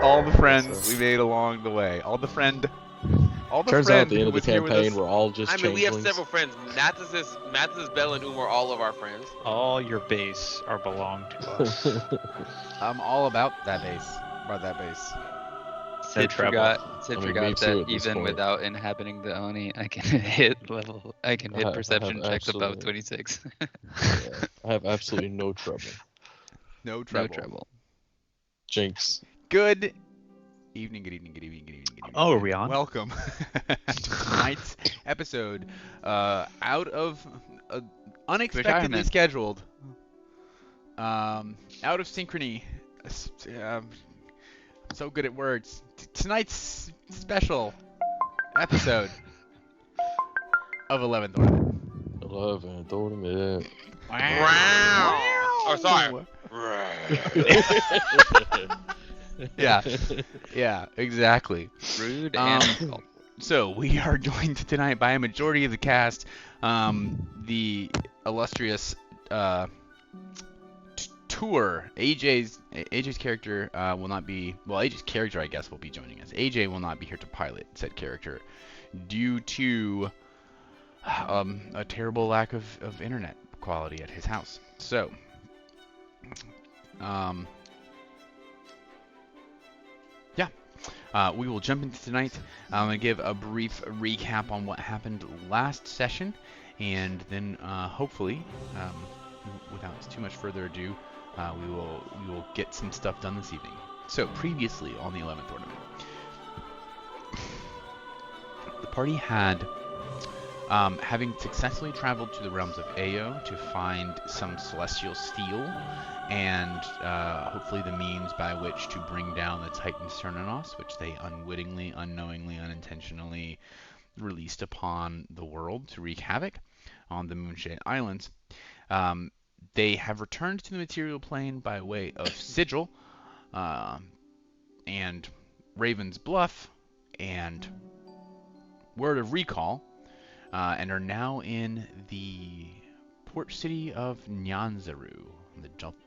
All the friends we made along the way. All the friend Turns out at the end who of the was here with campaign, us. we're all just I mean, we have changelings. several friends. Mathis, Bell, and Uma are all of our friends. All your base are belong to us. I'm all about that base. About that base. No trouble. I Sid mean, me forgot too that at this even point. without inhabiting the Oni, I can hit perception checks above 26. Yeah, I have absolutely no trouble. No No trouble. trouble. Jinx. Good evening, good evening, good evening, good evening, good evening. Oh, are we on? Welcome to tonight's episode. Out of unexpectedly Retirement. scheduled. Out of synchrony. So good at words. Tonight's special episode of 11th Ornament. 11 tournament. Wow. Oh, sorry. Yeah, exactly. Rude and So we are joined tonight by a majority of the cast. The illustrious Tour. AJ's character will not be. Well, AJ's character, I guess, will be joining us. AJ will not be here to pilot said character due to a terrible lack of internet quality at his house. So, we will jump into tonight. I'm going to give a brief recap on what happened last session, and then hopefully, without too much further ado, we will get some stuff done this evening. So, previously on the 11th Ornament, the party had, having successfully traveled to the realms of Ao to find some celestial steel, and hopefully the means by which to bring down the Titan Cernanos, which they unwittingly, unknowingly, unintentionally released upon the world to wreak havoc on the Moonshade Islands. They have returned to the material plane by way of Sigil, and Raven's Bluff, and Word of Recall, and are now in the port city of Nyanzaru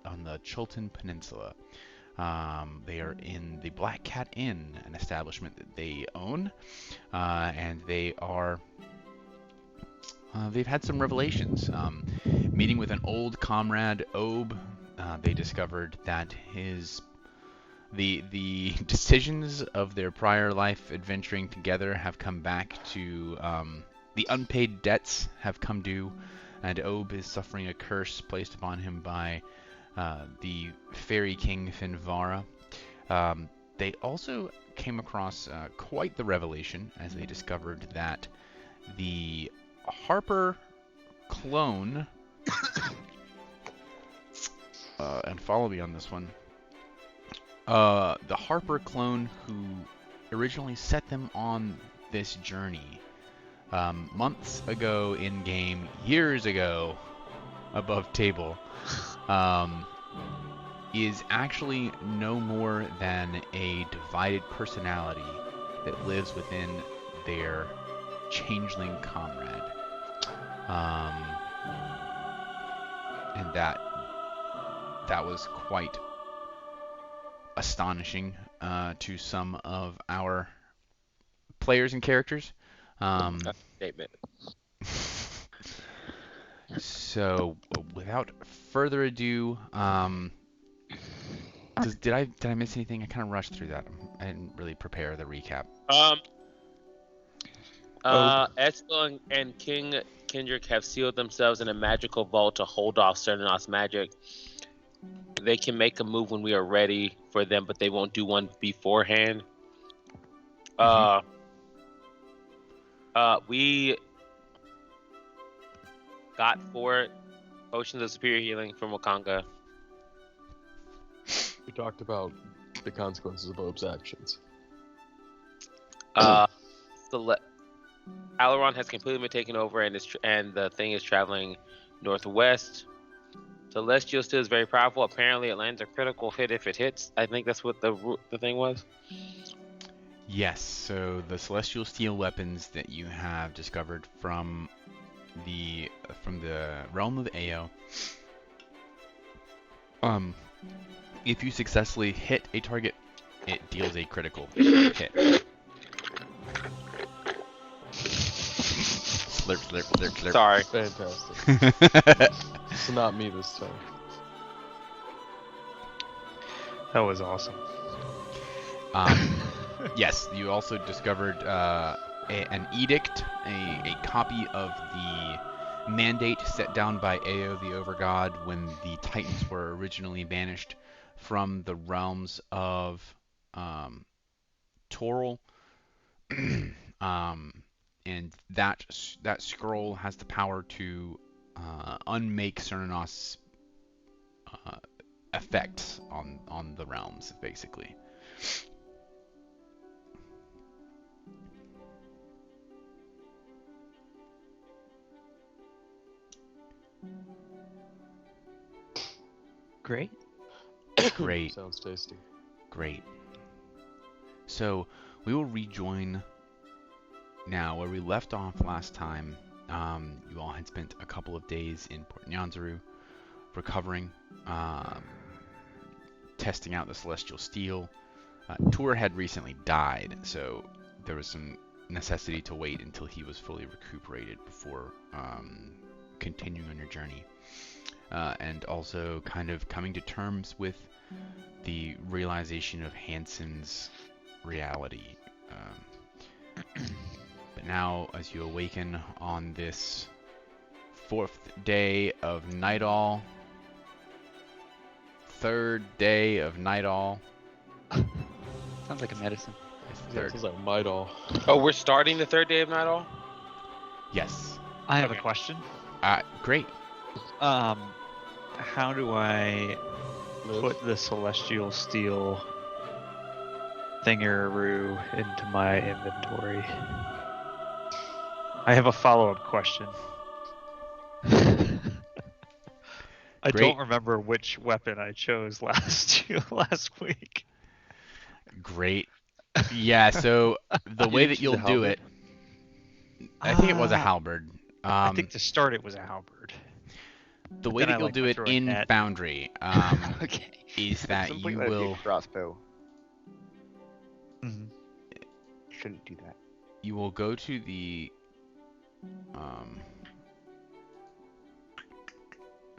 on the Chultan Peninsula. They are in the Black Cat Inn, an establishment that they own, and they are. They've had some revelations. Meeting with an old comrade, Obe, they discovered that the decisions of their prior life adventuring together have come back to the unpaid debts have come due, and Obe is suffering a curse placed upon him by the fairy king Finvara. They also came across quite the revelation as they discovered that the Harper clone, and follow me on this one, the Harper clone who originally set them on this journey months ago in game, years ago above table, is actually no more than a divided personality that lives within their changeling comrade. And that was quite astonishing to some of our players and characters. Statement. So, without further ado, did I miss anything? I kind of rushed through that. I didn't really prepare the recap. Eskel and King Kendrick have sealed themselves in a magical vault to hold off Cernanos magic. They can make a move when we are ready for them, but they won't do one beforehand. We got 4 potions of superior healing from Wakanga. We talked about the consequences of Obe's actions. Aileron has completely been taken over, and the thing is traveling northwest. Celestial Steel is very powerful. Apparently, it lands a critical hit if it hits. I think that's what the thing was. Yes, so the Celestial Steel weapons that you have discovered from the realm of Ao, if you successfully hit a target, it deals a critical hit. Slurp, slurp, slurp, slurp. Sorry. Fantastic. It's not me this time. That was awesome. Yes, you also discovered an edict, a copy of the mandate set down by Ao the Overgod when the Titans were originally banished from the realms of Toril. And that scroll has the power to unmake Cernunnos' effects on the realms, basically. Great. Great. Sounds tasty. Great. So we will rejoin now where we left off last time. You all had spent a couple of days in Port Nyanzaru recovering, testing out the Celestial Steel. Tur had recently died, so there was some necessity to wait until he was fully recuperated before continuing on your journey. And also kind of coming to terms with the realization of Hansen's reality. But now, as you awaken on this 4th day of Nightall, 3rd day of Nightall. Sounds like a medicine. Yeah, sounds like Midol. Oh, we're starting the 3rd day of Nightall? Yes. I have Okay. a question. Great. How do I put the Celestial Steel thingaroo into my inventory? I have a follow-up question. I Great. don't remember which weapon I chose last week. Great. Yeah, so the way that choose a you'll do it, halberd? I think it was a halberd. I think to start it was a halberd. The way then that I you'll like do to it throw a in net. Foundry Okay. is that Some you point let it be a will crossbow. Mhm. Shouldn't do that. go to the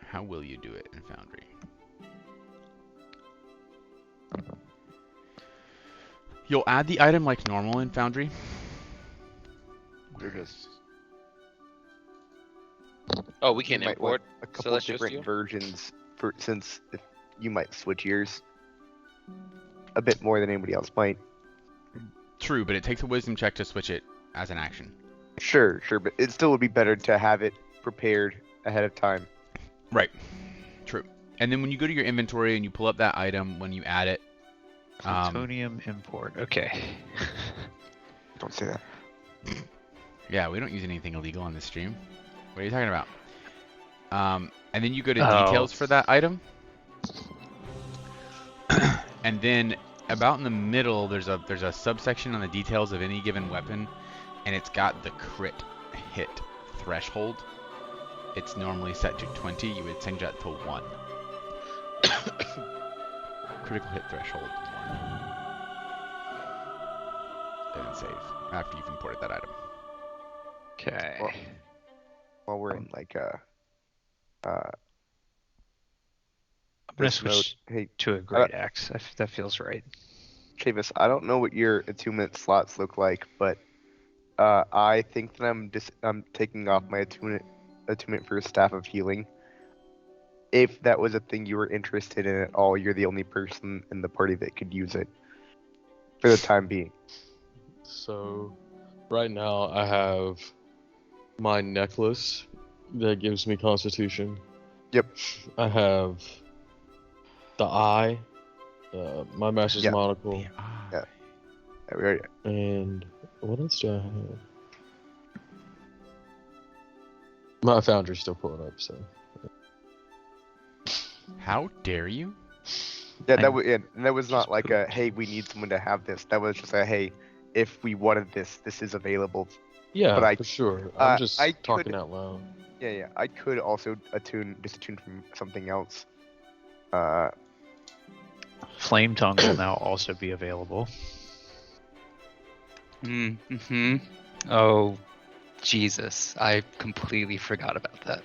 how will you do it in Foundry? You'll add the item like normal in Foundry. They're just Oh, we you can might import want a couple Celestial different Steel? versions for since if you might switch yours a bit more than anybody else might. True, but it takes a wisdom check to switch it as an action. Sure, but it still would be better to have it prepared ahead of time. Right. True. And then when you go to your inventory and you pull up that item, when you add it, Plutonium import. Okay. Don't say that. yeah, we don't use anything illegal on this stream. What are you talking about? And then you go to Oh. details for that item. And then about in the middle, there's a subsection on the details of any given weapon, and it's got the crit hit threshold. It's normally set to 20. You would change that to 1. Critical hit threshold 1. And save after you've imported that item. Okay. Well, while we're in like I'm gonna this mode, switch hey to a great axe. That feels right. Chavis, I don't know what your attunement slots look like, but I think that I'm taking off my attunement for Staff of Healing. If that was a thing you were interested in at all, you're the only person in the party that could use it for the time being. So, right now I have my necklace that gives me Constitution. Yep. I have the eye, my Master's Yeah. Monocle, Yeah. We already- and what else do I have? My Foundry's still pulling up, so. How dare you? Yeah, I- that was not like a hey, we need someone to have this. That was just a hey, if we wanted this is available. Yeah, But for sure. I'm just I talking could- out loud. Yeah. I could also attune from something else. Flame Tongue will now also be available. Mm-hmm. Oh, Jesus. I completely forgot about that.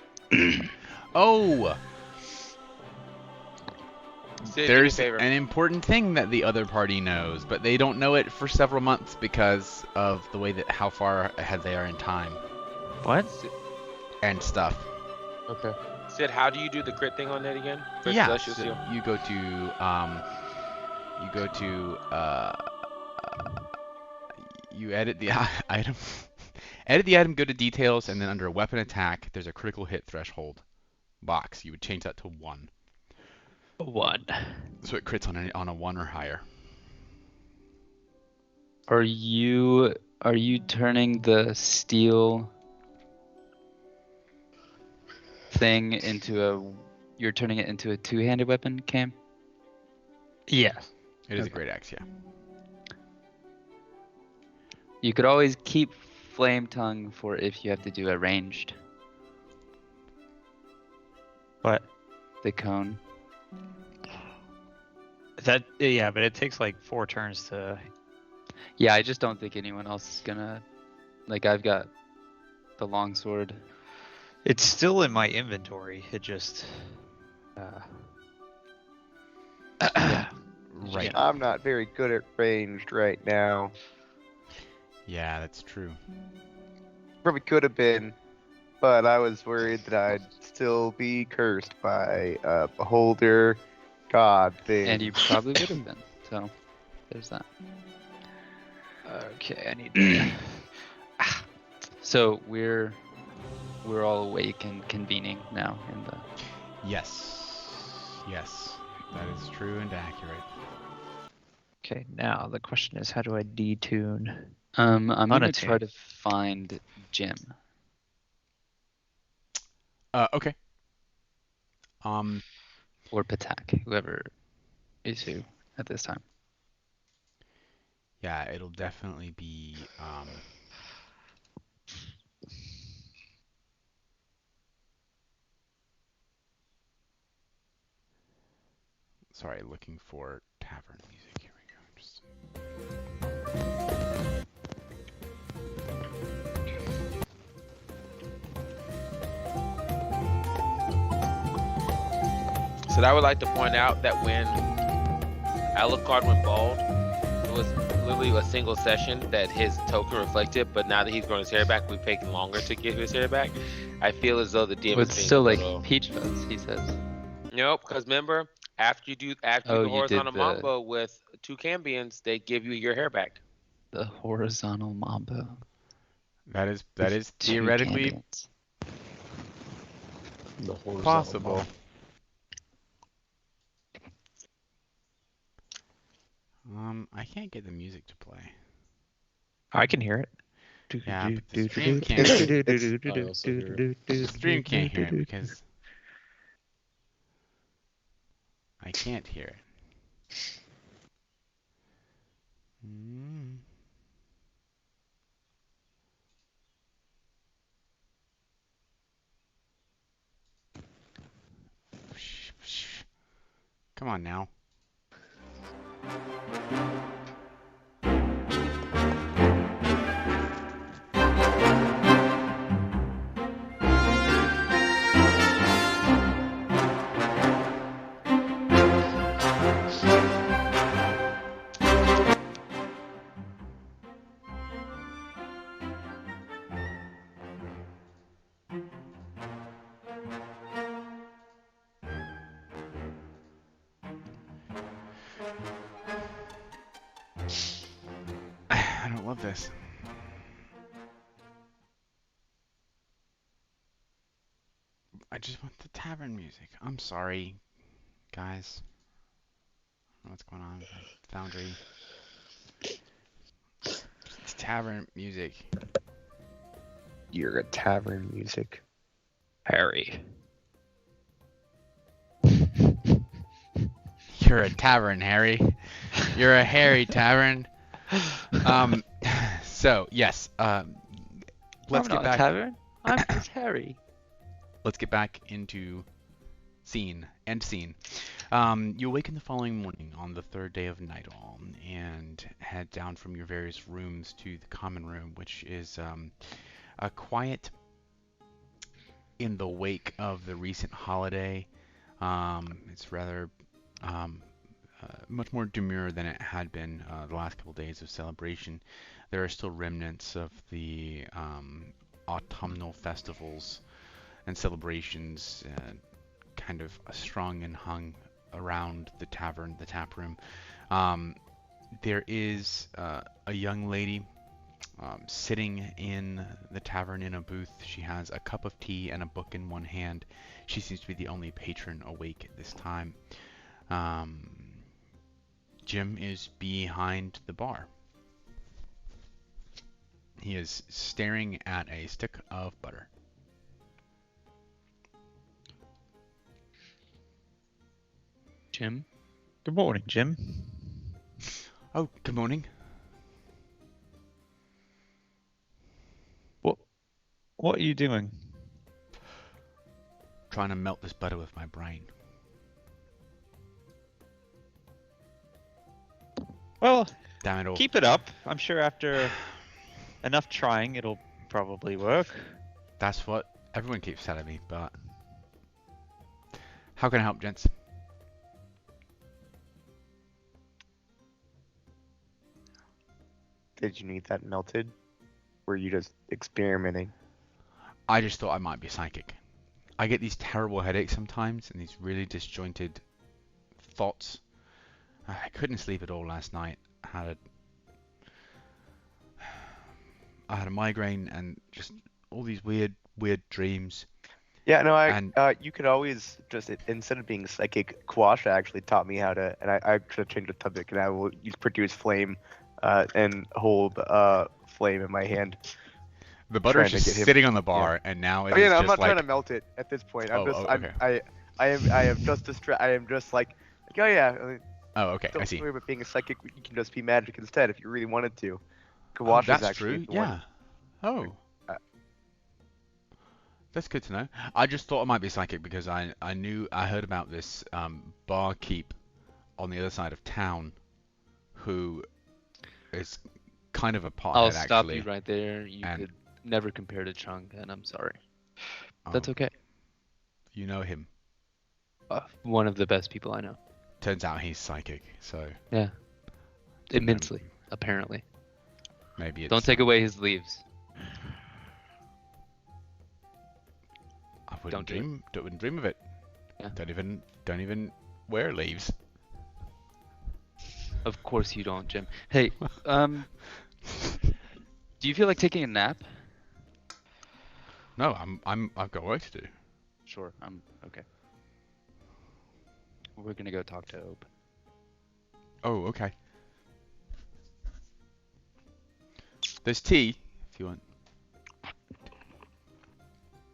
Oh, Sid, do me a there's favor. an important thing that the other party knows, but they don't know it for several months because of the way that how far ahead they are in time What? and stuff. Okay. Sid, how do you do the crit thing on that again? For Yeah, Celestial so Seal? you go to you edit the item, edit the item, go to details, and then under weapon attack, there's a critical hit threshold box. You would change that to 1, 1. so it crits on a 1 or higher. Are you turning the steel thing you're turning it into a two-handed weapon, Cam? Yeah. It is a Okay. great axe, yeah. You could always keep Flame Tongue for if you have to do a ranged, What? the cone. Yeah, but it takes like 4 turns to. Yeah, I just don't think anyone else is gonna. Like, I've got the longsword. It's still in my inventory. It just. Right. I'm not very good at ranged right now. Yeah, that's true. Probably could have been, but I was worried that I'd still be cursed by a beholder god thing. And you probably would have been. So, there's that. Okay, I need to. So we're all awake and convening now in the. Yes. Yes. That is true and accurate. Okay, now the question is, how do I detune? I'm gonna try Unattained. to find Jim. Okay. Or Patak, whoever is who at this time. Yeah, it'll definitely be sorry, looking for tavern music. Here we go. Just... So I would like to point out that when Alucard went bald, it was literally a single session that his token reflected, but now that he's growing his hair back, we've taken longer to get his hair back. I feel as though the DM But is it's being still a like little... peach fuzz, he says. Nope, because remember, after you do Oh, the you did horizontal the- mambo with 2 Cambions, they give you your hair back. The horizontal mambo. That is Two theoretically Cambions. The horizontal possible. bump. I can't get the music to play. I can hear it. Yeah, but the stream can't. The stream can't hear it because I can't hear it. Mm. Come on now. I don't love this. I just want the tavern music. I'm sorry, guys. I don't know what's going on with Foundry. It's tavern music. You're a tavern music. Harry. You're a tavern, Harry. You're a hairy tavern. So yes. Let's I'm get not back. a tavern. I'm just Harry. Let's get back into scene. You awaken the following morning on the third day of Nightall and head down from your various rooms to the common room, which is a quiet in the wake of the recent holiday. It's rather much more demure than it had been the last couple days of celebration. There are still remnants of the autumnal festivals and celebrations kind of strung and hung around the tavern, the tap room. There is a young lady sitting in the tavern in a booth. She has a cup of tea and a book in one hand. She seems to be the only patron awake at this time. Jim is behind the bar. He is staring at a stick of butter. Jim? Good morning, Jim. Oh, good morning. What are you doing? Trying to melt this butter with my brain. Well, Damn it all. keep it up. I'm sure after enough trying, it'll probably work. That's what everyone keeps telling me, but how can I help, gents? Did you need that melted? Were you just experimenting? I just thought I might be psychic. I get these terrible headaches sometimes and these really disjointed thoughts. I couldn't sleep at all last night. I had a migraine and just all these weird dreams. Yeah, no, And- you could always just, instead of being psychic, Quasha actually taught me how to, and I should have changed the subject, and I will produce flame and hold flame in my hand. The butter's Trying to just get him- sitting on the bar, and now it's Oh yeah, no, I'm just not like, trying to melt it at this point. I'm Oh, just, oh, I'm, okay. I am just I am just like, oh yeah, oh, okay, I don't see. worry about being a psychic. You can just be magic instead if you really wanted to. Oh, Quasha's that's actually true. the one- Yeah. Oh. Uh, That's good to know. I just thought I might be psychic because I heard about this barkeep on the other side of town who is kind of a pothead I'll stop actually. you right there. You And- could never compare to Chung, and I'm sorry. That's Oh, okay. You know him. One of the best people I know. Turns out he's psychic, so Yeah. Immensely, apparently. maybe it's. Don't take away his leaves. I don't do it. wouldn't dream of it. Yeah. Don't even wear leaves. Of course you don't, Jim. Hey, do you feel like taking a nap? No, I've got work to do. Sure, I'm okay. We're gonna go talk to Ope. Oh, okay. There's tea if you want.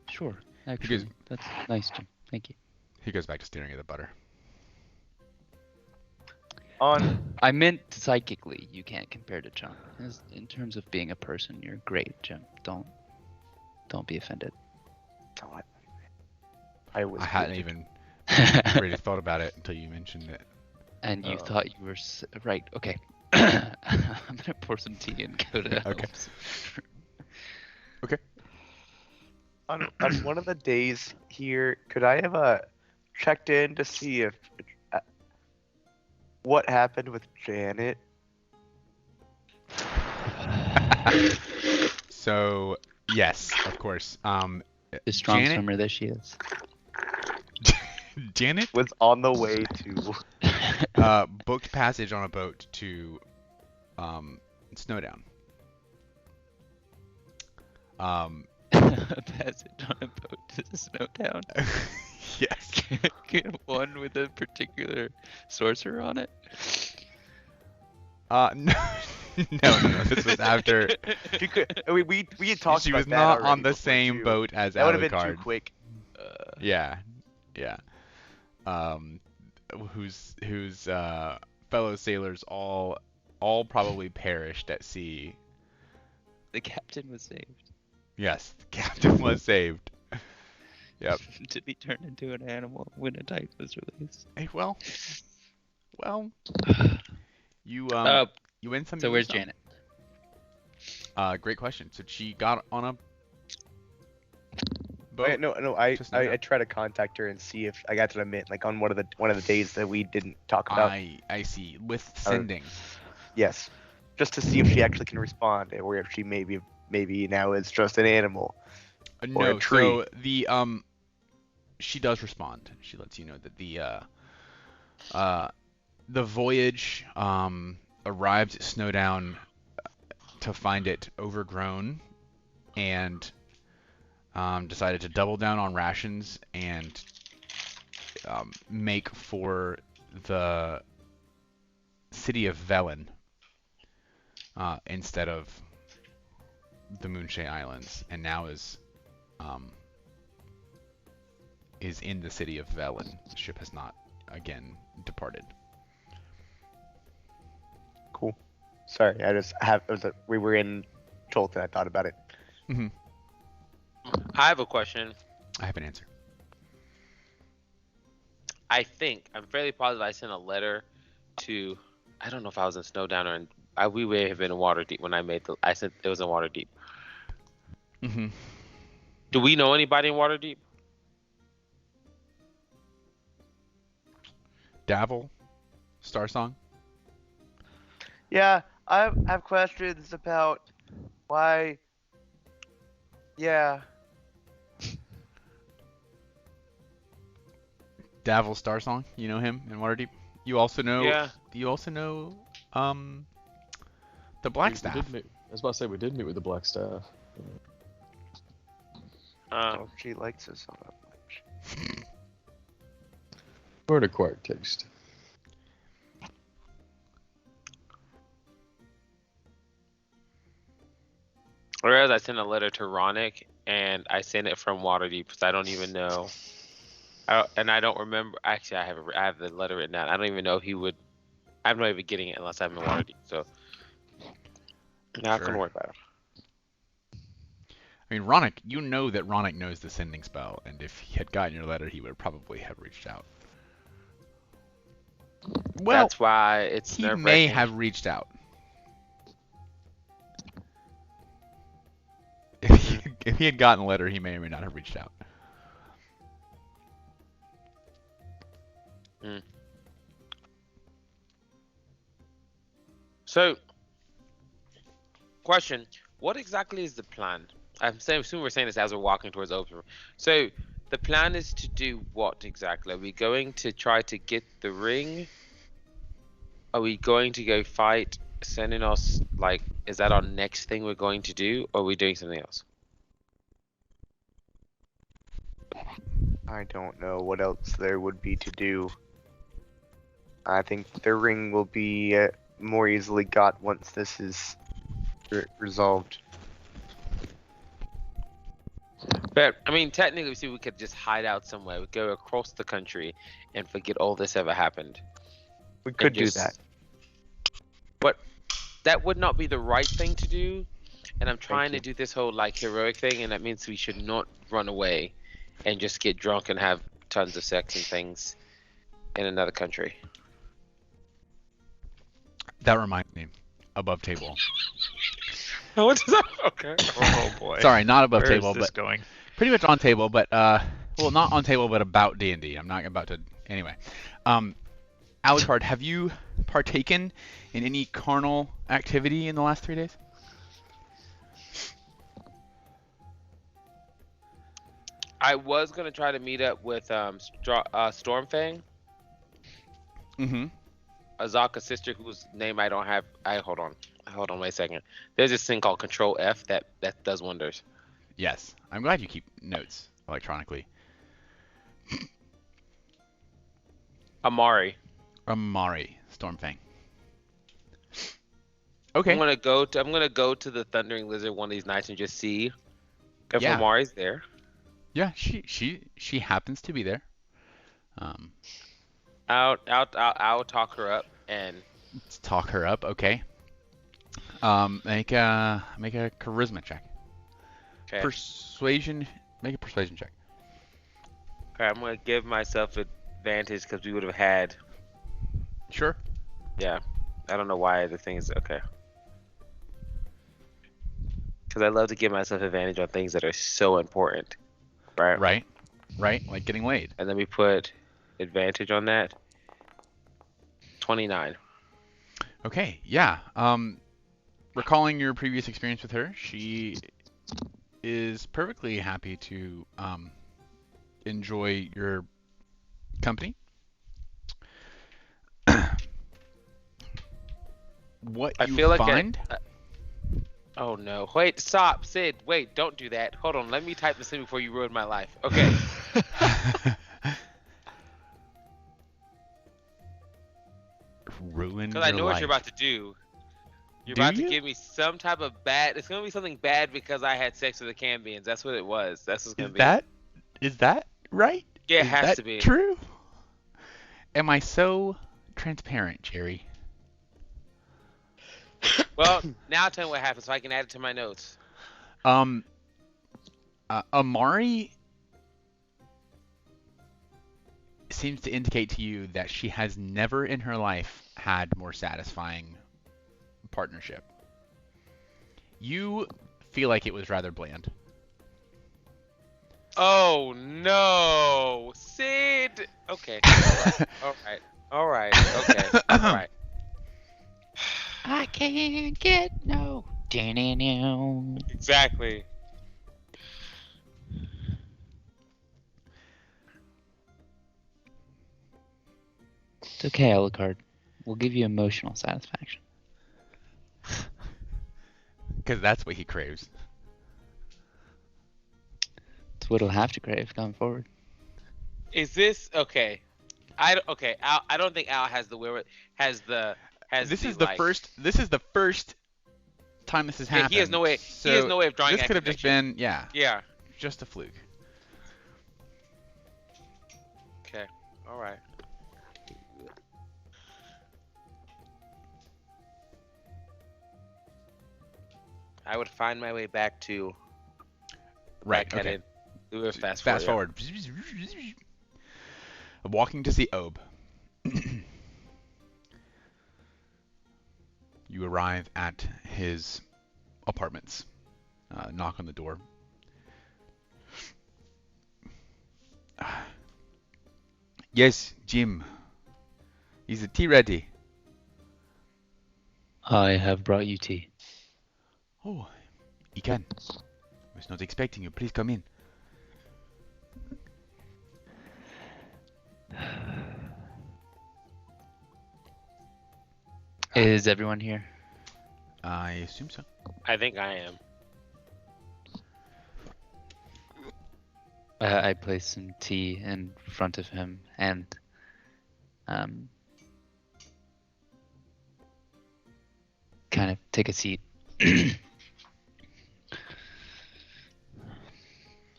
Sure, actually, that's nice, Jim. Thank you. He goes back to staring at the butter. On I meant psychically. You can't compare to Chung. In terms of being a person, you're great, Jim. Don't be offended. I was. I hadn't even really thought about it until you mentioned it. And you Oh. thought you were right. Okay. I'm gonna pour some tea and go to. Okay. Elves. On one of the days here, could I have checked in to see if what happened with Janet? So yes, of course. The strong Janet? swimmer that she is. Janet Was on the way to. booked passage on a boat to Snowdown. Passage on a boat to the Snowdown. Yes. One with a particular sorcerer on it. No, no. This was after. She could, we had talked She about was that not already on the before, same too. boat as That would have been Alucard. too quick. Yeah. whose fellow sailors all probably perished at sea. The captain was saved Yes, the captain was saved. Yep. to be turned into an animal when a type was released. Hey, well, you you win some. So you where's lose some. Janet? Great question. So she got on a boat. Wait, no, I Just now. try to contact her and see if I got to admit, like on one of the days that we didn't talk about. I see. With sending. Yes, just to see if she actually can respond, or if she maybe now is just an animal. Or No, a tree. so the she does respond. She lets you know that the voyage arrived at Snowdown to find it overgrown, and decided to double down on rations and make for the city of Velen instead of the Moonshae Islands, and now is in the city of Velen. The ship has not again departed. Cool. Sorry, we were in Tolton. I thought about it. Hmm. I have a question. I have an answer. I'm fairly positive I sent a letter to. I don't know if I was in Snowdown or we may have been in Waterdeep when I made I said it was in Waterdeep. Mm-hmm. Do we know anybody in Waterdeep? Davil, Star Song. Yeah, I have questions about why. Yeah. Davil, Star Song. You know him in Waterdeep. You also know. Yeah. You also know the We Blackstaff. did meet, I was about to say we did meet with the Black Staff. Oh, she likes us so much. Or an acquired taste. Whereas I sent a letter to Ronick, and I sent it from Waterdeep because I don't even know. I don't remember. Actually, I have the letter written down. I don't even know if he would. I'm not even getting it unless I'm in Waterdeep. So now I Sure. can work better. I mean, Ronick. You know that Ronick knows the sending spell, and if he had gotten your letter, he would probably have reached out. Well, That's why it's he may nerve-wracking. have reached out. If he had gotten a letter, he may or may not have reached out. So, question: what exactly is the plan? I'm assuming we're saying this as we're walking towards the open room. So, the plan is to do what exactly? Are we going to try to get the ring? Are we going to go fight Senenos? Like, is that our next thing we're going to do, or are we doing something else? I don't know what else there would be to do. I think the ring will be more easily got once this is resolved. But I mean, technically, we could just hide out somewhere. We go across the country and forget all this ever happened. We could And do just- that. But that would not be the right thing to do. And I'm trying you. to do this whole like heroic thing, and that means we should not run away and just get drunk and have tons of sex and things in another country. That reminds me. Above table. What is that? Okay. Oh boy. Sorry, not above Where is table, this but going? pretty much on table, but well, not on table, but about D&D. I'm not about to anyway. Alucard, have you partaken in any carnal activity in the last 3 days? I was gonna try to meet up with Stormfang, Mm-hmm. Azaka's sister, whose name I don't have. Hold on, wait a second. There's this thing called Control F that does wonders. Yes. I'm glad you keep notes electronically. Amari. Amari, Stormfang. Okay. I'm gonna go to the Thundering Lizard one of these nights and just see if Yeah. Amari's there. Yeah, she happens to be there. I'll talk her up and Let's talk her up. Okay. Make a charisma check. okay. Persuasion. Make a persuasion check. Okay, I'm gonna give myself advantage because we would have had. Sure. Yeah, I don't know why the thing is okay. Because I love to give myself advantage on things that are so important, right? Right. Right. Like getting laid. And then we put advantage on that. 29. Okay. Yeah. Recalling your previous experience with her, she is perfectly happy to enjoy your company. What I you feel like find? Oh no! Wait, stop, Sid. Wait, don't do that. Hold on. Let me type this in before you ruin my life. Okay. Ruin Because I your know what you're life. about to do. You're Do about you? to give me some type of bad. It's gonna be something bad because I had sex with the Cambians. That's what it was. That's what's gonna Is that right? Yeah, it Is has that to be. true? Am I so transparent, Jerry? Well, now tell me what happened so I can add it to my notes. Amari seems to indicate to you that she has never in her life had more satisfying partnership. You feel like it was rather bland. Oh no, Sid. Okay. All right. Okay. All right. I can't get no. Exactly. It's okay, Alucard. We'll give you emotional satisfaction. Because that's what he craves. It's what he'll have to crave going forward. Is this okay? Okay. I don't think Al has the This is the first time this has Yeah, happened. he has no way. So he has no way of drawing. this that could have just connection. been, Yeah. just a fluke. Okay. All right. I would find my way back to. Right. back Okay. headed. Do a fast forward. Walking to see Ob. You arrive at his apartments. Knock on the door. Yes, Jim. Is the tea ready? I have brought you tea. Oh, you can. I was not expecting you. Please come in. Is everyone here? I assume so. I think I am. I place some tea in front of him and kind of take a seat.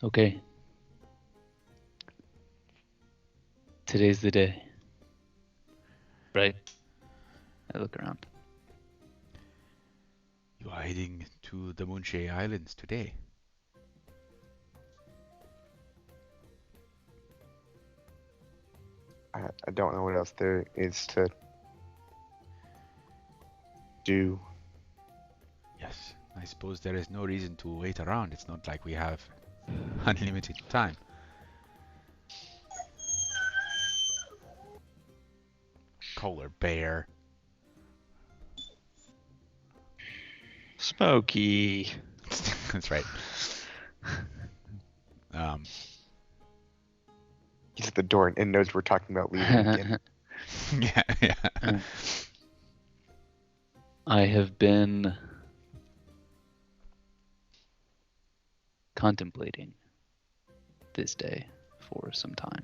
Okay. Today's the day. Right? I look around. You are heading to the Moonshay Islands today. I don't know what else there is to do. Yes, I suppose there is no reason to wait around. It's not like we have unlimited time. Polar bear. Smokey. That's right. He's at the door and knows we're talking about leaving again. yeah. I have been contemplating this day for some time.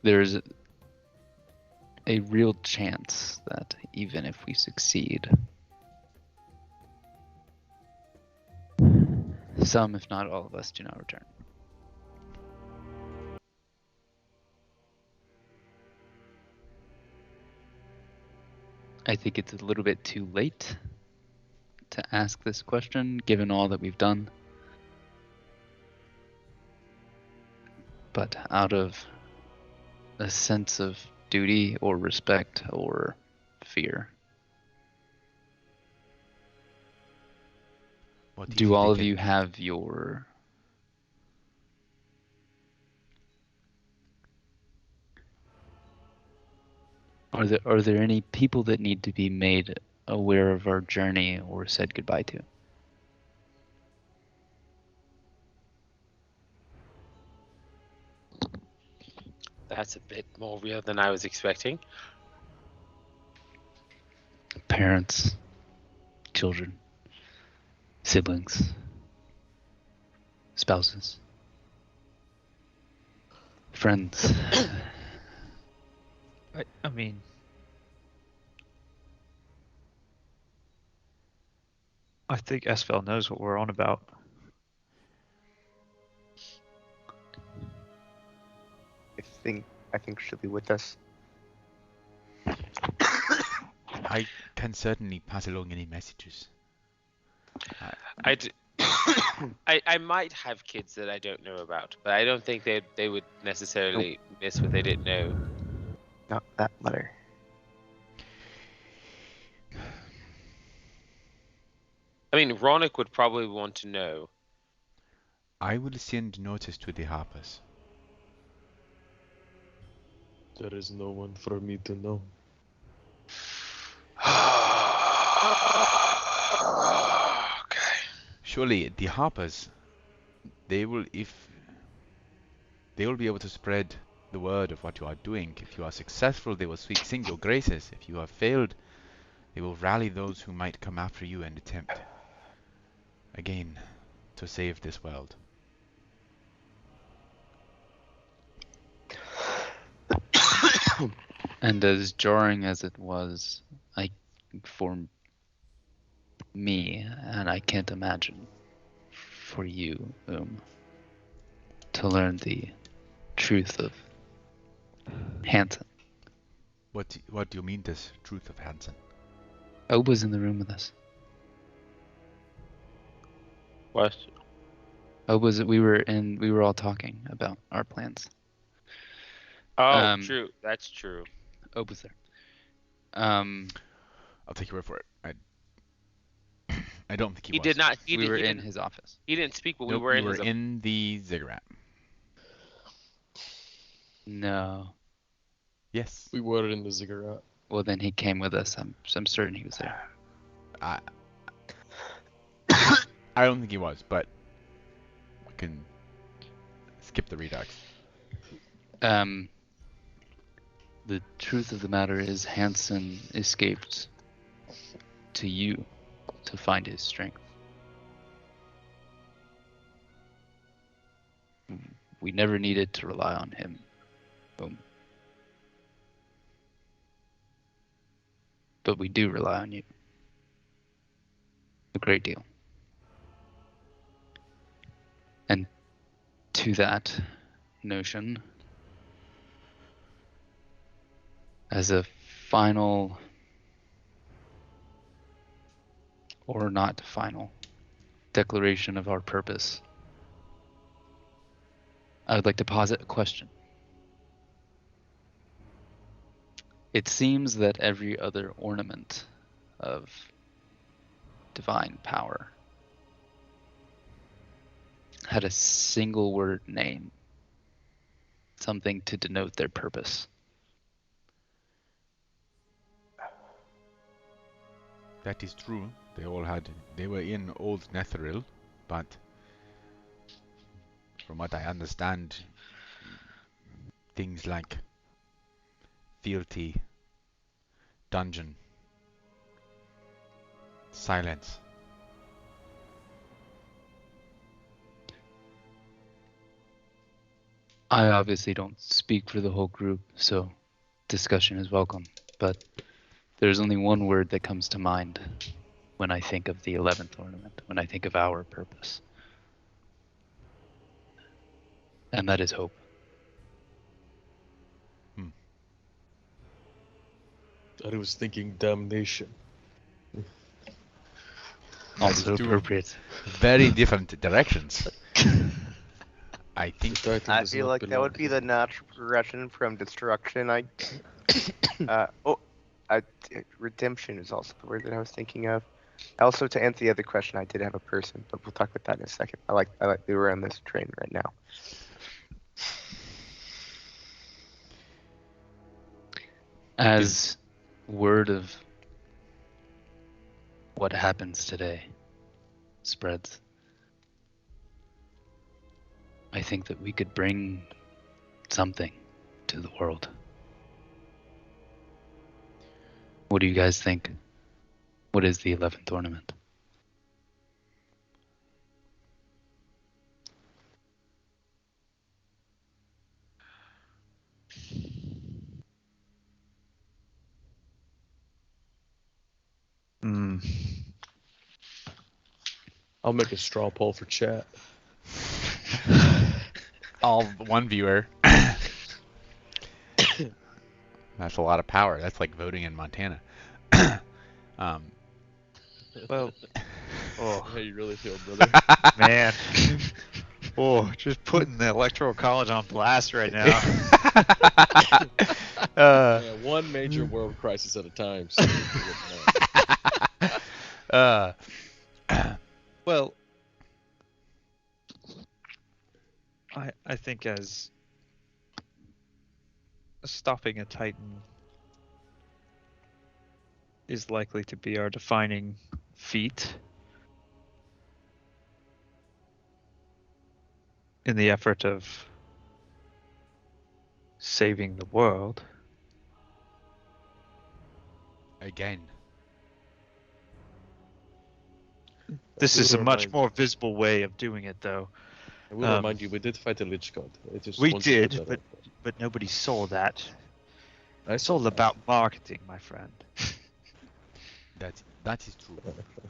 There's a real chance that even if we succeed, some, if not all of us, do not return. I think it's a little bit too late to ask this question, given all that we've done. But out of a sense of duty or respect or fear, What if do all they of get- you have your are there any people that need to be made aware of our journey or said goodbye to? That's a bit more real than I was expecting. Parents, children, siblings, spouses, friends. I mean, I think Esfel knows what we're on about. I think she'll be with us. I can certainly pass along any messages. I might have kids that I don't know about, but I don't think they would necessarily miss what they didn't know. Not that letter. I mean, Ronick would probably want to know. I will send notice to the Harpers. There is no one for me to know. Okay. Surely the Harpers, they will be able to spread the word of what you are doing. If you are successful, they will sing your graces. If you have failed, they will rally those who might come after you and attempt again to save this world. And as jarring as it was, for me, and I can't imagine for you, to learn the truth of Hansen. What do you mean this truth of Hansen? Obe was in the room with us. What? We were all talking about our plans. Oh, true. That's true. Obe was there. I'll take your word for it. I don't think he He was. did not. He We did, were he in didn't. his office. He didn't speak, but Nope, we were you in his. in the ziggurat. No. Yes. We were in the ziggurat. Well, then he came with us. I'm certain he was there. I don't think he was, but we can skip the redux. The truth of the matter is Hansen escaped to you to find his strength. We never needed to rely on him. But we do rely on you. A great deal. And to that notion, as a final, or not final, declaration of our purpose, I would like to posit a question. It seems that every other ornament of divine power had a single word name, something to denote their purpose. That is true. They were in Old Netheril, but from what I understand, things like fealty, dungeon, silence. I obviously don't speak for the whole group, so discussion is welcome. But there's only one word that comes to mind when I think of the 11th ornament, when I think of our purpose. And that is hope. I was thinking damnation. Also two appropriate. very different directions. I think The title I does feel not like that belong would be here. the natural progression from destruction. Redemption is also the word that I was thinking of. Also, to answer the other question, I did have a person, but we'll talk about that in a second. I like that we're on this train right now. As word of what happens today spreads, I think that we could bring something to the world. What do you guys think? What is the 11th ornament? Hmm. I'll make a straw poll for chat. all one viewer. That's a lot of power. That's like voting in Montana. um, Well, oh How you really feel, brother? man. Oh, just putting the electoral college on blast right now. Yeah, one major world crisis at a time. So Well, I think as stopping a Titan is likely to be our defining feat in the effort of saving the world. again, This I is a will much remind more visible way of doing it, though. I will remind you, we did fight a Lich God. I just We want to put did, that but out there. but nobody saw that. I It's all about marketing, my friend. that is true.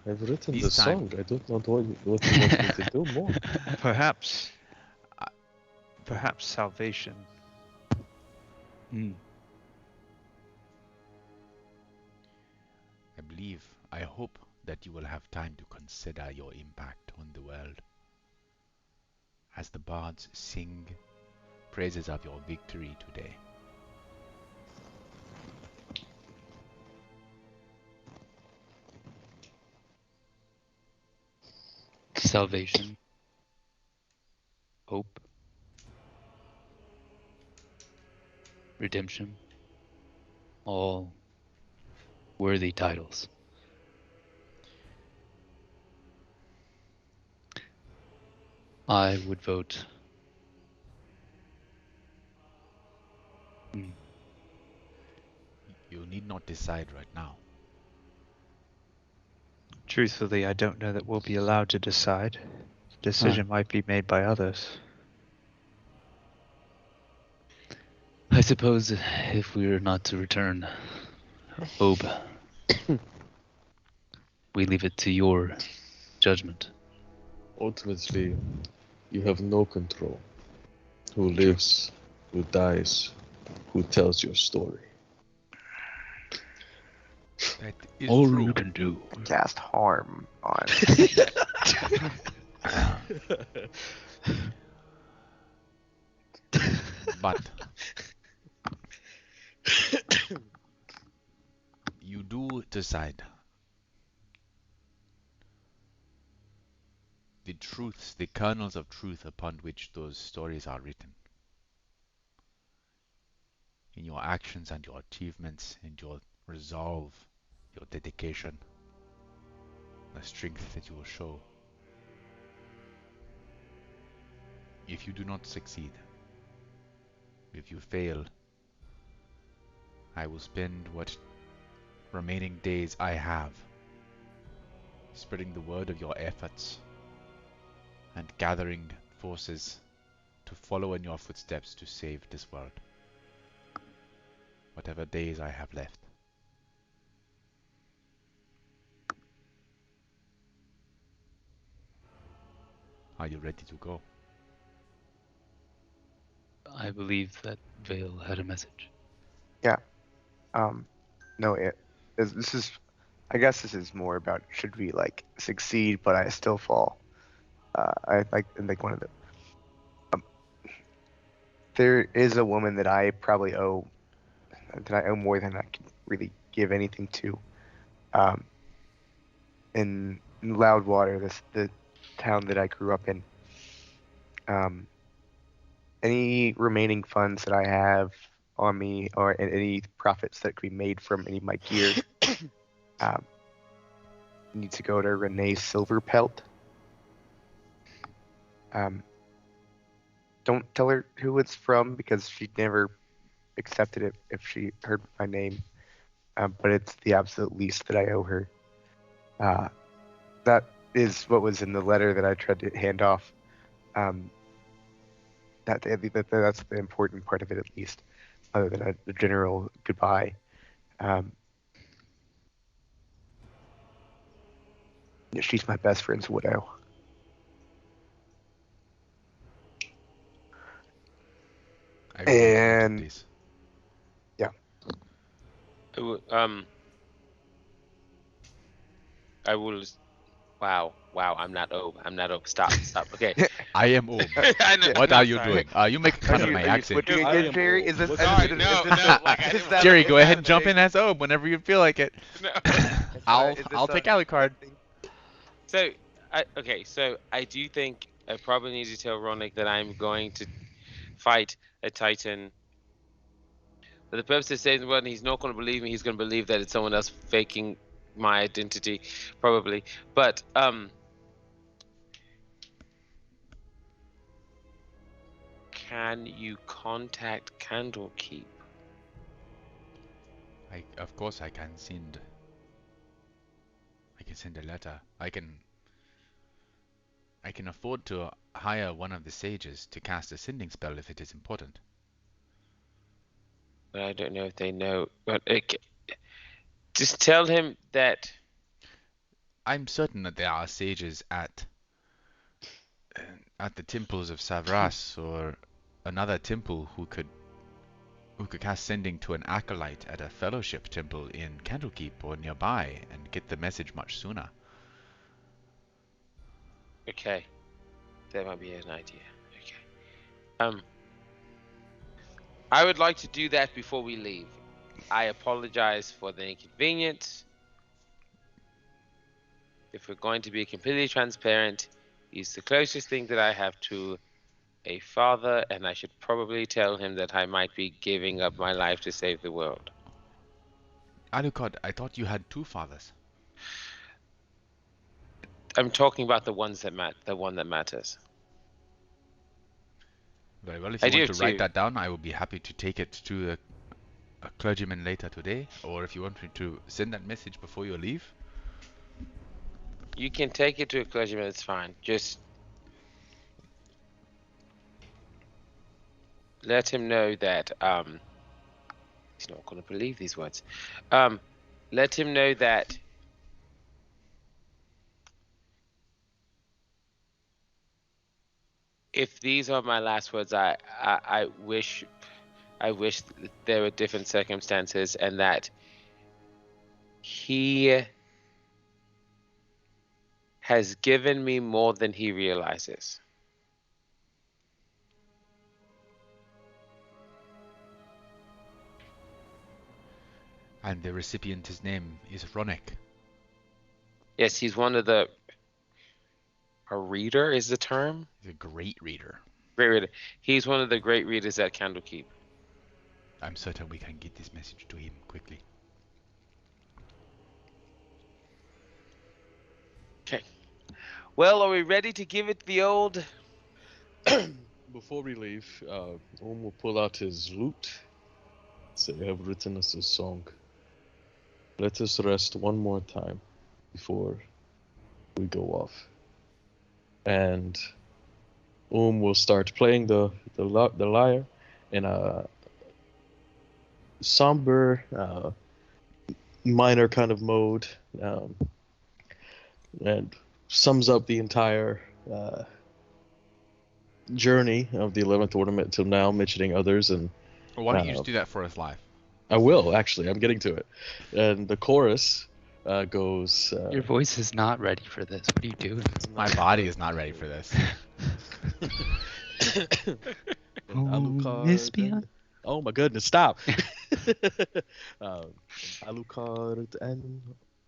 I've written This the time- song. I don't know what you want me to do more. Perhaps, I- perhaps salvation. I hope that you will have time to consider your impact on the world. As the bards sing praises of your victory today. Salvation, hope, redemption, all worthy titles. I would vote. You need not decide right now. Truthfully, I don't know that we'll be allowed to decide. The decision might be made by others. I suppose if we were not to return, Ob, we leave it to your judgment. Ultimately, you have no control. Who lives, who dies, who tells your story. That is All true. you can do. Cast harm on. But you do decide. The truths, the kernels of truth upon which those stories are written. In your actions and your achievements, and your resolve, your dedication, the strength that you will show. If you do not succeed, if you fail, I will spend what remaining days I have spreading the word of your efforts and gathering forces to follow in your footsteps to save this world. Whatever days I have left. Are you ready to go? I believe that Vale had a message. Um, no, this is. I guess this is more about should we like succeed, but I still fall. I like one of the. There is a woman that I probably owe more than I can really give anything to. In Loudwater, the town that I grew up in. Any remaining funds that I have on me, or any profits that could be made from any of my gear, need to go to Renee Silverpelt. Don't tell her who it's from because she'd never accepted it if she heard my name. But it's the absolute least that I owe her. That is what was in the letter that I tried to hand off. That's the important part of it, at least, other than the general goodbye. She's my best friend's widow. And Please. yeah, I will. Wow, I'm not Obe. Stop. Okay. I am Obe. I know, What no, are you sorry. doing? You make fun of my are you accent. switching I again, am Jerry? Obe. Is this? What's Sorry, that? no, like, I didn't that- Jerry, is go ahead that and a jump thing? in as Obe whenever you feel like it. No. I'll take Alucard. So I do think I probably need to tell Ronick that I'm going to fight a Titan. For the purpose of saving the world, and he's not going to believe me. He's going to believe that it's someone else faking my identity, probably. But can you contact Candlekeep? Of course, I can send a letter. I can afford to hire one of the sages to cast a sending spell if it is important. But I don't know if they know. But just tell him that. I'm certain that there are sages at the temples of Savras or another temple who could cast sending to an acolyte at a fellowship temple in Candlekeep or nearby and get the message much sooner. Okay, that might be an idea. Okay. I would like to do that before we leave. I apologize for the inconvenience. If we're going to be completely transparent, he's the closest thing that I have to a father, and I should probably tell him that I might be giving up my life to save the world. Alucard, I thought you had two fathers. I'm talking about the one that matters. Very well, if I you do want to write too. that down, I will be happy to take it to a clergyman later today, or if you want me to send that message before you leave. You can take it to a clergyman, it's fine. Just let him know that he's not going to believe these words. Let him know that if these are my last words, I wish there were different circumstances, and that he has given me more than he realizes. And the recipient's name is Ronick. Yes, he's one of the. A reader is the term? He's a great reader. Great reader. He's one of the great readers at Candlekeep. I'm certain we can get this message to him quickly. Okay. Well, are we ready to give it the old? Before we leave, Om will pull out his lute. Say, I have written us a song. Let us rest one more time before we go off. And will start playing the lyre in a somber, minor kind of mode, and sums up the entire journey of the 11th ornament till now, mentioning others. And Well, why don't you just do that for us live? I will, actually. I'm getting to it. And the chorus goes... Your voice is not ready for this. What are you doing? My body is not ready for this. Miss Beyond. Oh my goodness, stop. Alucard and...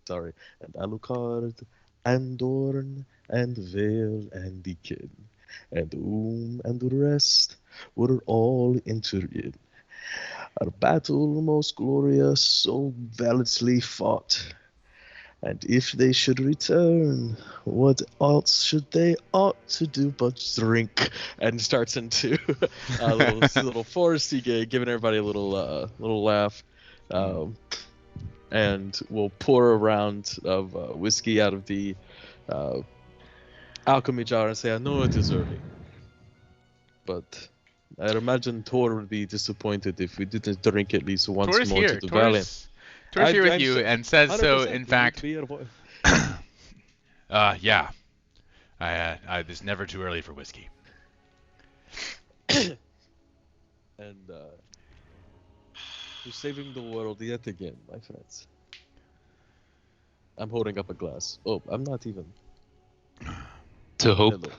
Sorry. And Alucard and Dorn and Vale and Deakin and and the rest were all entered in. Our battle most glorious, so valiantly fought. And if they should return, what else should they ought to do but drink? And starts into a little foresty gig, giving everybody a little laugh. And we'll pour a round of whiskey out of the alchemy jar and say, I know it is early, but I imagine Tor would be disappointed if we didn't drink at least once Tor's more here. to the valiant. Tor's here with I'm you so- and says so. 100% In we fact, need to be yeah. It's never too early for whiskey. and you're saving the world yet again, my friends. I'm holding up a glass. Oh, I'm not even. To hope, Hello.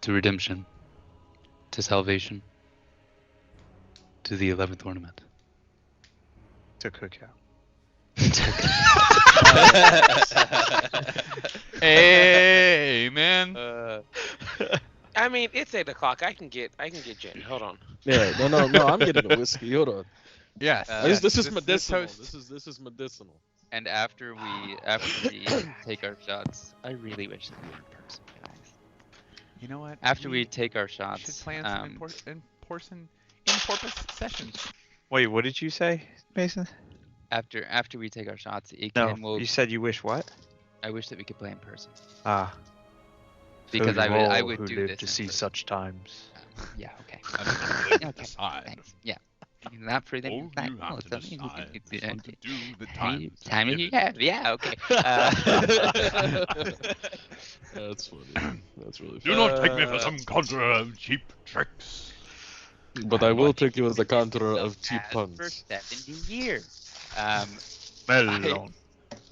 to redemption, to salvation, to the 11th ornament. To cookout. Amen. I mean, it's 8 o'clock. I can get gin. Hold on. Yeah, no, I'm getting a whiskey. Hold on. Yes. This is this medicinal. toast- This is medicinal. And after we take our shots, I really wish that we were in person, guys. You know what? After we We take our should shots, plan some in-porpoise sessions. Wait, what did you say, Mason? after we take our shots, No, Iken will. you said you wish what? I wish that we could play in person Ah. because so I do would all would who do live this to in see person. such times. Yeah. Okay. Okay. Thanks. Yeah. Not for them. All you have to decide is what to do with Time time. you have. Yeah. Okay. That's funny. That's really funny. Do not take me for some conjurer of cheap tricks. But I will take you as a conjurer of cheap For puns. 70 years. Melon.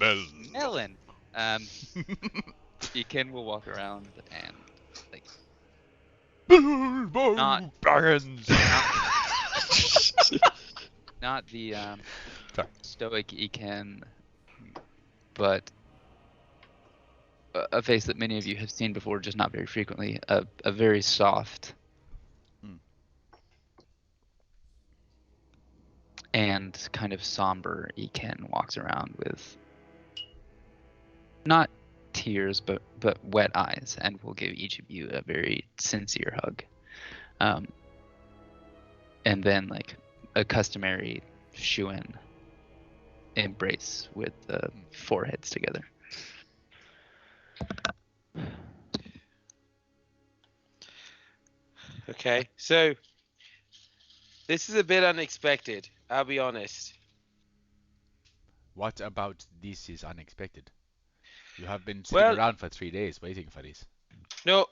Melon. Ellen. Iken will walk around and like Bilbo Not- Baggins. not the Sorry. stoic Iken, but a face that many of you have seen before, just not very frequently. A very soft and kind of somber Iken walks around with not tears but wet eyes, and will give each of you a very sincere hug. And then like a customary Shuin embrace with the foreheads together. Okay, so this is a bit unexpected. I'll be honest. What about this is unexpected? You have been sitting Well- around for 3 days waiting for this. No,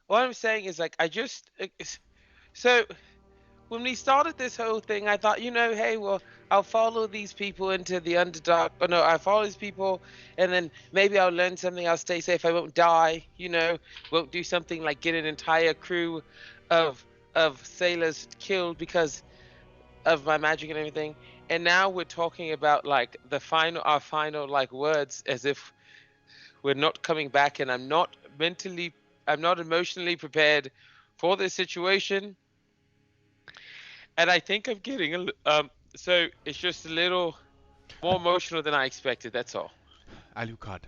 what I'm saying is like so when we started this whole thing, I thought, hey, well, I'll follow these people into the Underdark. Or no, I'll follow these people, and then maybe I'll learn something. I'll stay safe. I won't die. Won't do something like get an entire crew of sailors killed because of my magic and everything. And now we're talking about like our final like words, as if we're not coming back, and I'm not emotionally prepared for this situation. And I think I'm getting so it's just a little more emotional than I expected. That's all. Alucard,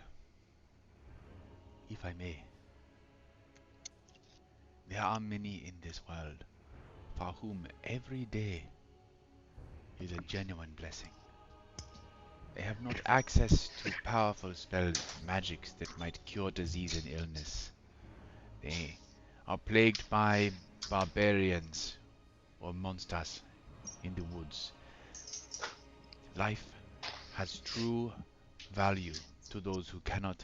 if I may, there are many in this world for whom every day is a genuine blessing. They have not access to powerful spells, magics that might cure disease and illness. They are plagued by barbarians or monsters in the woods. Life has true value to those who cannot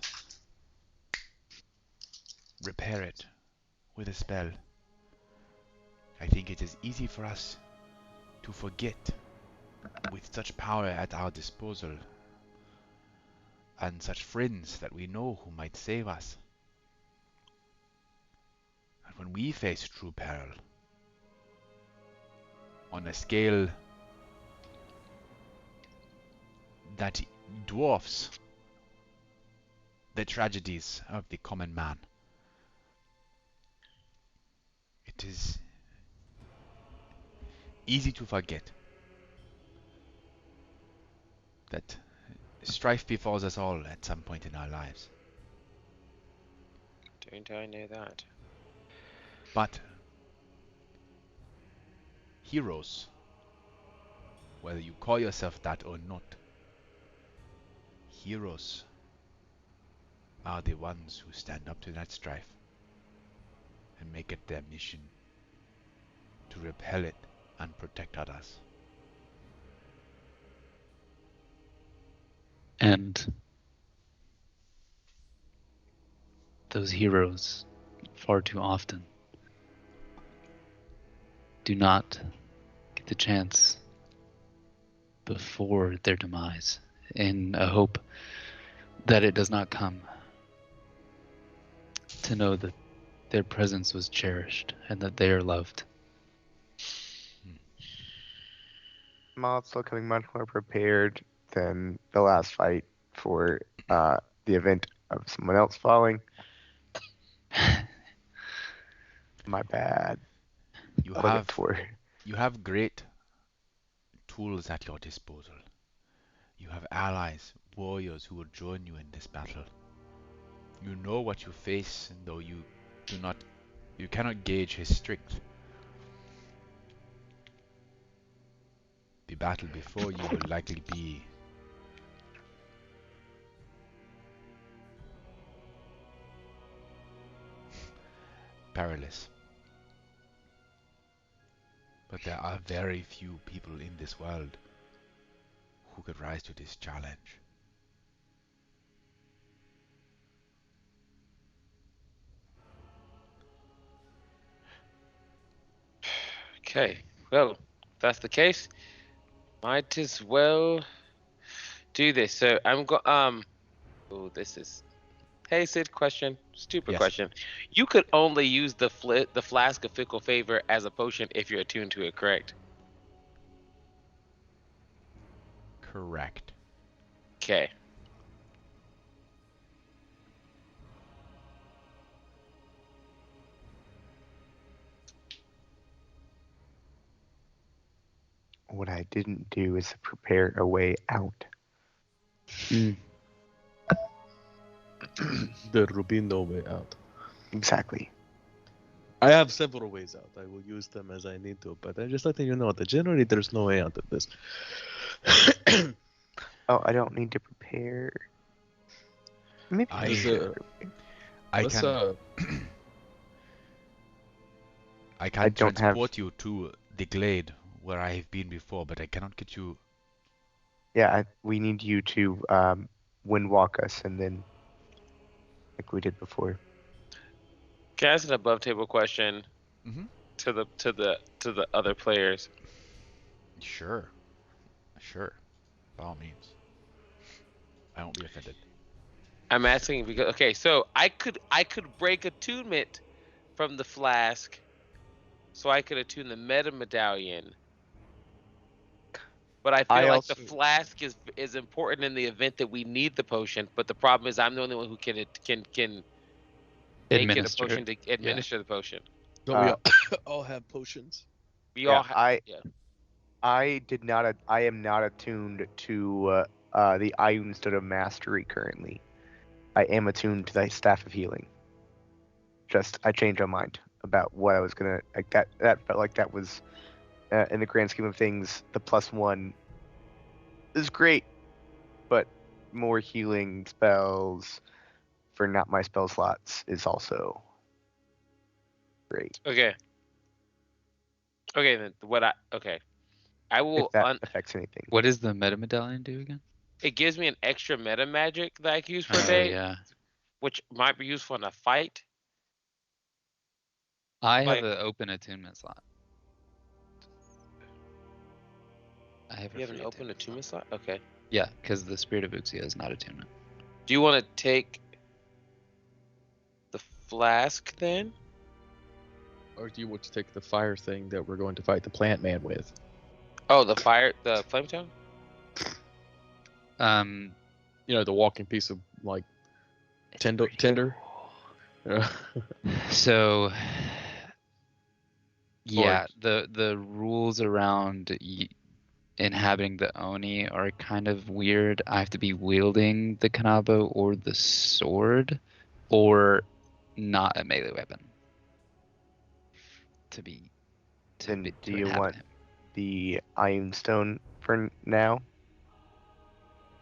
repair it with a spell. I think it is easy for us to forget with such power at our disposal, and such friends that we know who might save us. And when we face true peril, on a scale that dwarfs the tragedies of the common man, it is easy to forget that strife befalls us all at some point in our lives. Don't I know that? But heroes, whether you call yourself that or not, heroes are the ones who stand up to that strife and make it their mission to repel it and protect others. And those heroes, far too often, do not get the chance before their demise, in a hope that it does not come, to know that their presence was cherished and that they are loved. I'm also coming much more prepared than the last fight for the event of someone else falling. My bad. You I'll get have for you have great tools at your disposal. You have allies, warriors who will join you in this battle. You know what you face, though you cannot gauge his strength. The battle before you will likely be perilous. But there are very few people in this world who could rise to this challenge. Okay. Well, if that's the case, might as well do this. So I'm oh, this is. Hey Sid, question. Stupid Yes. question. You could only use the flask of fickle favor as a potion if you're attuned to it, correct? Correct. Okay. what I didn't do is prepare a way out. There will be no way out. Exactly. I have several ways out. I will use them as I need to, but I'm just letting you know that generally there's no way out of this. Oh, I don't need to prepare. Maybe I- I should. I Let's, can I don't have- transport you to the glade where I have been before, but I cannot get you. Yeah, we need you to wind walk us, and then like we did before. Can I ask an above table question Mhm. to the other players? Sure. By all means. I won't be offended. I'm asking because okay, so I could break attunement from the flask, so I could attune the meta medallion. But I feel I like also- the flask is important in the event that we need the potion. But the problem is I'm the only one who can make it a Administer potion it. to administer the potion. But we all have potions. We Yeah, all have. I am not attuned to the Iron Stone of Mastery currently. I am attuned to the Staff of Healing. Just I changed my mind about what I was gonna like. That felt like that was in the grand scheme of things, the +1 is great, but more healing spells for not my spell slots is also great. Okay. Okay, then I will. If that affects anything. What does the meta medallion do again? It gives me an extra meta magic that I can use per Oh, day, yeah. which might be useful in a fight. I Like- have an open attunement slot. I have You have an open attunement slot? Okay. Yeah, because the Spirit of Uxia is not attunement. Do you want to take the flask then? Or do you want to take the fire thing that we're going to fight the plant man with? Oh, the flame tongue? You know, the walking piece of like It's tinder. pretty Tinder. cool. So, yeah, the rules around inhabiting the Oni are kind of weird. I have to be wielding the Kanabo or the sword, or not a melee weapon to be. Then to do you inhabit want him. the Iron Stone for now?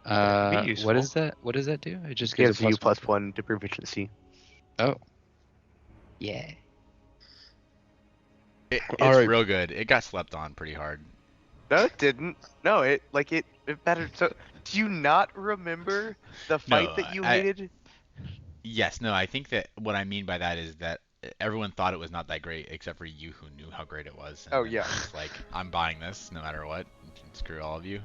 That could be What useful. is that? What does that do? It just It gives gives you a +1. +1 to proficiency. Oh. Yeah. It's Alright. real good. It got slept on pretty hard. No, it didn't. No, it mattered. So, do you not remember the fight No, that you I- hated? Yes, no, I think that what I mean by that is that everyone thought it was not that great except for you who knew how great it was. And Oh, then yeah. It's like, I'm buying this no matter what. Screw all of you.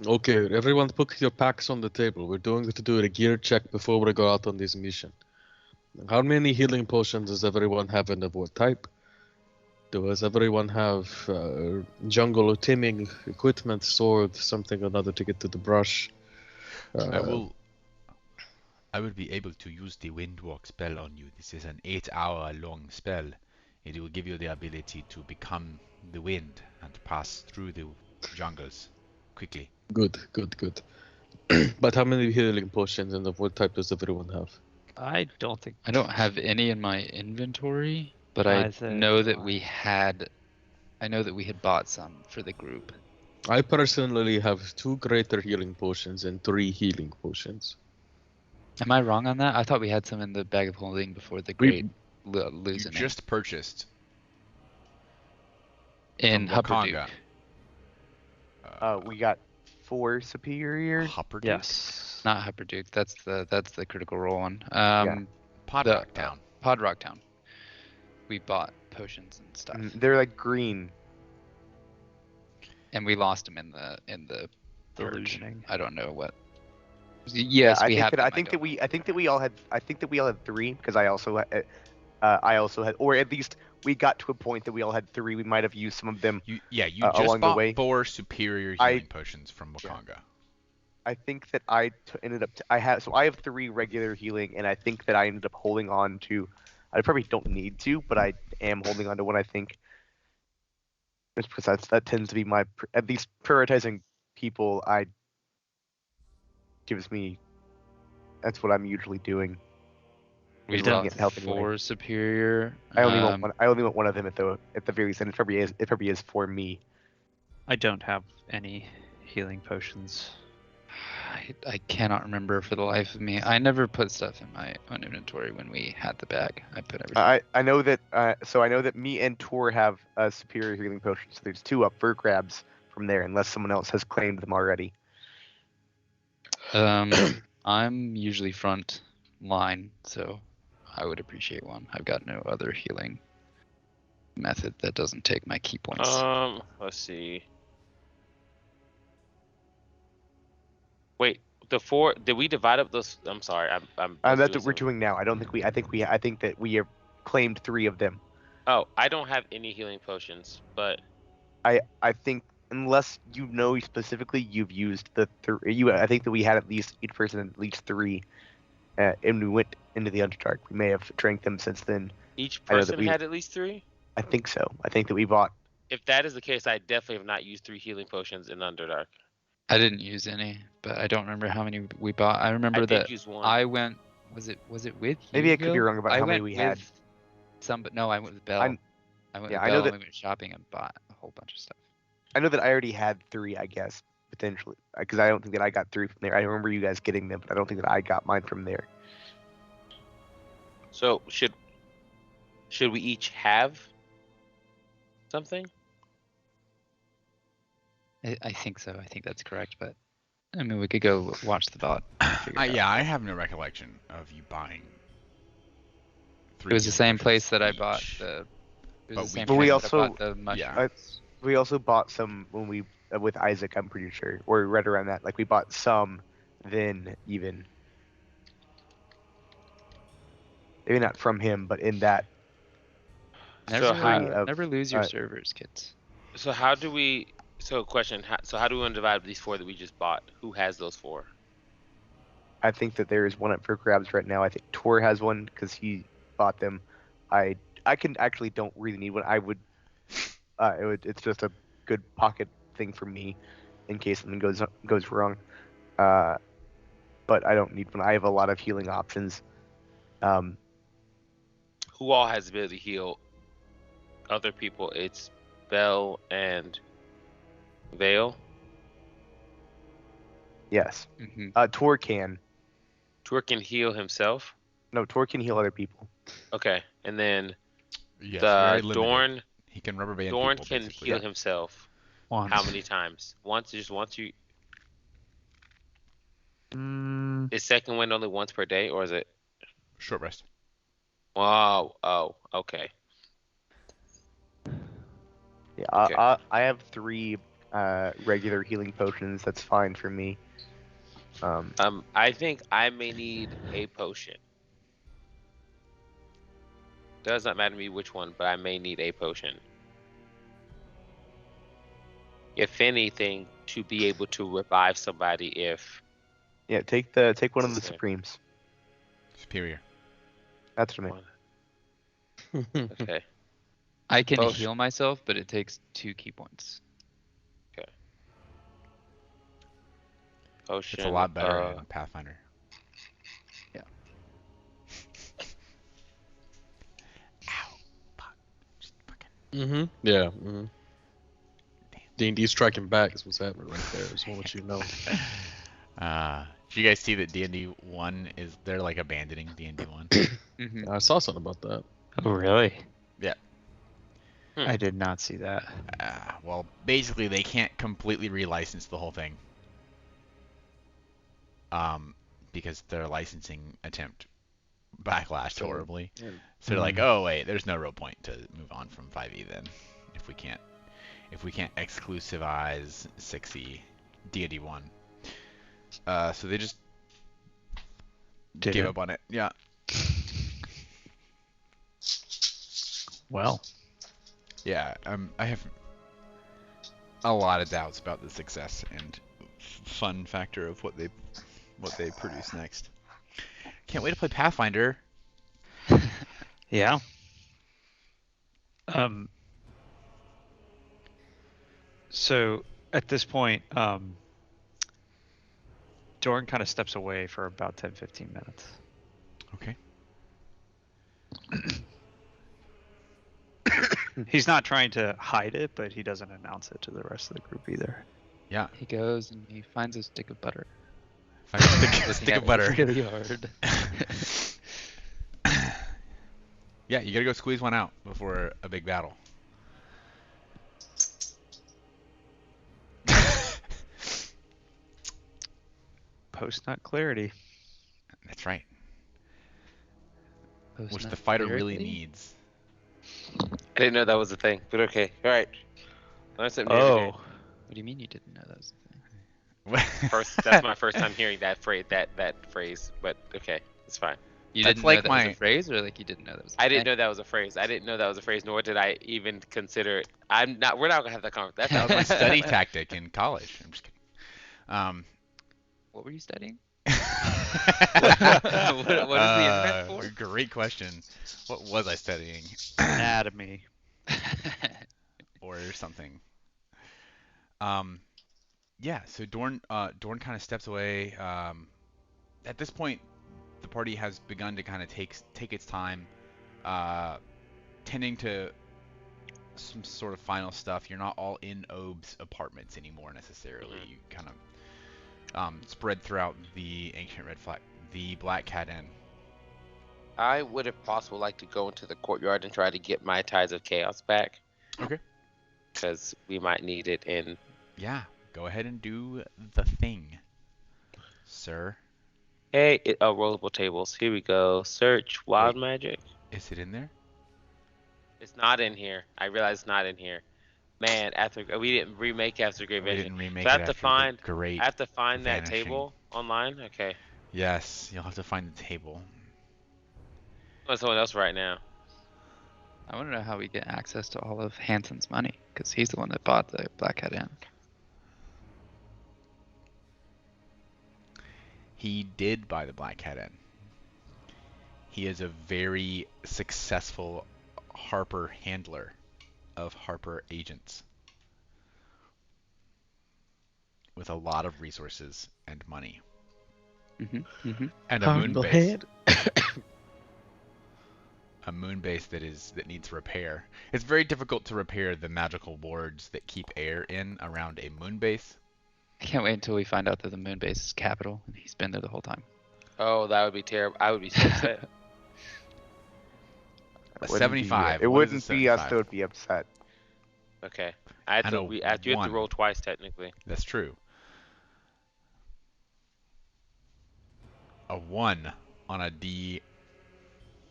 Okay, everyone put your packs on the table. We're going to do a gear check before we go out on this mission. How many healing potions does everyone have in the what type? Does everyone have jungle or teaming equipment, sword, something or another to get to the brush? I will be able to use the Windwalk spell on you. This is an 8-hour long spell. It will give you the ability to become the wind and pass through the jungles quickly. Good. But how many healing potions and of what type does everyone have? I don't think. I don't have any in my inventory, but Neither I know do that I. we had. I know that we had bought some for the group. I personally have 2 greater healing potions and 3 healing potions. Am I wrong on that? I thought we had some in the bag of holding before the We- great You losing just purchased in from Hupperduke. Wakanga. We got 4 superior. Hupperduke? Yes. Not Hupperduke. That's the critical role one. Podrock Town. Podrock Town. We bought potions and stuff, They're like green. and we lost them in the purge. Delusioning. I don't know what. Yes, I we think have that them. I think that we all had 3 because I also had, or at least we got to a point that we all had 3. We might have used some of them. You just along the bought way. 4 superior healing potions from Wakanga. I think that I have 3 regular healing, and I think that I ended up holding on to. I probably don't need to, but I am holding on to what I think. Just because that tends to be my at least prioritizing people. Gives me. That's what I'm usually doing. We Is looking lost at helping 4 superior. I only want one. I only want one of them at the very least, and it probably is for me. I don't have any healing potions. I cannot remember for the life of me. I never put stuff in my own inventory when we had the bag. I put everything. I know that. So I know that me and Tor have a superior healing potion. So there's 2 up for grabs from there, unless someone else has claimed them already. I'm usually front line, so I would appreciate one. I've got no other healing method that doesn't take my key points. Let's see. Wait, the 4. Did we divide up those? I'm sorry. I'm That's what we're doing now. I don't think we. I think that we have claimed 3 of them. Oh, I don't have any healing potions, but I think unless you know specifically you've used the 3. I think that we had at least each person at least 3, and we went into the Underdark. We may have drank them since then. each I know that person we- had at least 3. I think so. I think that we bought. If that is the case, I definitely have not used 3 healing potions in Underdark. I didn't use any, but I don't remember how many we bought. I remember I that did use 1. I went. Was it with you? Maybe I could be Gil? wrong about I how many went we had. with Some, but no, I went with Bell. I'm- I went yeah, with I know Bell that- and we went shopping and bought a whole bunch of stuff. I know that I already had 3. I guess potentially because I don't think that I got 3 from there. I remember you guys getting them, but I don't think that I got mine from there. So should we each have something? I think so. I think that's correct, but I mean, we could go watch the bot. figure it out. Yeah, I have no recollection of you buying. It was the healing same place potions that I bought each. the. It was But the same we place also- that I bought the mushrooms. yeah. We also bought some when we with Isaac. I'm pretty sure, or right around that. Like we bought some, then even maybe not from him, but in that. Never, how- never lose your uh, servers, kids. So how do we? So question. How do we want to divide these 4 that we just bought? Who has those 4? I think that there is one up for grabs right now. I think Tor has one because he bought them. I can actually don't really need one. I would. It's just a good pocket thing for me, in case something goes wrong. But I don't need one. I have a lot of healing options. Who all has the ability to heal other people? It's Bell and Vale. Yes. Mm-hmm. Tor can. Tor can heal himself. No, Tor can heal other people. Okay, and then Yes, very the limited. Dorn. He can rubber band Dorn people, can basically. heal himself. Once. How many times? Once. Just once. You. Is second wind only once per day, or is it? Short rest. Wow. Oh. Okay. Yeah, Okay. I have 3 regular healing potions. That's fine for me. I think I may need a potion. Does not matter to me which one, but I may need a potion. If anything, to be able to revive somebody if. Yeah, take one of the Okay. Supremes. Superior. That's what I mean. Okay. I can Potion. heal myself, but it takes 2 key points. Potion. It's a lot better in Pathfinder. Yeah. Ow. Fuck. Just fucking. Mm-hmm. Yeah. Mm-hmm. D&D striking back is what's happening right there. Just want to let you know. Did you guys see that D&D 1 they're like abandoning D&D 1? Mm-hmm. I saw something about that. Oh, really? Yeah. I did not see that. Well, basically they can't completely relicense the whole thing. Because their licensing attempt backlashed horribly. Yeah. So they're like, oh wait, there's no real point to move on from 5e then, if we can't exclusivize 6e D&D 1. So they just gave up on it. Yeah. Well, Yeah. I have a lot of doubts about the success and fun factor of what they produce next. Can't wait to play Pathfinder. yeah. So at this point, Dorn kind of steps away for about 10-15 minutes. Okay. He's not trying to hide it, but he doesn't announce it to the rest of the group either. Yeah. He goes and he finds a stick of butter. Find a stick Looking of at butter. it really hard. Yeah, you gotta go squeeze one out before a big battle. Post-nut clarity. That's right. Which Post-nut the fighter really lyrically? needs. I didn't know that was a thing, but okay. All right. Learn something new every day. Oh, What do you mean you didn't know that was a thing? That's my first time hearing that phrase. That phrase, but okay, it's fine. You That's didn't like know that my- was a phrase, or like you didn't know that was a I didn't thing? know that was a phrase. I didn't know that was a phrase, nor did I even consider it. I'm not. We're not gonna have that conversation. That was my study tactic in college. I'm just kidding. What were you studying? What is the internet for? Great question. What was I studying? anatomy. Or something. Yeah, so Dorn kind of steps away. At this point, the party has begun to kind of take its time, tending to some sort of final stuff. You're not all in Obe's apartments anymore necessarily. You kind of spread throughout the ancient red flag, the Black Cat Inn. I would, if possible, like to go into the courtyard and try to get my Ties of Chaos back. Okay. Because we might need it in. Yeah, go ahead and do the thing, sir. Hey, rollable tables. Here we go. Search wild magic. Is it in there? It's not in here. I realize it's not in here. Man, after we didn't remake After the Great We Vanishing. didn't remake So I it have to after find. the Great I have to find that Vanishing. table online. Okay. Yes, you'll have to find the table. Let someone else right now. I want to know how we get access to all of Hanson's money, because he's the one that bought the Black Hat Inn. He did buy the Black Hat Inn. He is a very successful Harper handler of Harper agents with a lot of resources and money. And a moon base. A moon base that needs repair. It's very difficult to repair the magical wards that keep air in around a moon base. I can't wait until we find out that the moon base is capital, and he's been there the whole time. Oh, that would be terrible. I would be so upset. A 75. It What is a wouldn't be us 75? that would be upset. Okay. I had And to. a You have to one. roll twice technically. That's true. A 1 on a D.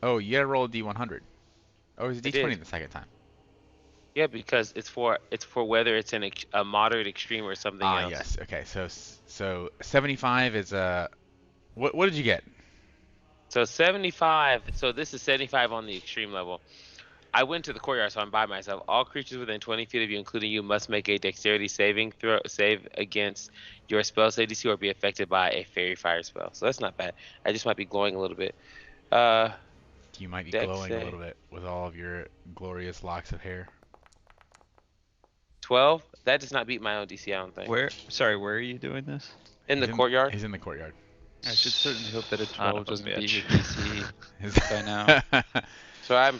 Oh, you gotta roll a D100. Oh, it's a I D20 did. the second time. Yeah, because it's for whether it's a moderate, extreme, or something Ah, else. yes. Okay, so 75 is a. What did you get? So 75. So this is 75 on the extreme level. I went to the courtyard, so I'm by myself. All creatures within 20 feet of you, including you, must make a dexterity save against your spell save DC or be affected by a fairy fire spell. So that's not bad. I just might be glowing a little bit. You might be Dex glowing a save. little bit with all of your glorious locks of hair. 12. That does not beat my own DC, I don't think. Where are you doing this? In the He's courtyard. He's in the courtyard. I should certainly hope that a Son 12 of a doesn't beat bitch. your DC by now. So I'm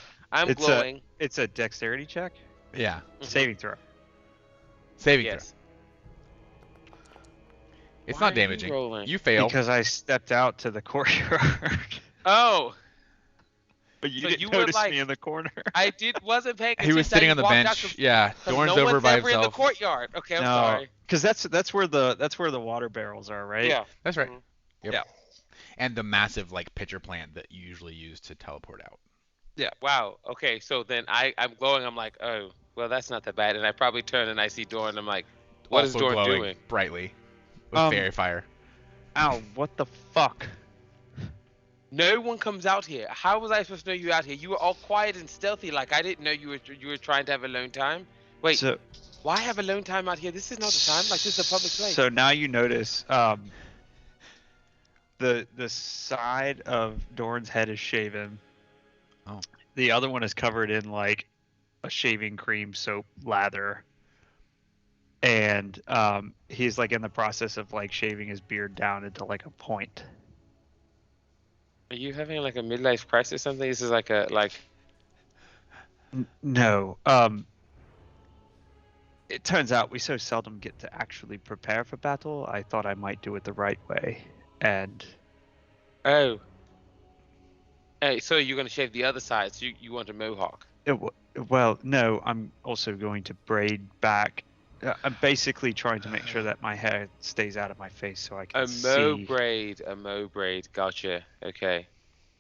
It's glowing. It's a dexterity check? Yeah. Mhm. Saving throw. Saving Yes. throw. It's Why not are you damaging. rolling? You fail. Because I stepped out to the courtyard. Oh, But you So didn't you were notice like- me in the corner. I wasn't paying He attention. was sitting how on the you walked out bench. the- Yeah. 'cause Dorn's no over one's by ever in the himself. courtyard. Okay, I'm No, sorry. because that's where the water barrels are, right? Yeah. That's right. Mhm. Yep. Yeah. And the massive pitcher plant that you usually use to teleport out. Wow. Okay. So then I'm glowing. I'm like, oh, well, that's not that bad. And I probably turn and I see Dorn. I'm like, what is Also Dorn glowing doing? brightly with Um, fairy fire. Ow, what the fuck? No one comes out here. How was I supposed to know you were out here? You were all quiet and stealthy. Like I didn't know you were trying to have alone time. Wait, So, why have alone time out here? This is not the time. Like this is a public place. So now you notice the side of Dorn's head is shaven. Oh. The other one is covered in like a shaving cream soap lather. And he's like in the process of like shaving his beard down into like a point. Are you having like a midlife crisis or something? This is like a No. It turns out we so seldom get to actually prepare for battle. I thought I might do it the right way. And oh. Hey, so you're gonna shave the other side? So you want a mohawk? well, no, I'm also going to braid back. I'm basically trying to make sure that my hair stays out of my face so I can A see. mo braid. Gotcha. Okay.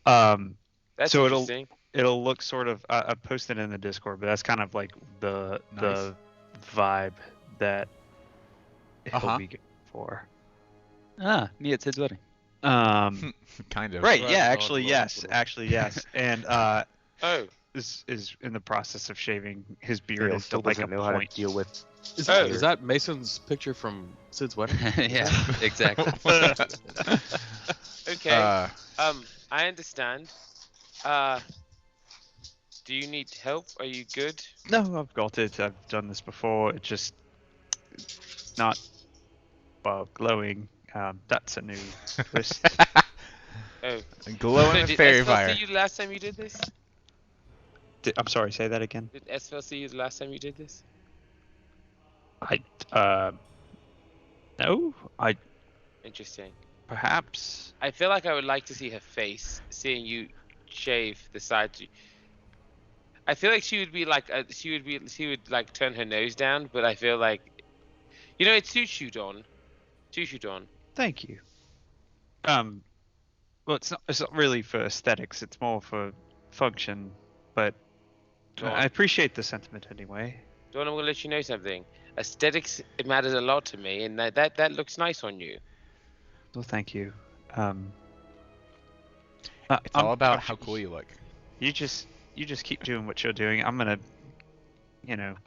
Um, That's So interesting. it'll look sort of. I posted in the Discord, but that's kind of like the vibe that he'll Uh-huh. be going for. Ah, me at Sid's wedding. Kind of. Right. Right, Yeah. not Actually, wrong, yes. but- Actually, yes. And Oh. is in the process of shaving his beard Dale into still like a doesn't know how to point. deal with. Is, Oh. is that Mason's picture from Sid's wedding? Yeah, exactly. Okay. I understand. Do you need help? Are you good? No, I've got it. I've done this before. It's just not glowing. That's a new twist. Oh. Glowing So with did fairy Esfel fire. see you the last time you did this? I'm sorry. Say that again. Did Esfel see you the last time you did this? No. Interesting. Perhaps. I feel like I would like to see her face, seeing you shave the sides. I feel like she would be like she would like turn her nose down, but I feel like, it suits you, Dawn. Suits you, Dawn. Thank you. Well, it's not really for aesthetics. It's more for function. But Dawn. I appreciate the sentiment anyway. Dawn, I'm gonna let you know something. Aesthetics, it matters a lot to me, and that looks nice on you. Well, thank you. It's all about how cool you look. You just keep doing what you're doing. I'm gonna,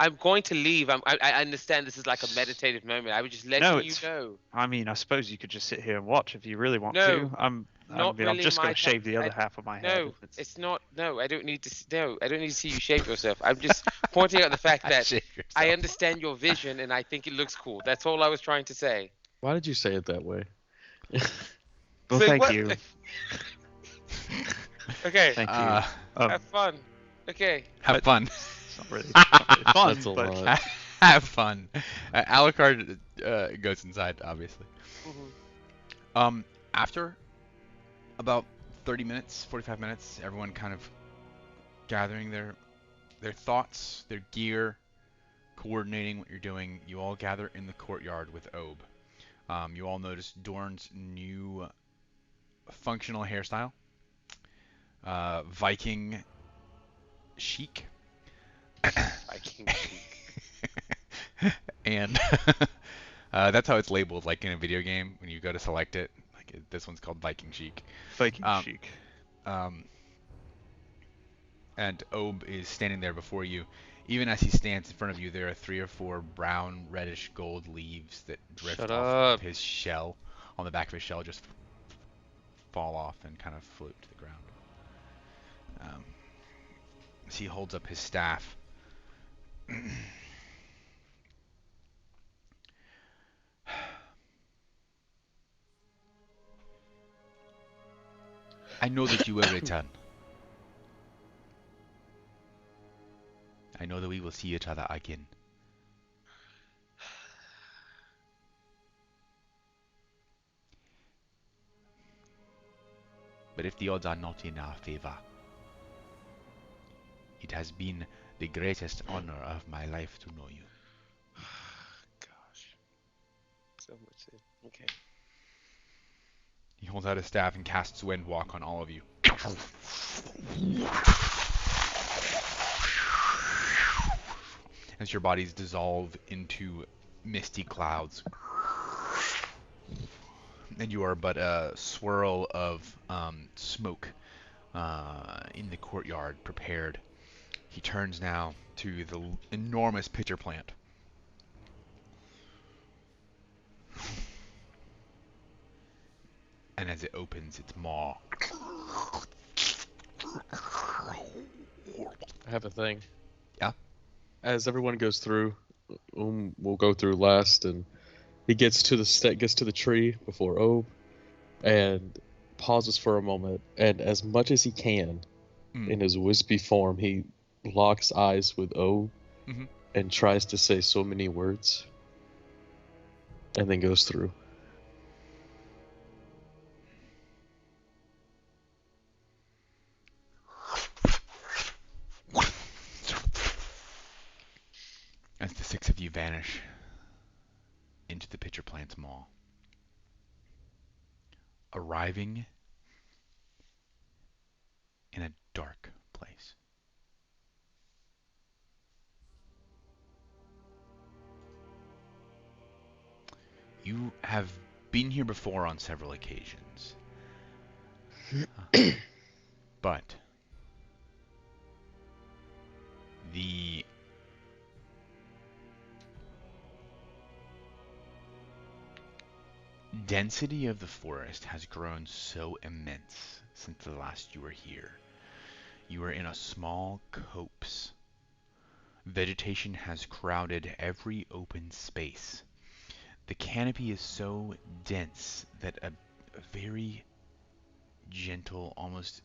I'm going to leave. I understand this is like a meditative moment. I was just letting you it's- know. I mean, I suppose you could just sit here and watch if you really want No, to. I'm really just gonna my shave the other I- half of my head. No, if it's... it's not. No, I don't need to. No, I don't need to see you shave yourself. I'm just pointing out the fact that Shave I yourself. understand your vision and I think it looks cool. That's all I was trying to say. Why did you say it that way? Well, Say thank what? you. Okay, Thank you. have fun. Okay. Have fun. It's not really fun, That's a but lot. Have fun. Alucard goes inside, obviously. Mhm. After about 30 minutes, 45 minutes, everyone kind of gathering their thoughts, their gear, coordinating what you're doing. You all gather in the courtyard with Obe. You all notice Dorn's new functional hairstyle, Viking chic, Viking chic. and that's how it's labeled, like in a video game when you go to select it. Like this one's called Viking chic. Viking Um, chic. And Obe is standing there before you. Even as he stands in front of you, there are 3 or 4 brown, reddish gold leaves that drift Shut off up. of his shell. On the back of his shell, just fall off and kind of float to the ground. As he holds up his staff. I know that you will return. I know that we will see each other again. But if the odds are not in our favor, it has been the greatest honor of my life to know you. Gosh. So much. Okay. He holds out his staff and casts Windwalk on all of you. As your bodies dissolve into misty clouds. And you are but a swirl of smoke in the courtyard prepared. He turns now to the enormous pitcher plant. And as it opens its maw. I have a thing. Yeah? As everyone goes through, will go through last, and he gets to the tree before Obe, and pauses for a moment, and as much as he can, in his wispy form, he locks eyes with Obe, and tries to say so many words, and then goes through. As the 6 of you vanish into the pitcher plant's maw, arriving in a dark place. You have been here before on several occasions, but the density of the forest has grown so immense since the last you were here. You are in a small copse. Vegetation has crowded every open space. The canopy is so dense that a very gentle, almost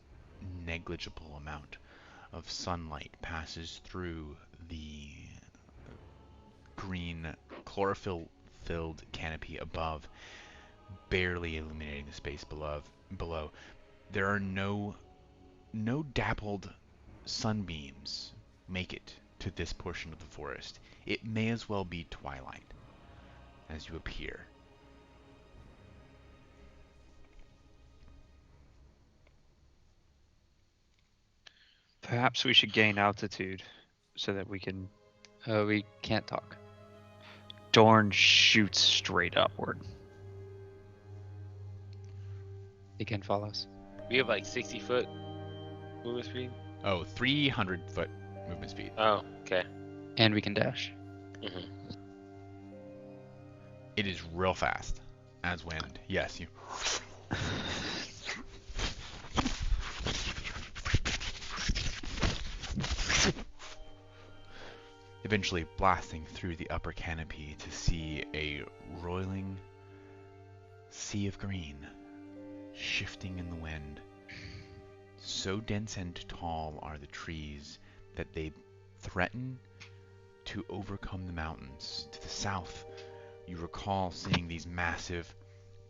negligible amount of sunlight passes through the green chlorophyll-filled canopy above, barely illuminating the space below. There are no dappled sunbeams make it to this portion of the forest. It may as well be twilight as you appear. Perhaps we should gain altitude so that we can We can't talk. Dorn shoots straight upward. They can follow us. We have like 60-foot movement speed. Oh, 300-foot movement speed. Oh, okay. And we can dash. Hmm. It is real fast as wind. Yes, you. Eventually blasting through the upper canopy to see a roiling sea of green shifting in the wind. So dense and tall are the trees that they threaten to overcome the mountains. To the south, you recall seeing these massive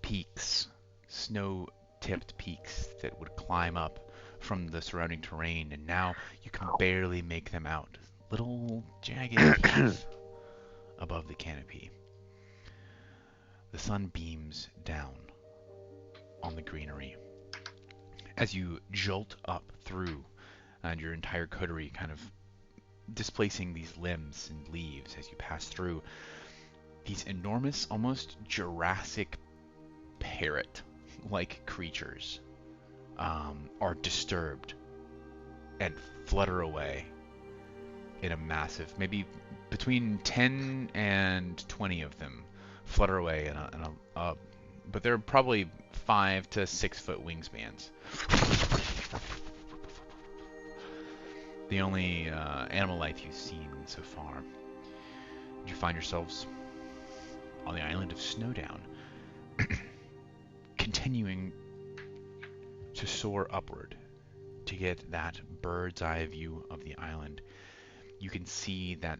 peaks, snow-tipped peaks that would climb up from the surrounding terrain, and now you can barely make them out. Little jagged peaks above the canopy. The sun beams down on the greenery as you jolt up through, and your entire coterie kind of displacing these limbs and leaves as you pass through. These enormous, almost Jurassic parrot-like creatures are disturbed and flutter away in a massive, maybe between 10 and 20 of them flutter away but they're probably 5 to 6 foot wingspans. The only animal life you've seen so far. You find yourselves on the island of Snowdown, continuing to soar upward to get that bird's eye view of the island. You can see that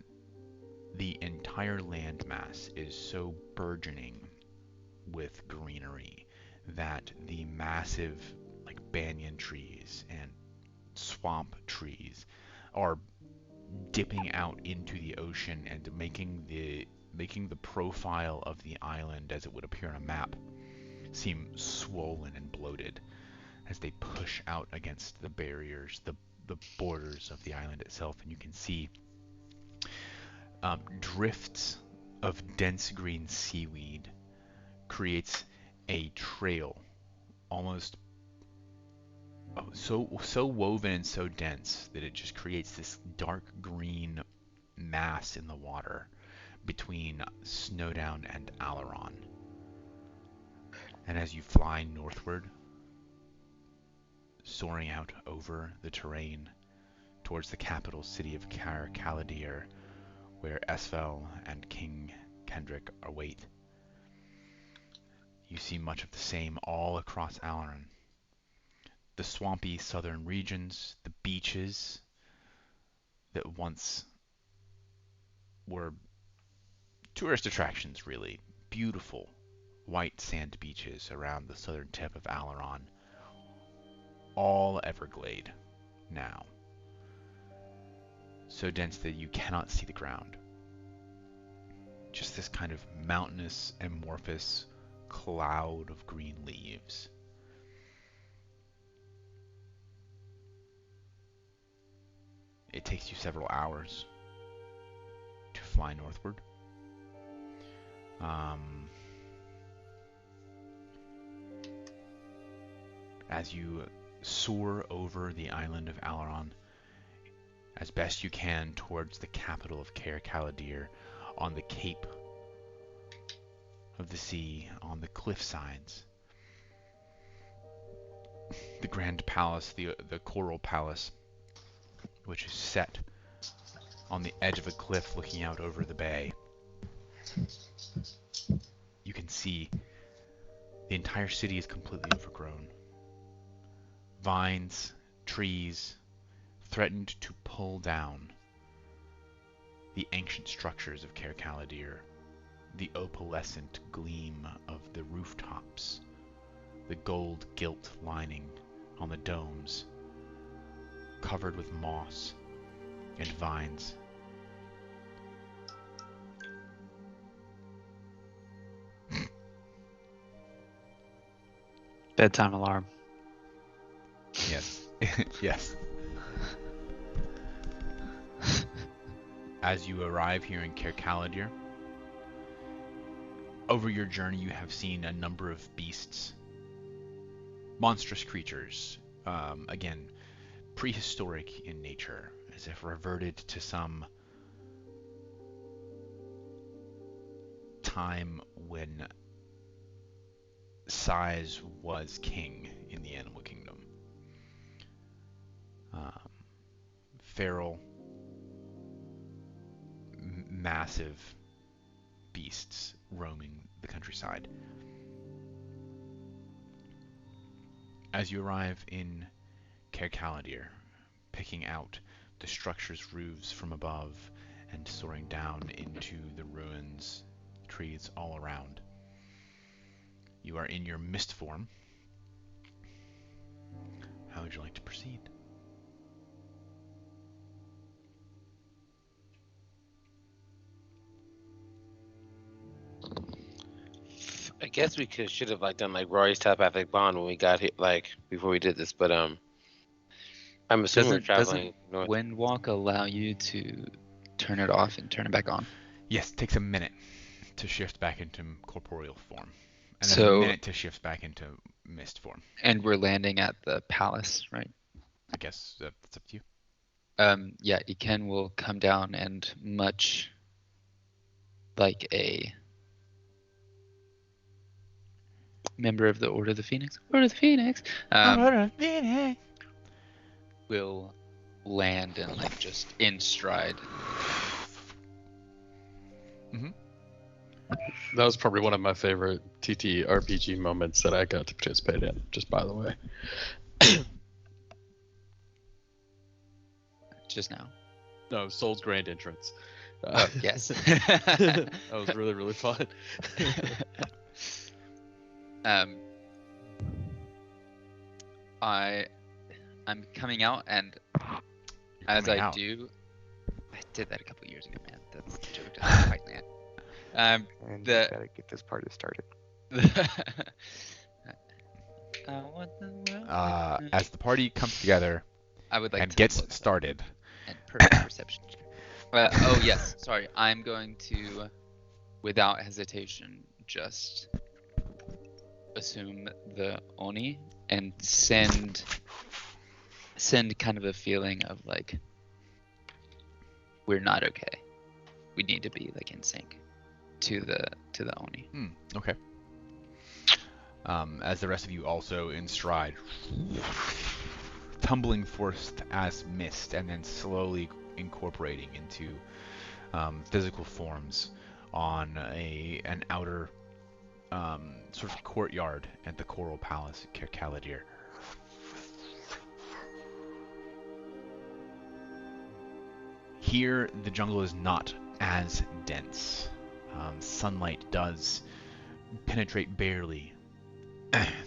the entire landmass is so burgeoning with greenery that the massive like banyan trees and swamp trees are dipping out into the ocean and making the profile of the island as it would appear on a map seem swollen and bloated as they push out against the barriers, the borders of the island itself, and you can see drifts of dense green seaweed creates a trail, almost so woven and so dense that it just creates this dark green mass in the water between Snowdown and Alaron. And as you fly northward, soaring out over the terrain towards the capital city of Caer Callidyrr, where Esfel and King Kendrick await, you see much of the same all across Alaron. The swampy southern regions, the beaches that once were tourist attractions, really. Beautiful white sand beaches around the southern tip of Alaron. All Everglade now. So dense that you cannot see the ground. Just this kind of mountainous, amorphous cloud of green leaves. It takes you several hours to fly northward. As you soar over the island of Alaron as best you can towards the capital of Caer Callidyrr, on the cape of the sea, on the cliff sides. The Grand Palace, the Coral Palace, which is set on the edge of a cliff looking out over the bay. You can see the entire city is completely overgrown. Vines, trees, threatened to pull down the ancient structures of Caer Callidyrr, the opalescent gleam of the rooftops, the gold gilt lining on the domes, covered with moss and vines. Bedtime alarm. Yes. Yes. as you arrive here in Caer Caladir, over your journey you have seen a number of beasts, monstrous creatures, again, prehistoric in nature, as if reverted to some time when size was king in the animal kingdom. Feral, massive beasts roaming the countryside. As you arrive in Caer Caladir, picking out the structure's roofs from above and soaring down into the ruins, trees all around, you are in your mist form. How would you like to proceed? I guess we should have done Rory's telepathic bond when we got here, before we did this. But I'm assuming we're traveling north. Doesn't Windwalk allow you to turn it off and turn it back on? Yes, it takes a minute to shift back into corporeal form, and then So- a minute to shift back into mist form. And we're landing at the palace, right? I guess that's up to you. Yeah, Iken will come down and much like a member of the Order of the Phoenix, will land and just in stride. That was probably one of my favorite TTRPG moments that I got to participate in, just by the way. Just now. No, Soul's grand entrance. Yes. That was really, really fun. I'm coming out, and You're as coming I out. do, I did that a couple years ago, man. That's the joke. Doesn't quite land. And The- gotta get this party started. As the party comes together I would like and to gets look started, and perfect perception. Oh yes, sorry. I'm going to, without hesitation, just assume the Oni and send kind of a feeling of we're not okay. We need to be in sync to the Oni. Okay. As the rest of you also in stride, tumbling forth as mist and then slowly incorporating into physical forms on an outer sort of courtyard at the Coral Palace at Caer Caladir. Here, the jungle is not as dense. Sunlight does penetrate barely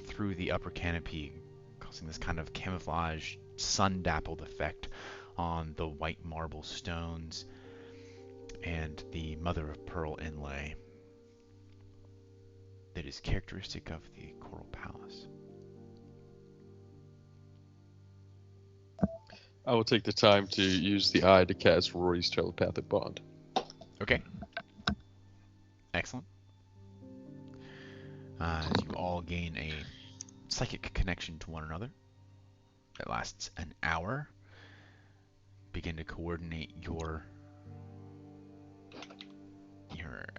through the upper canopy, causing this kind of camouflage, sun-dappled effect on the white marble stones and the mother-of-pearl inlay that is characteristic of the Coral Palace. I will take the time to use the eye to cast Rory's telepathic bond. Okay. Excellent. As you all gain a psychic connection to one another that lasts an hour, begin to coordinate your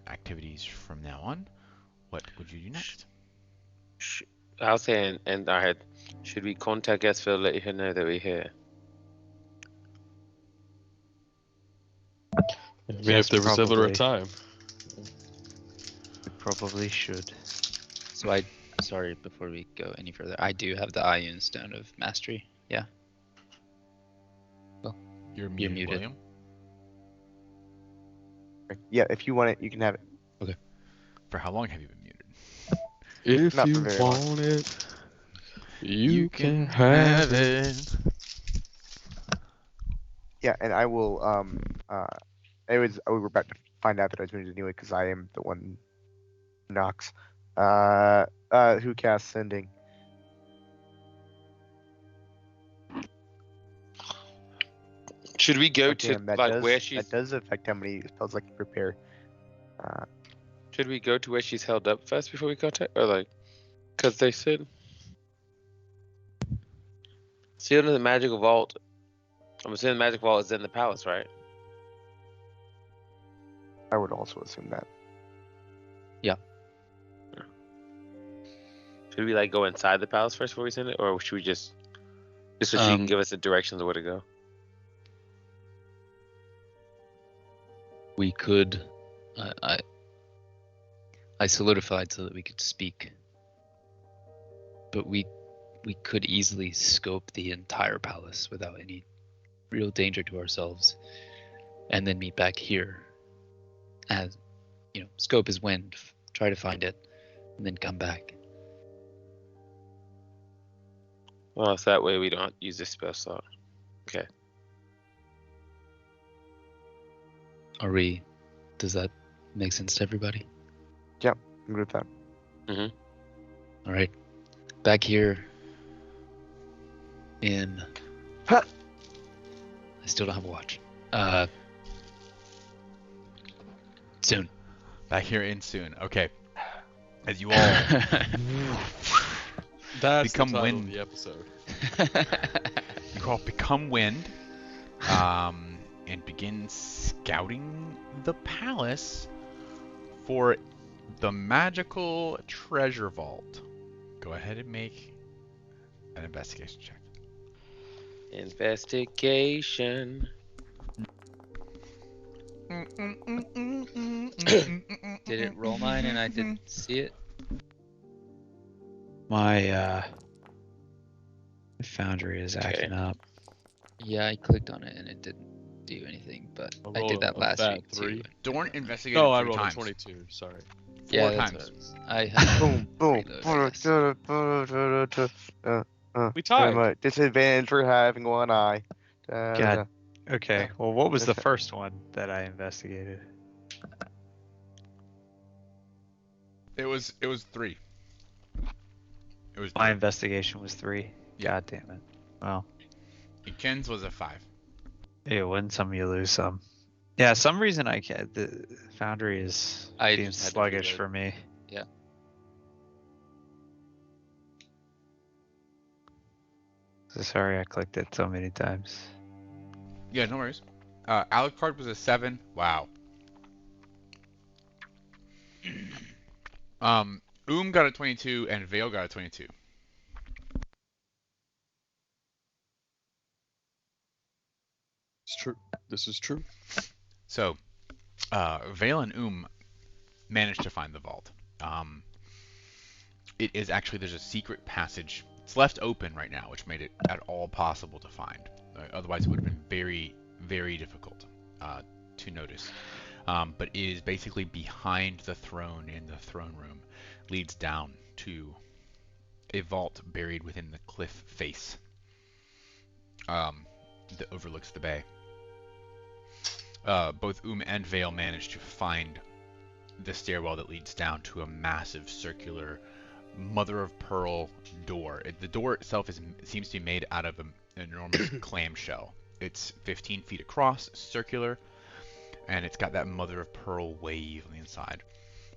activities from now on. What would you do next? I'll say in our head, should we contact Esfil, let her know that we're here? I mean, Yes, if there was ever probably. a time. We probably should. So sorry, before we go any further, I do have the Ioun Stone of Mastery. Yeah. You're muted. William. Yeah, if you want it, you can have it. For how long have you been muted? If Not for you very long. want it, you can have it. Yeah, and I will. We were about to find out that I was muted anyway because I am the one who knocks. Who casts sending? Should we go Oh, to damn, that like does, where she's? that does affect how many spells I can prepare. Should we go to where she's held up first before we contact, or like, because they said sealed in the magical vault. I'm assuming the magic vault is in the palace, right? I would also assume that. Should we like go inside the palace first before we send it, or should we just so she can give us the directions of where to go? We could. I solidified so that we could speak, but we could easily scope the entire palace without any real danger to ourselves, and then meet back here. As you know, scope is wind. Try to find it, and then come back. Well, it's that way we don't use this spell slot. Okay. Are we? Does that make sense to everybody? I'm good with that. All right, back here. In. Huh. I still don't have a watch. Soon. Back here in soon. Okay. As you all That's Become the title wind. of the episode. you all become wind, and begin scouting the palace for the magical treasure vault. Go ahead and make an investigation check. Investigation. Did it roll mine and I didn't see it? My foundry is acting up. Yeah, I clicked on it and it didn't do anything, but I I rolled did that a last fat week 3. too. Dorn investigated No, I 3 rolled times. a 22. Sorry. Four that's times. what I had Boom, boom. reload, I guess. We tied. Disadvantage for having one eye. God. Okay. Well, what was the first one that I investigated? It was 3. It was My 3. investigation was 3. Yeah. God damn it. Well, And Ken's was a 5. you win some, you lose some. Yeah, some reason I can't. The foundry is I being just had to sluggish reload. for me. Yeah. So sorry I clicked it so many times. Yeah, no worries. Alucard was a 7. Wow. Got a 22 and Vale got a 22. It's true. This is true. So, Vale and managed to find the vault. It is actually, there's a secret passage. It's left open right now, which made it at all possible to find. Otherwise, it would have been very, very difficult to notice. But it is basically behind the throne in the throne room. Leads down to a vault buried within the cliff face that overlooks the bay. Both and Vale managed to find the stairwell that leads down to a massive circular mother of pearl door. The door itself seems to be made out of an enormous clamshell. It's 15 feet across, circular, and it's got that mother of pearl wave on the inside.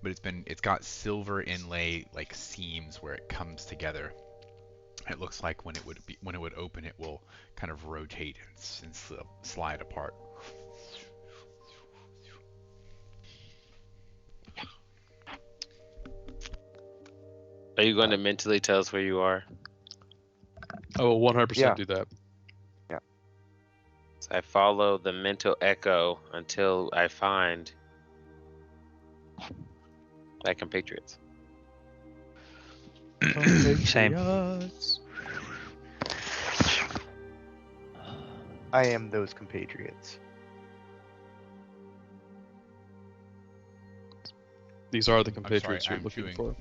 But it's got silver inlay like seams where it comes together. It looks like when it would open, it will kind of rotate and slide apart. Are you going to mentally tell us where you are? I will 100% Yeah. do that. So I follow the mental echo until I find my compatriots. Same. I am those compatriots. These are the sorry, compatriots you're I'm looking chewing. for.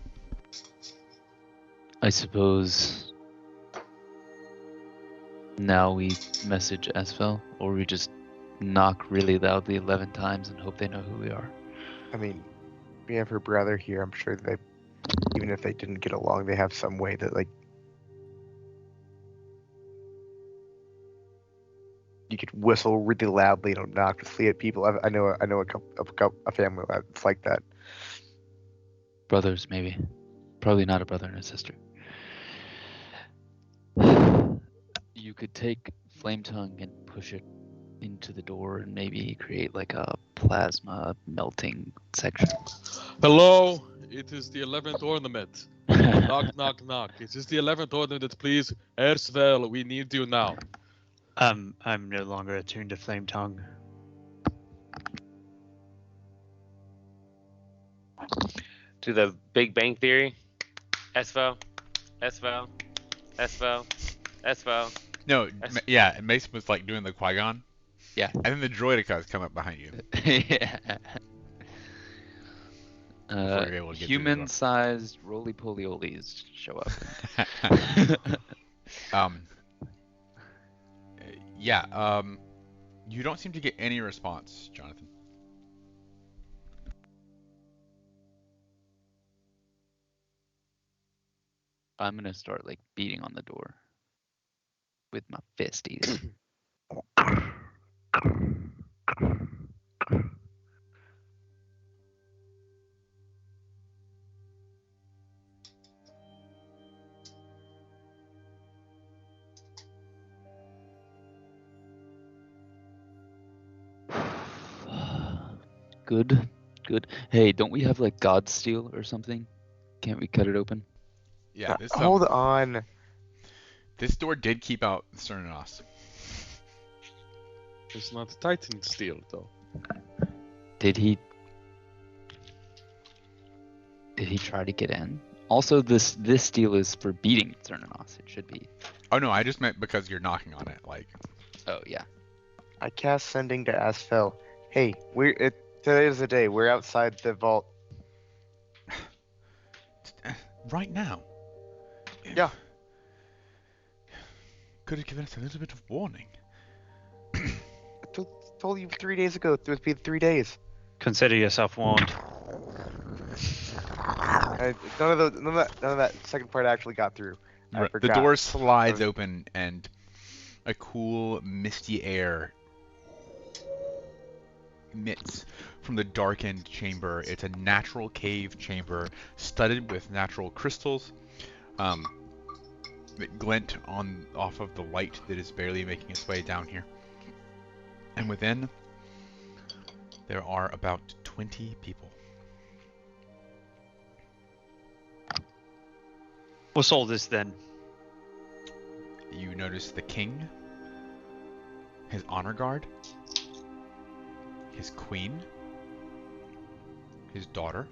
I suppose now we message Esfel, or we just knock really loudly 11 times and hope they know who we are. I mean, we have her brother here. I'm sure that even if they didn't get along, they have some way that, like, you could whistle really loudly and obnoxiously at people. I know a family that's like that. Brothers, maybe. Probably not a brother and a sister. You could take Flame Tongue and push it into the door and maybe create like a plasma melting section. Hello, it is the 11th ornament. Knock, knock, knock. It is the 11th ornament, please. Ersvel, we need you now. I'm no longer attuned to Flame Tongue. To the Big Bang Theory. Esfel. Esfel. Esfel. Esfel. No, yeah, Mason was like doing the Qui-Gon. Yeah. And then the droidicas come up behind you. Yeah. Before you're able to get through the door. Human-sized roly-poly-olies show up. You don't seem to get any response, Jonathan. I'm gonna start like beating on the door with my fisties. Good, good. Hey, don't we have like God Steel or something? Can't we cut it open? Yeah, this Hold on. This door did keep out Cernanos. It's not Titan steel, though. Did he try to get in? Also, this steel is for beating Cernanos. It should be. Oh no, I just meant because you're knocking on it. Like, Oh yeah. I cast Sending to Asphel. Hey, today is the day. We're outside the vault. right now. Yeah. Could have given us a little bit of warning. I told you 3 days ago. It would be 3 days. Consider yourself warned. None of that second part actually got through. I The forgot. door slides open and a cool, misty air emits from the darkened chamber. It's a natural cave chamber studded with natural crystals that glint off of the light that is barely making its way down here. And within, there are about 20 people. What's all this then? You notice the king, his honor guard, his queen, his daughter,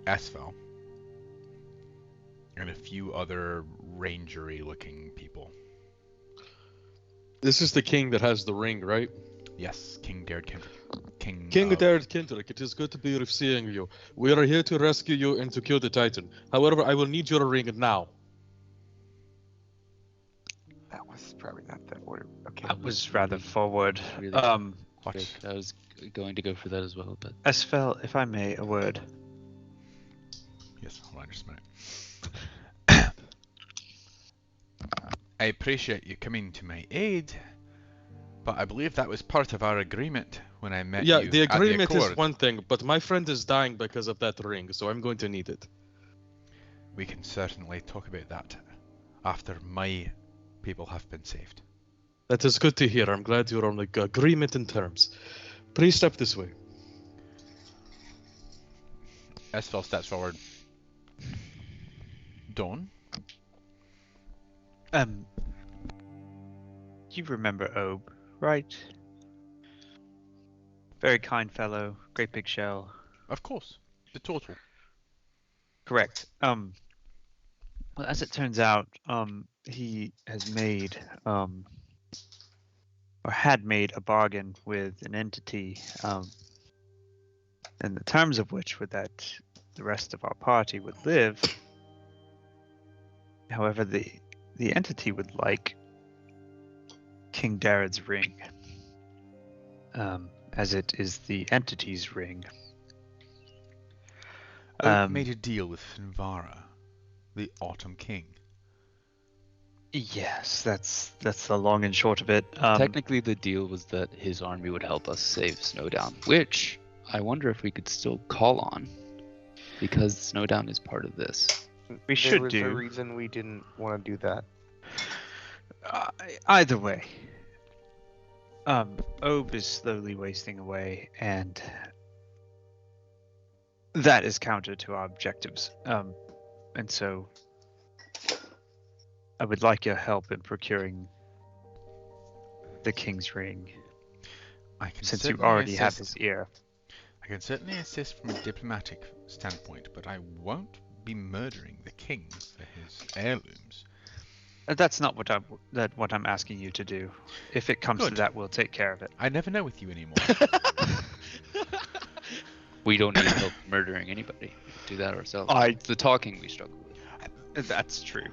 Asphel, and a few other rangery looking people. This is the king that has the ring, right? Yes, King Dared Kendrick. King Dared Kendrick, it is good to be seeing you. We are here to rescue you and to kill the Titan. However, I will need your ring now. That was probably not the order. Okay. That was rather forward. Really What? quick. I was going to go for that as well, but Esfel, if I may, a word. Yes, hold on just a minute. I appreciate you coming to my aid, but I believe that was part of our agreement when I met Yeah, you the at agreement is Accord. one thing, but my friend is dying because of that ring, so I'm going to need it. We can certainly talk about that after my people have been saved. That is good to hear. I'm glad you're on agreement in terms. Please step this way. Esfel steps forward. Dawn? You remember Obe, right? Very kind fellow, great big shell. Of course. The turtle. Correct. Well, as it turns out, he has made, or had made a bargain with an entity, and the terms of which were that the rest of our party would live. However, the entity would like King Dared's ring, as it is the entity's ring. Oak made a deal with Finvara, the Autumn King. Yes, that's the long and short of it. Technically, the deal was that his army would help us save Snowdown, which I wonder if we could still call on, because Snowdown is part of this. We there should was a do. reason we didn't want to do that. Either way, Obe is slowly wasting away, and that is counter to our objectives. And so I would like your help in procuring the King's Ring, I can since you certainly already have assist. his ear. I can certainly assist from a diplomatic standpoint, but I won't be murdering the king for his heirlooms. That's not what I'm asking you to do. If it comes to Good. that, we'll take care of it. I never know with you anymore. We don't need help murdering anybody. We can do that ourselves. I- It's the talking we struggle with. That's true.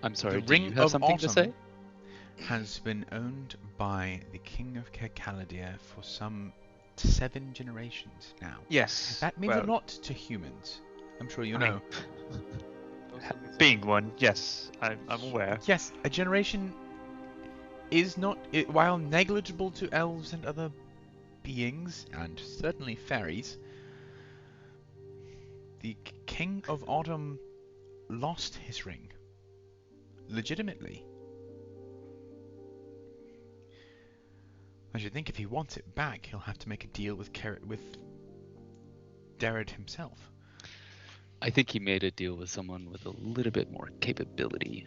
I'm sorry, The do Ring you have of something to say? Autumn has been owned by the King of Kerkaladir for some 7 generations now. Yes. That means well, a lot to humans. I'm sure you I mean, know. Being one, yes, I'm aware. Yes, a generation is not, while negligible to elves and other beings, and certainly fairies, the King of Autumn lost his ring. Legitimately. I should think if he wants it back, he'll have to make a deal with Derrid himself. I think he made a deal with someone with a little bit more capability,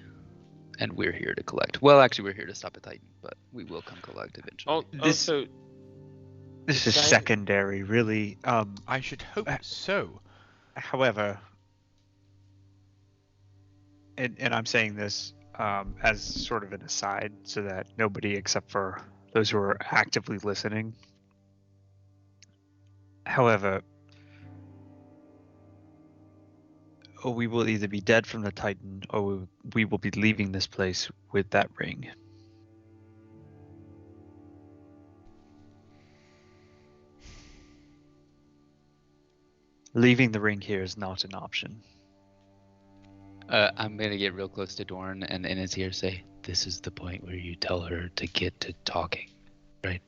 and we're here to collect. Well, actually, we're here to stop a Titan, but we will come collect eventually. This- Also, This is Giant- secondary, really. I should hope so. However, and I'm saying this as sort of an aside, so that nobody except for those who are actively listening. However, we will either be dead from the Titan, or we will be leaving this place with that ring. Leaving the ring here is not an option. I'm gonna get real close to Dorn and in his ear say, "This is the point where you tell her to get to talking, right?"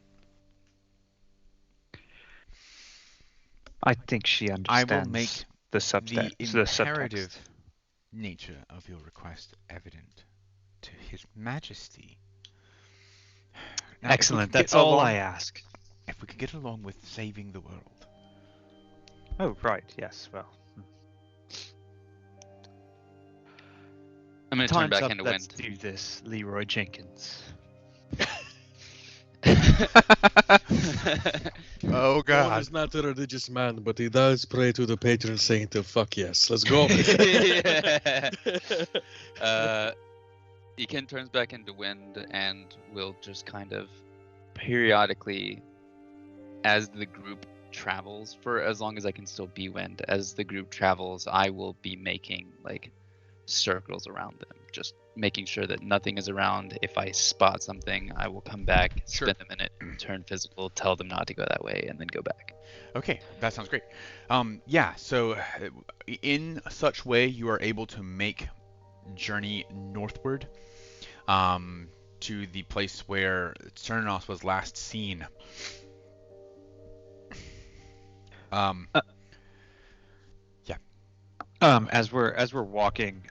I think she I understands will make the the subtext. imperative nature of your request evident to His Majesty. Now, if we Excellent. could get That's all along- I ask. If we could get along with saving the world. Oh, right. Yes. Well, I'm gonna turn time's back up. into Let's wind. do this, Leroy Jenkins. Oh God is not a religious man, but he does pray to the patron saint of fuck yes. Let's go. Ekin turns back into wind and will just kind of periodically, as the group travels, for as long as I can still be wind, as the group travels, I will be making like circles around them, just making sure that nothing is around. If I spot something, I will come back, Sure. spend a minute, turn physical, tell them not to go that way, and then go back. Okay, that sounds great. Yeah, so in such way you are able to make journey northward to the place where Cernos was last seen. As we're walking,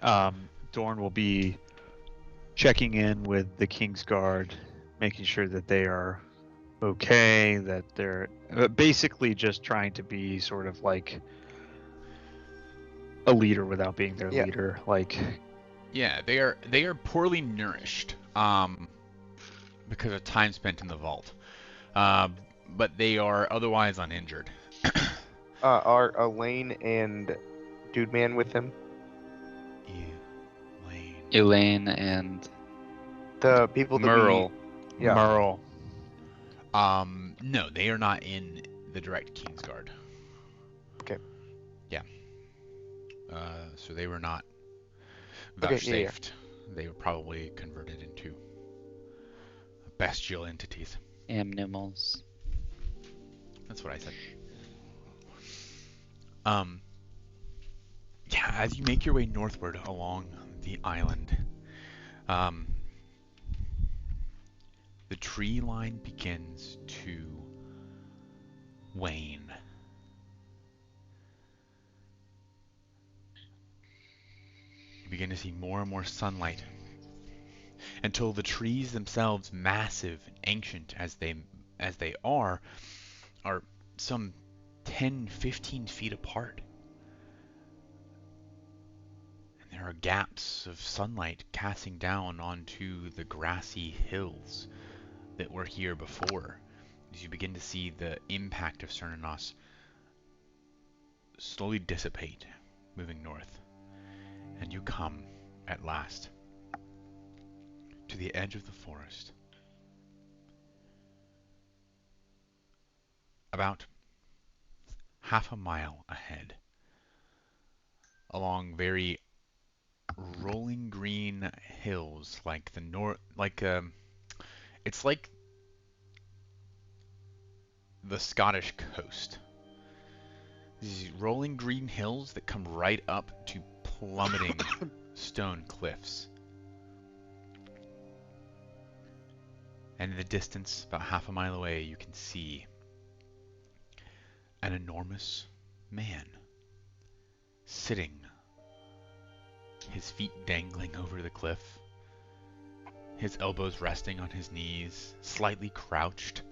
Dorn will be checking in with the King's Guard, making sure that they are okay, that they're basically just trying to be sort of like a leader without being their Yeah. leader. Like, Yeah, they are poorly nourished because of time spent in the vault. But they are otherwise uninjured. Are Elaine and Dude Man with him? Elaine. Elaine and The people that Merle. Yeah. Merle. No, they are not in the direct Kingsguard. Okay. Yeah. So they were not Okay, vouchsafed. They were probably converted into bestial entities. Animals. That's what I said. Yeah, As you make your way northward along the island, the tree line begins to wane. You begin to see more and more sunlight until the trees themselves, massive and ancient as they are some 10, 15 feet apart. And there are gaps of sunlight casting down onto the grassy hills that were here before, as you begin to see the impact of Cernunnos slowly dissipate, moving north. And you come, at last, to the edge of the forest. About half a mile ahead, along very rolling green hills, it's like the Scottish coast. These rolling green hills that come right up to plummeting stone cliffs. And in the distance, about half a mile away, you can see an enormous man sitting, his feet dangling over the cliff, his elbows resting on his knees, slightly crouched.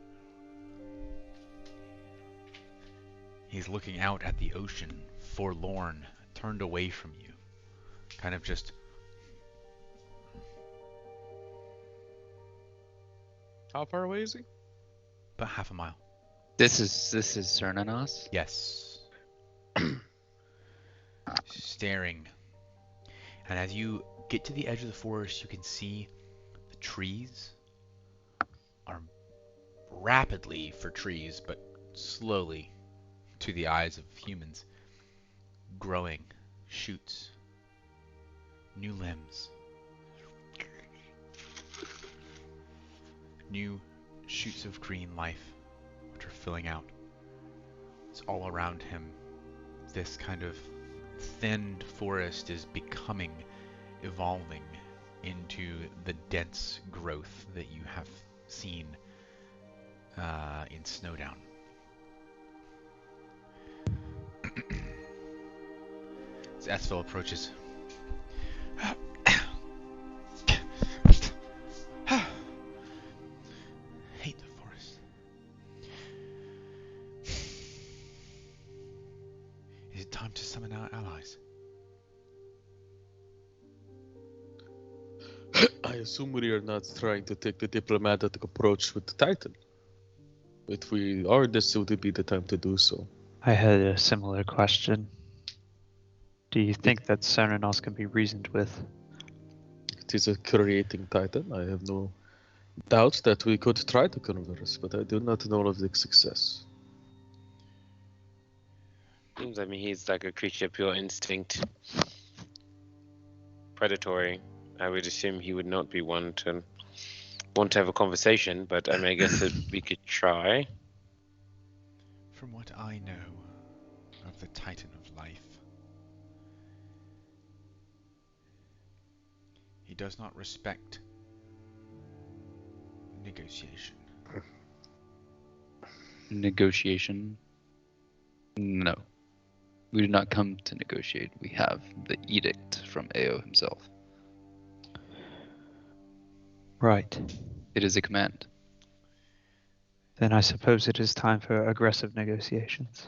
He's looking out at the ocean, forlorn, turned away from you, kind of just... How far away is he? about half a mile. This is Cernunnos? Yes. Staring. And as you get to the edge of the forest, you can see the trees are rapidly for trees, but slowly to the eyes of humans, growing shoots, new limbs, new shoots of green life which are filling out. It's all around him. This kind of thinned forest is becoming, evolving into the dense growth that you have seen in Snowdown. As Esfil approaches, hate the forest. Is it time to summon our allies? I assume we are not trying to take the diplomatic approach with the Titan. If we are, this would be the time to do so. I had a similar question. Do you think that Cernunnos can be reasoned with? It is a creating Titan. I have no doubts that we could try to converse, but I do not know of the success. Seems like he's like a creature of pure instinct. Predatory. I would assume he would not be one to want to have a conversation, but I mean, I guess that we could try. From what I know of the Titan of Life, he does not respect negotiation. Negotiation? No. We did not come to negotiate. We have the edict from Ao himself. Right. It is a command. Then I suppose it is time for aggressive negotiations.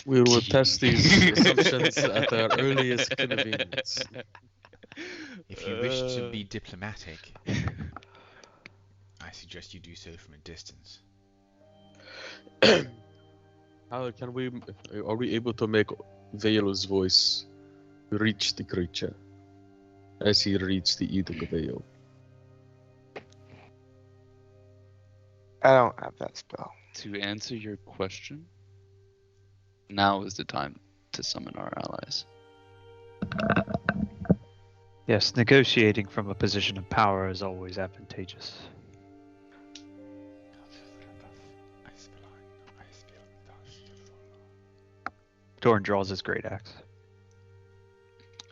We will test these assumptions at our earliest convenience. If you wish to be diplomatic, I suggest you do so from a distance. How can we? Are we able to make Veil's voice reach the creature as he reads the edict of Veil? I don't have that spell. To answer your question, now is the time to summon our allies. Yes, negotiating from a position of power is always advantageous. Doran draws his great axe.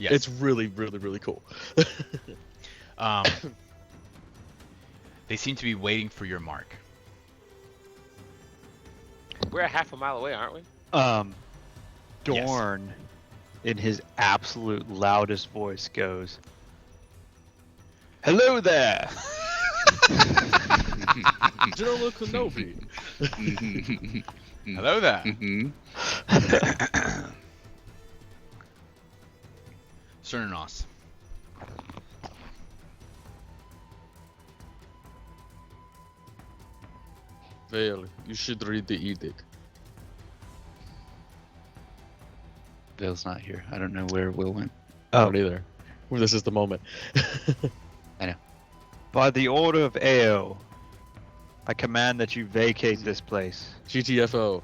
Yes. It's really, really, really cool. They seem to be waiting for your mark. We're a half a mile away, aren't we? Dorn, in his absolute loudest voice, goes, "Hello there." General Kenobi. Hello there. Cernos. Vale, you should read the edict. Vale's not here. I don't know where Will went. Not either. Well, this is the moment. By the order of Ao, I command that you vacate this place. GTFO.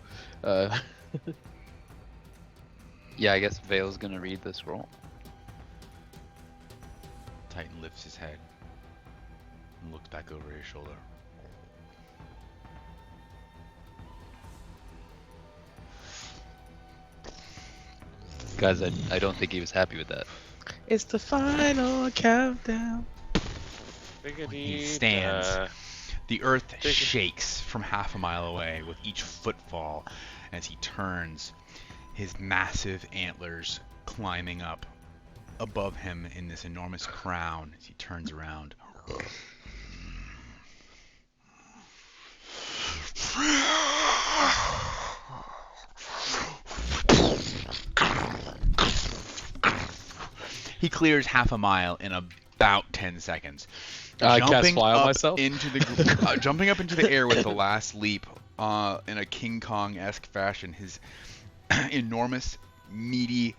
Yeah, I guess Vale's gonna read this roll. Titan lifts his head and looks back over his shoulder. Guys, I don't think he was happy with that. It's the final countdown. He stands. The earth shakes from half a mile away with each footfall as he turns, his massive antlers climbing up above him in this enormous crown as he turns around. He clears half a mile in about 10 seconds. Cast fly on up myself? into the jumping up into the air with the last leap in a King Kong-esque fashion. His enormous, meaty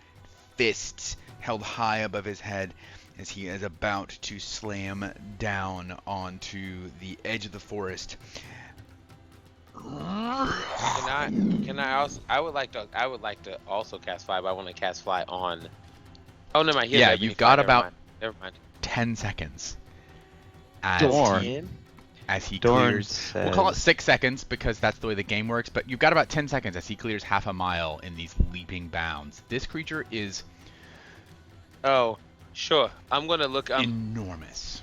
fists held high above his head as he is about to slam down onto the edge of the forest. Can I also? I would like to also cast fly, but I want to cast fly on. Oh no, my Yeah, you've got about Never mind. 10 seconds. As Dorn. he Dorn clears, we'll call it 6 seconds because that's the way the game works, but you've got about 10 seconds as he clears half a mile in these leaping bounds. This creature is Oh, sure. I'm gonna look. enormous.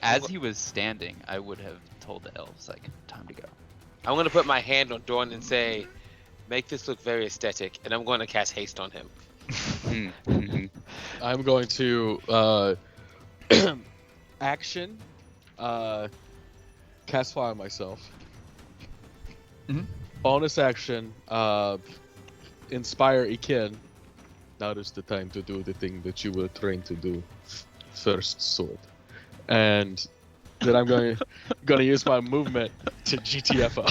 As he was standing, I would have told the elves, like, time to go. I'm gonna put my hand on Dorn and say, "Make this look very aesthetic," and I'm going to cast haste on him. I'm going to action cast fly on myself. Mhm. Bonus action inspire Iken. Now is the time to do the thing that you were trained to do. First sword. And then I'm going to use my movement to GTFO.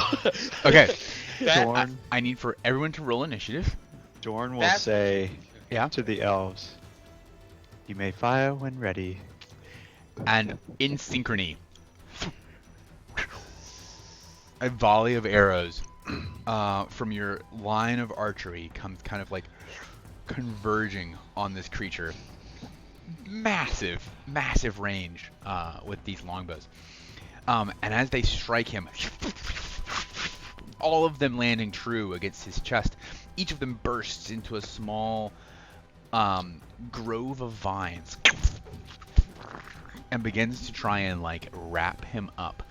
Okay, Dorn, I need for everyone to roll initiative. Dorn will That's- say Yeah. to the elves, "You may fire when ready." And in synchrony, a volley of arrows from your line of archery comes kind of like converging on this creature. Massive, massive range with these longbows. And as they strike him, all of them landing true against his chest, each of them bursts into a small grove of vines and begins to try and like wrap him up.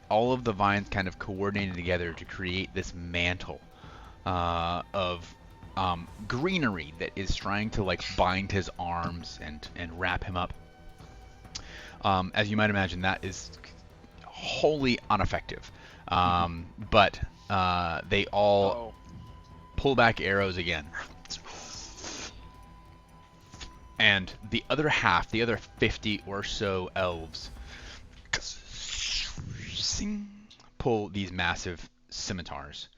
All of the vines kind of coordinated together to create this mantle of greenery that is trying to like bind his arms and wrap him up. As you might imagine, that is wholly ineffective. But they all pull back arrows again. And the other half, the other 50 or so elves, pull these massive scimitars.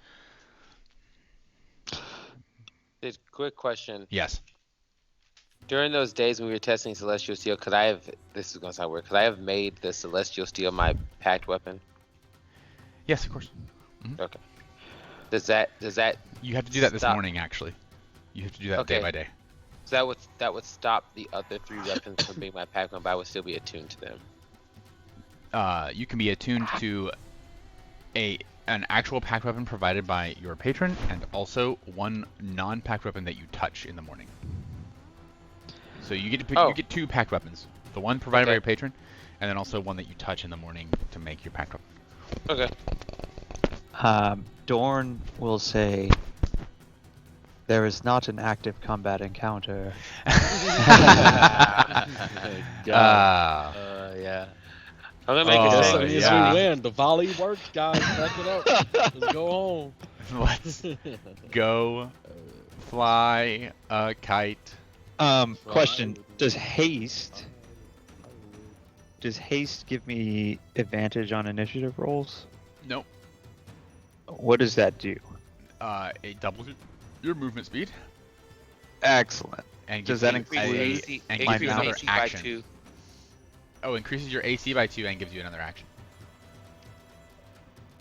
Just quick question. Yes. During those days when we were testing Celestial Steel, could I have? This is gonna sound weird. Could I have made the Celestial Steel my packed weapon? Yes, of course. Okay. Does that? You have to do that this Stop. morning, actually. You have to do that day Okay. by day. So that would stop the other 3 weapons from being my pack weapon, but I would still be attuned to them. You can be attuned to an actual pack weapon provided by your patron, and also one non-pack weapon that you touch in the morning. So you get to pick, Oh. you get 2 packed weapons. The one provided by Okay. your patron, and then also one that you touch in the morning to make your packed weapon. Okay. Dorn will say, "There is not an active combat encounter." Ah. Yeah. I'm gonna make Oh, a Guess that statement. means yeah. we win. The volley worked, guys. Back it up. Let's go home. Let's go fly a kite. Question: Does haste give me advantage on initiative rolls? Nope. What does that do? It doubles your movement speed. Excellent. And Does gives that you include AC, and my gives you mount? another AC by action. 2. Oh, increases your AC by 2 and gives you another action.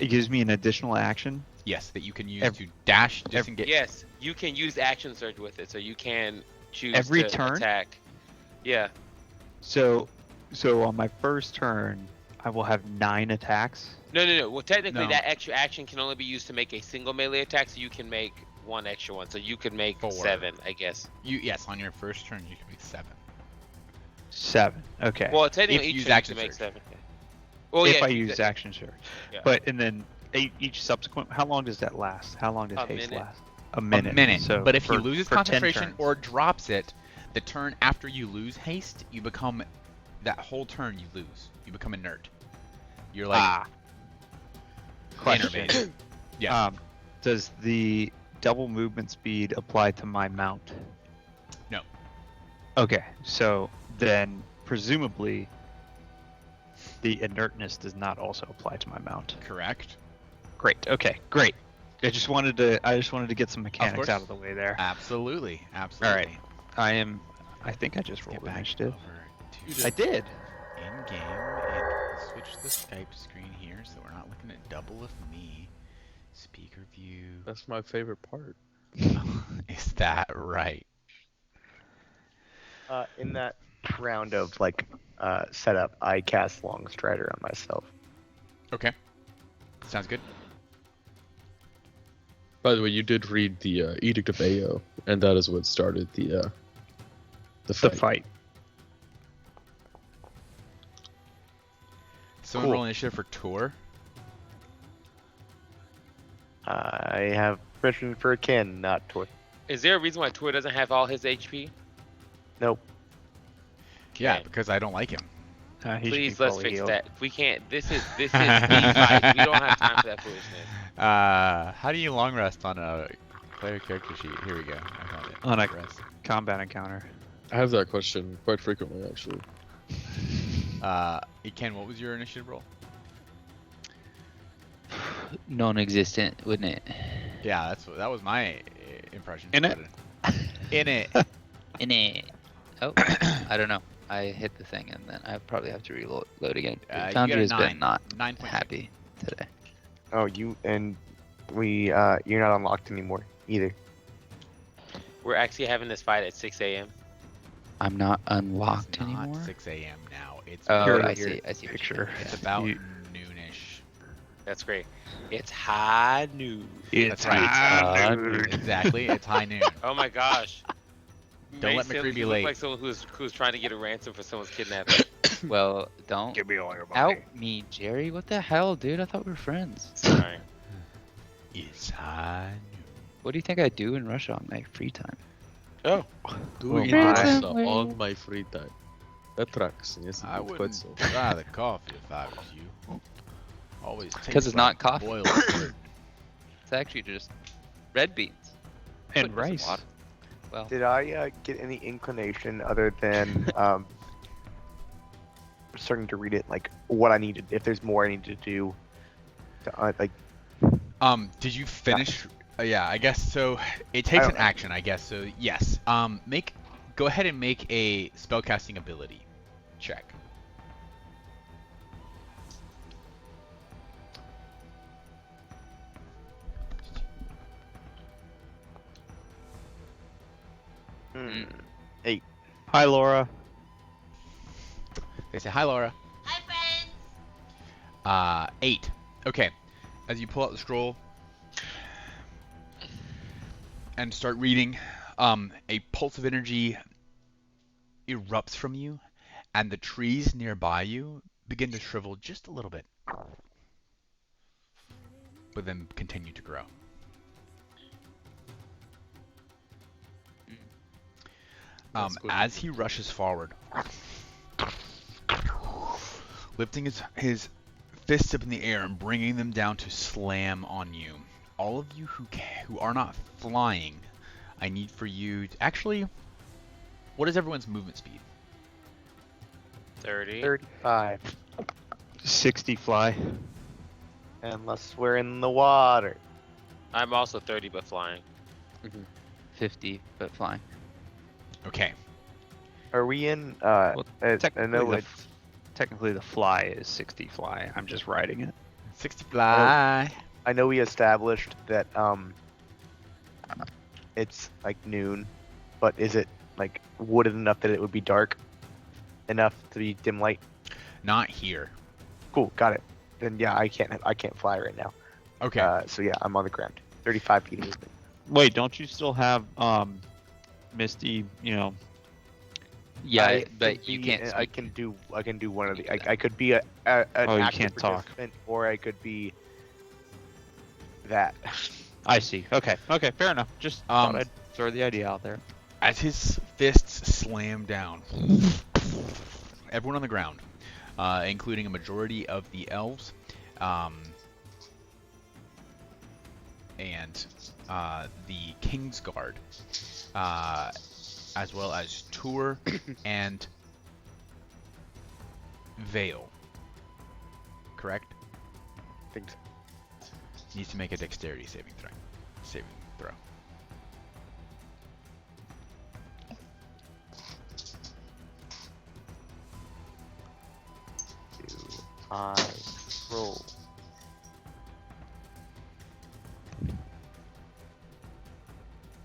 It gives me an additional action. Yes, that you can use Ev- to dash, disengage. Yes, you can use action surge with it, so you can choose Every to turn? attack. Yeah. So on my first turn, I will have 9 attacks. No. Well, technically, No. that extra action can only be used to make a single melee attack, so you can make 1 extra one. So you could make 4. 7, I guess. Yes, on your first turn you can make 7. 7. Okay. Well, technically, If you each use turn you action can make surge. 7. Yeah. Well, if yeah, I you use action surge. Yeah. But and then each subsequent. How long does that last? How long does A haste minute. last? A minute. A minute. So but if he for- loses for 10 concentration turns. or drops it, the turn after you lose haste, you become that whole turn you lose. You become inert. You're like Question. innervated. Yes. Does the double movement speed apply to my mount? No. Okay, so then presumably the inertness does not also apply to my mount. Correct. Great. Okay. Great. I just wanted to get some mechanics course. out of the way there. Absolutely. Absolutely. I think I just Let's get rolled back initiative. over to I did. in game and we'll switch the Skype screen here so we're not looking at double of me. Speaker view. That's my favorite part. Is that right? In that round of setup, I cast Long Strider on myself. Okay. Sounds good. By the way, you did read the Edict of Ao, and that is what started the The fight. fight. Someone Cool. roll initiative for Tor. I have permission for a Ken, not Tor. Is there a reason why Tor doesn't have all his HP? Nope. Yeah, Okay. because I don't like him. He should be Please, let's fully fix healed. that. If we can't, this is the fight. We don't have time for that foolishness. How do you long rest on a player character sheet? Here we go. I found it. On a- rest. Combat encounter. I have that question quite frequently, actually. Ken, what was your initiative roll? Non-existent, wouldn't it? Yeah, that was my impression. In it? In it. In it. Oh, I don't know. I hit the thing and then I probably have to reload again. You got a Foundry has 9. been not 9.6. happy today. Oh, you're not unlocked anymore either. We're actually having this fight at 6 a.m. I'm not unlocked It's not anymore. 6 a.m. now. It's Oh, Here, I here, see. I see. what you picture. mean, it's yeah. about You- noonish. That's great. It's high noon. That's right. high noon. Exactly. It's high noon. Oh my gosh. Don't let Mason, McCree be you late. look like someone who's trying to get a ransom for someone's kidnapping. Well, don't Give me all your out me, Jerry. What the hell, dude? I thought we were friends. Sorry. It's high noon. What do you think I do in Russia on my free time? Do Oh eat my. pasta on my free time. That tracks. Yes, I it quite wouldn't so. try the coffee if I was you. Always tastes 'Cause it's not like coffee. boiled dirt. It's actually just red beans. And Put in rice. some water. Well, Did I get any inclination other than starting to read it, like what I needed, if there's more I need to do, to, Did you finish? Yeah, I guess so. It takes I an don't- action, I guess. So yes. Go ahead and make a spellcasting ability check. Hi, Laura. They say hi, Laura. Hi, friends. 8. Okay. As you pull out the scroll and start reading, a pulse of energy erupts from you, and the trees nearby you begin to shrivel just a little bit, but then continue to grow. That's good. As he rushes forward, lifting his fists up in the air and bringing them down to slam on you. All of you who are not flying, I need for you to actually. What is everyone's movement speed? 30. 35. 60 fly. Unless we're in the water. I'm also 30 but flying. 50, but flying. Okay. Are we in? Well, I technically, know the, it's. technically the fly is 60 fly. I'm just riding it. 60 fly. I know we established that it's like noon, but is it like wooded enough that it would be dark enough to be dim light? Not here. Cool, got it. Then yeah, I can't fly right now. Okay. So yeah, I'm on the ground. 35 feet of movement. Wait, don't you still have Misty? Yeah, I but could you be- can't I speak. can do one of the. You can I could be an Oh, you active can't talk. participant, or I could be that. I see. Okay. Okay. Fair enough. Just thought I'd throw the idea out there. As his fists slam down, everyone on the ground, including a majority of the elves, and the Kingsguard, as well as Tur and Vale. Correct? Think so. Needs to make a dexterity saving throw. Do I roll?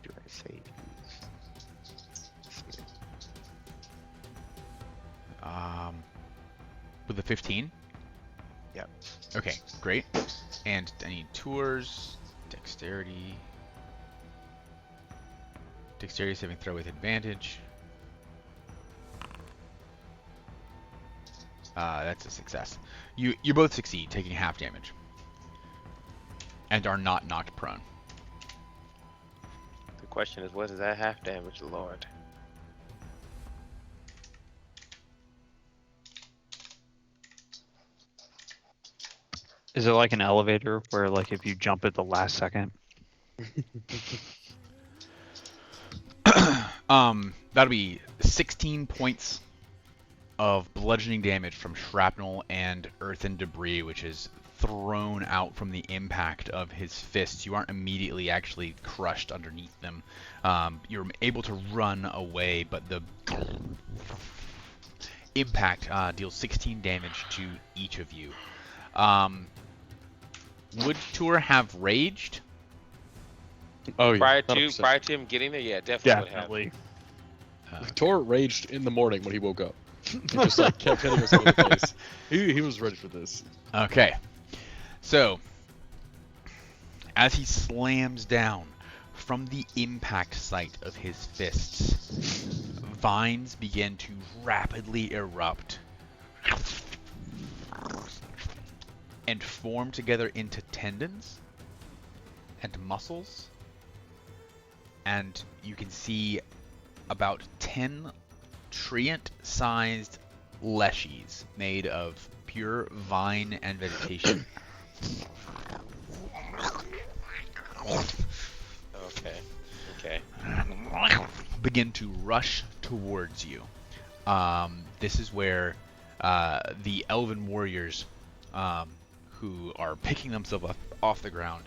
Do I save? With a 15? Yep. Okay, great. And I need Tours, dexterity. Dexterity saving throw with advantage. That's a success. You both succeed, taking half damage. And are not knocked prone. The question is, what is that half damage, Lord? Is it like an elevator where, like, if you jump at the last second? That'll be 16 points of bludgeoning damage from shrapnel and earthen debris, which is thrown out from the impact of his fists. You aren't immediately actually crushed underneath them. You're able to run away, but the impact deals 16 damage to each of you. Would Tur have raged? Oh yeah. Prior 100%. to him getting there, yeah, definitely would have. Definitely. Tor raged in the morning when he woke up. He just like kept hitting us in the face. He was ready for this. Okay. So, as he slams down from the impact site of his fists, vines begin to rapidly erupt and form together into tendons and muscles. And you can see about 10 treant-sized leshies made of pure vine and vegetation. Okay. Begin to rush towards you. This is where the elven warriors, who are picking themselves up off the ground,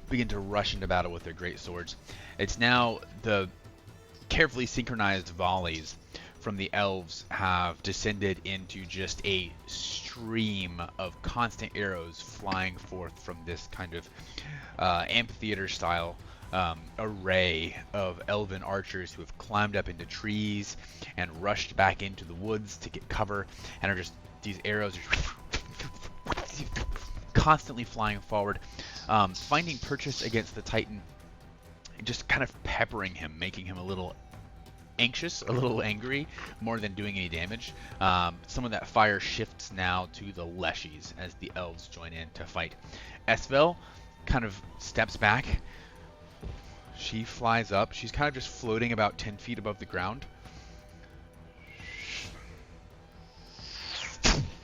begin to rush into battle with their great swords. It's now the carefully synchronized volleys from the elves have descended into just a stream of constant arrows flying forth from this kind of amphitheater style array of elven archers who have climbed up into trees and rushed back into the woods to get cover, and are just, these arrows are constantly flying forward, finding purchase against the Titan just kind of peppering him, making him a little anxious, a little angry, more than doing any damage. Some of that fire shifts now to the Leshies as the elves join in to fight. Esvel kind of steps back. She flies up. She's kind of just floating about 10 feet above the ground.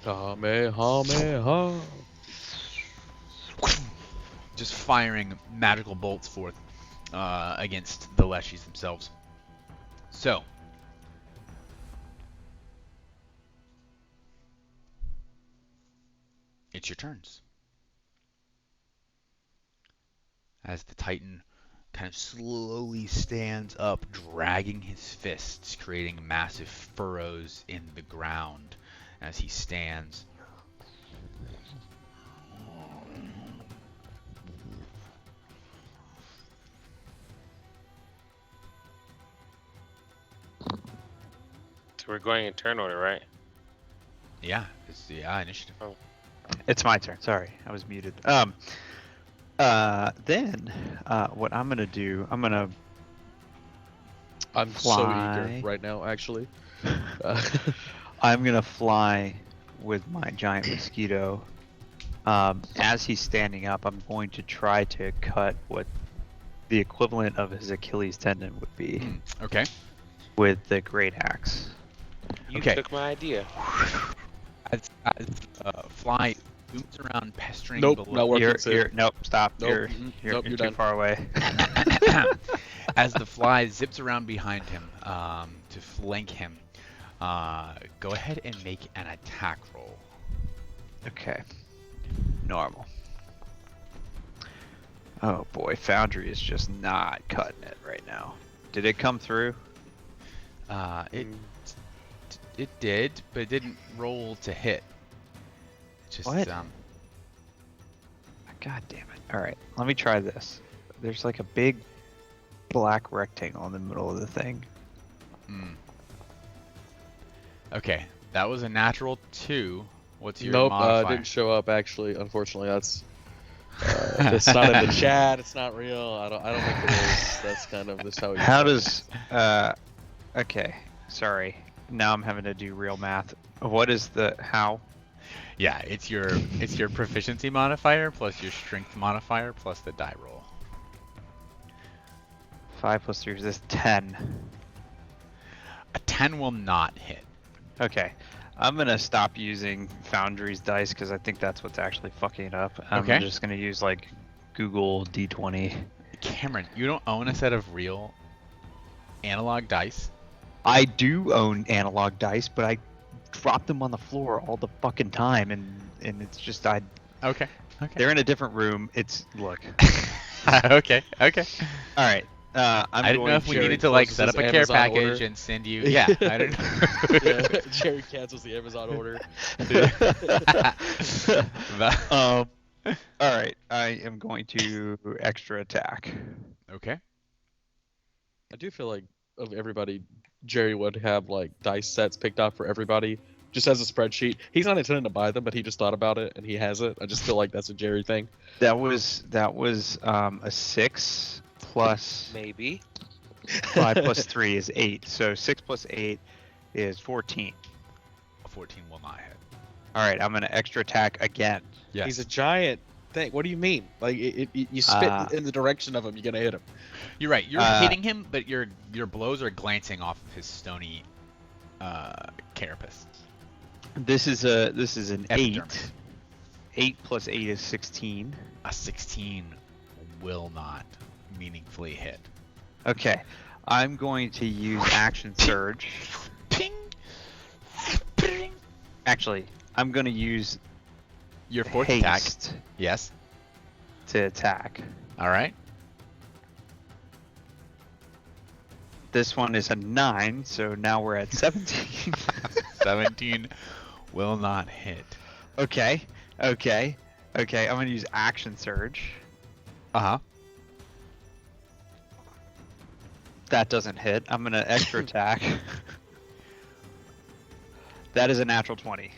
Kamehameha. Just firing magical bolts forth against the Leshies themselves. So, it's your turns. As the Titan kind of slowly stands up, dragging his fists, creating massive furrows in the ground as he stands. So we're going in turn order, right? Yeah, it's the initiative. It's my turn. Sorry, I was muted. Then what I'm gonna do, I'm so Fly. eager right now, actually. gonna fly with my giant mosquito. As he's standing up, I'm going to try to cut what the equivalent of his Achilles tendon would be Okay. with the great axe. You Okay. took my idea. As Fly zooms around, pestering Nope, the not working. Nope, stop. Nope, You're, mm-mm, you're, nope, you're you're too done. far away. As the fly zips around behind him to flank him, go ahead and make an attack roll. Okay. Normal. Oh boy, Foundry is just not cutting it right now. Did it come through? It did, but it didn't roll to hit. Just What? God damn it. Alright, let me try this. There's like a big black rectangle in the middle of the thing. Okay, that was a natural 2. What's your Nope, modifier? didn't show up. Actually, unfortunately, that's it's not in the chat. It's not real. I don't think it is. That's kind of just how it How goes. does okay, sorry. Now I'm having to do real math. What is the how? Yeah, it's your proficiency modifier plus your strength modifier plus the die roll. 5 plus 3 is this 10. A 10 will not hit. Okay. I'm gonna stop using Foundry's dice because I think that's what's actually fucking it up. I'm Okay. just gonna use like Google D20. Cameron, you don't own a set of real analog dice? I do own analog dice, but I drop them on the floor all the fucking time, and it's just Okay. they're in a different room. It's look. okay. All right. I didn't know if we Jerry needed to like closes set up his a care Amazon package order. and send you. Yeah, I don't know. Yeah, Jerry cancels the Amazon order. All right. I am going to extra attack. Okay. I do feel like of everybody, Jerry would have like dice sets picked out for everybody, just as a spreadsheet. He's not intending to buy them, but he just thought about it and he has it. I just feel like that's a Jerry thing. That was a 6 plus Maybe. 5 plus 3 is 8. So 6 plus 8 is 14. A 14 will not hit. All right, I'm gonna extra attack again. Yes. He's a giant thing. What do you mean? Like you spit in the direction of him, you're gonna hit him. You're right. You're hitting him, but your blows are glancing off of his stony carapace. This is an 8. Epidermis. 8 plus 8 is 16. A 16 will not meaningfully hit. Okay, I'm going to use action surge. Ping. Ping. Actually, I'm going to use Your fourth attack. haste Yes. to attack. All right. This one is a 9, so now we're at 17. 17 will not hit. Okay. I'm going to use action surge. Uh-huh. That doesn't hit. I'm going to extra attack. That is a natural 20.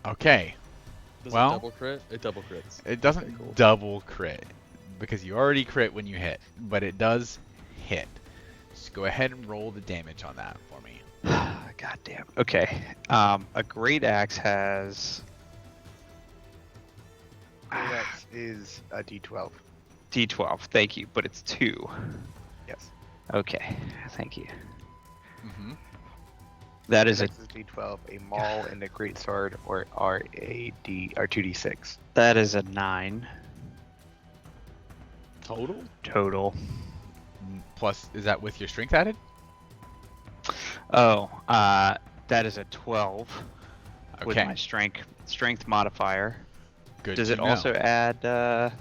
Okay. Does Well- it double crit? It double crits. It doesn't Very cool. double crit because you already crit when you hit, but it does hit. Just go ahead and roll the damage on that for me. God damn. Okay. A great axe has That is a D12. D12. Thank you, but it's 2. Yes. Okay. Thank you. Mm-hmm. That is a Next is D12. A maul and a great sword are 2D6. that is a 9 Total? total. Plus, is that with your strength added? Oh, that is a 12 with Okay. my strength modifier. Good. Does to it know. also add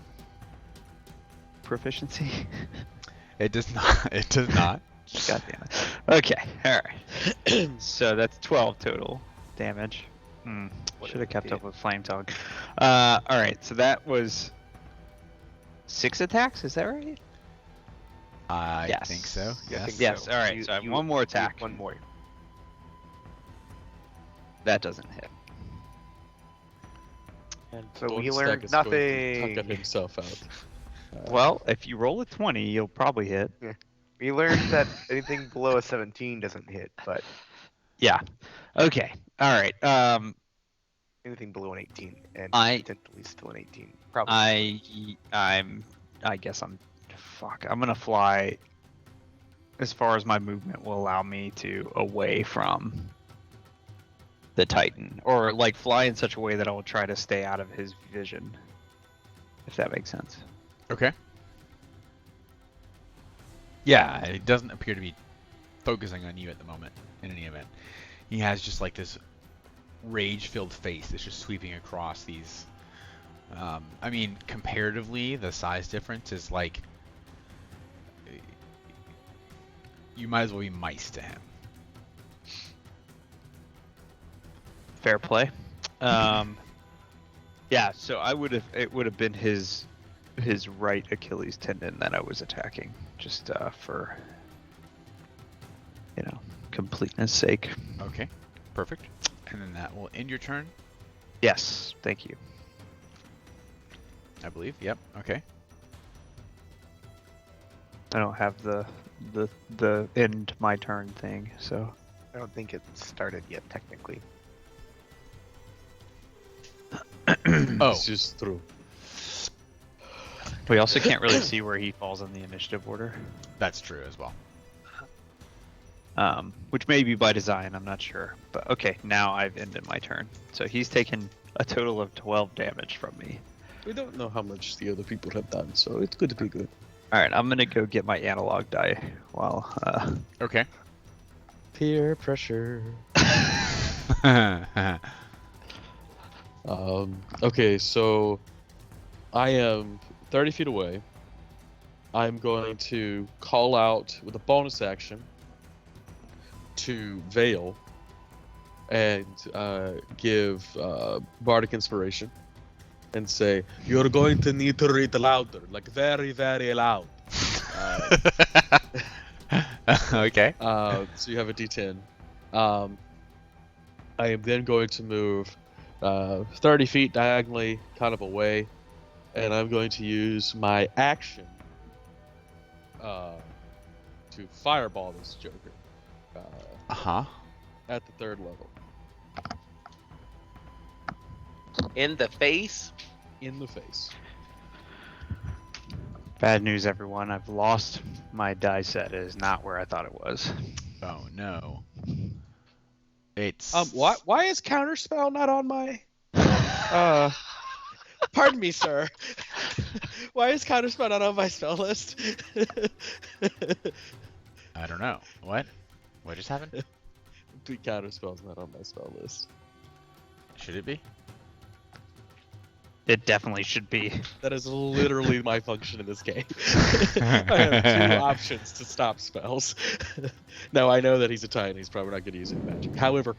proficiency? It does not. It does not. God damn it. Okay, alright. So that's 12 total damage. What Should have did kept it up with Flame Tongue. Alright, so that was 6 attacks, is that right? I Yes. think so. I Yes. think Yes, so. alright, so I have one more attack. One more. That doesn't hit. And So Dawn we Stack learned is going to tuck nothing. himself out. Well, if you roll a 20, you'll probably hit. We learned that anything below a 17 doesn't hit, but Yeah. Okay. Alright. anything below an 18 and I- potentially still an 18. Probably. I guess I'm gonna fly as far as my movement will allow me to away from the Titan, or like fly in such a way that I will try to stay out of his vision, if that makes sense. Okay. Yeah, it doesn't appear to be focusing on you at the moment, in any event. He has just like this rage-filled face that's just sweeping across these. I mean, comparatively, the size difference is like. You might as well be mice to him. Fair play. Yeah, so it would have been his right Achilles tendon that I was attacking, just for completeness sake. Okay, perfect. And then that will end your turn, Yes, thank you. I believe. Yep. Okay. I don't have the end my turn thing, so I don't think it started yet, technically. Oh, It's just through. we also can't really see where he falls in the initiative order, that's true as well. which may be by design. I'm not sure, but okay. Now I've ended my turn, so he's taken a total of 12 damage from me. We don't know how much the other people have done, so it's good to be good. All right, I'm gonna go get my analog die while. Okay. Peer pressure. Okay, so I am 30 feet away. I'm going to call out with a bonus action to Veil and give Bardic Inspiration and say, "You're going to need to read louder, like very, very loud." Okay. So you have a D10. I am then going to move 30 feet diagonally, kind of away, and I'm going to use my action to fireball this Joker Uh-huh. at the 3rd level In the face. in the face. Bad news, everyone. I've lost my die set. It is not where I thought it was. Oh no. It's Why is counterspell not on my? Pardon me, sir. Why is counterspell not on my spell list? I don't know. What just happened? The counterspell's not on my spell list. Should it be? It definitely should be. That is literally my function in this game. I have 2 options to stop spells. Now I know that he's a Titan, he's probably not going to use it in magic. However,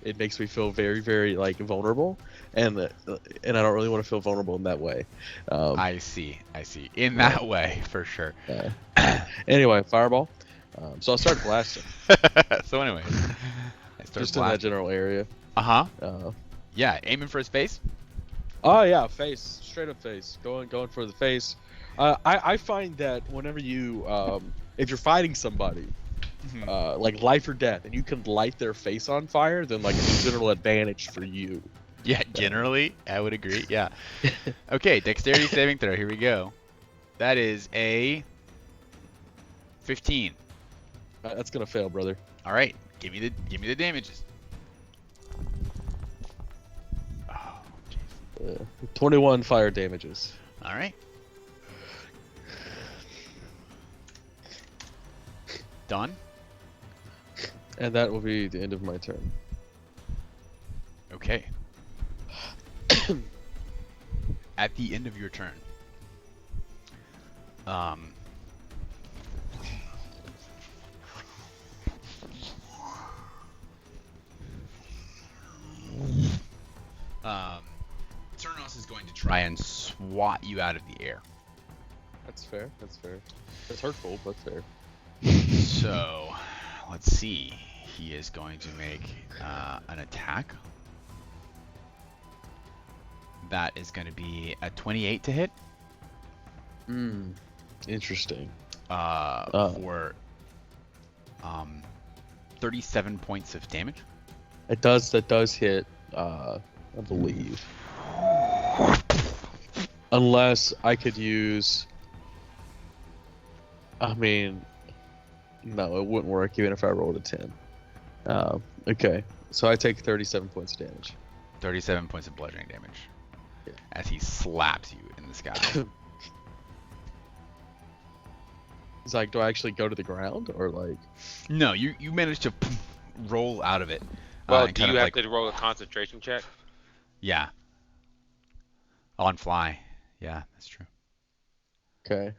it makes me feel very, very vulnerable, and I don't really want to feel vulnerable in that way. I see. In that way, for sure. Anyway, fireball. So I'll start blasting, So anyway, I start just in that general area. Uh-huh. Uh, Yeah, aiming for his face. Oh yeah, face, straight up face. Going for the face. I find that whenever you if you're fighting somebody, like life or death, and you can light their face on fire, then like it's a general advantage for you. Yeah, generally, I would agree. Yeah. Okay, dexterity saving throw. Here we go. That is a 15. That's gonna fail, brother. All right, give me the damages. Oh, jeez. 21 fire damages. All right. Done. And that will be the end of my turn. Okay. At the end of your turn, Cernos is going to try and swat you out of the air. That's fair. That's fair. It's hurtful, but fair. So, let's see. He is going to make an attack. That is going to be a 28 to hit. Interesting. For 37 points of damage. That does hit, I believe. Unless I could use... I mean... No, it wouldn't work even if I rolled a 10. Okay, so I take 37 points of damage. 37 points of bludgeoning damage. Yeah. As he slaps you in the sky. It's like, do I actually go to the ground, or like... No, you managed to roll out of it. Well, and do kind you of have to roll a concentration check? Yeah. On fly. Yeah, that's true. Okay,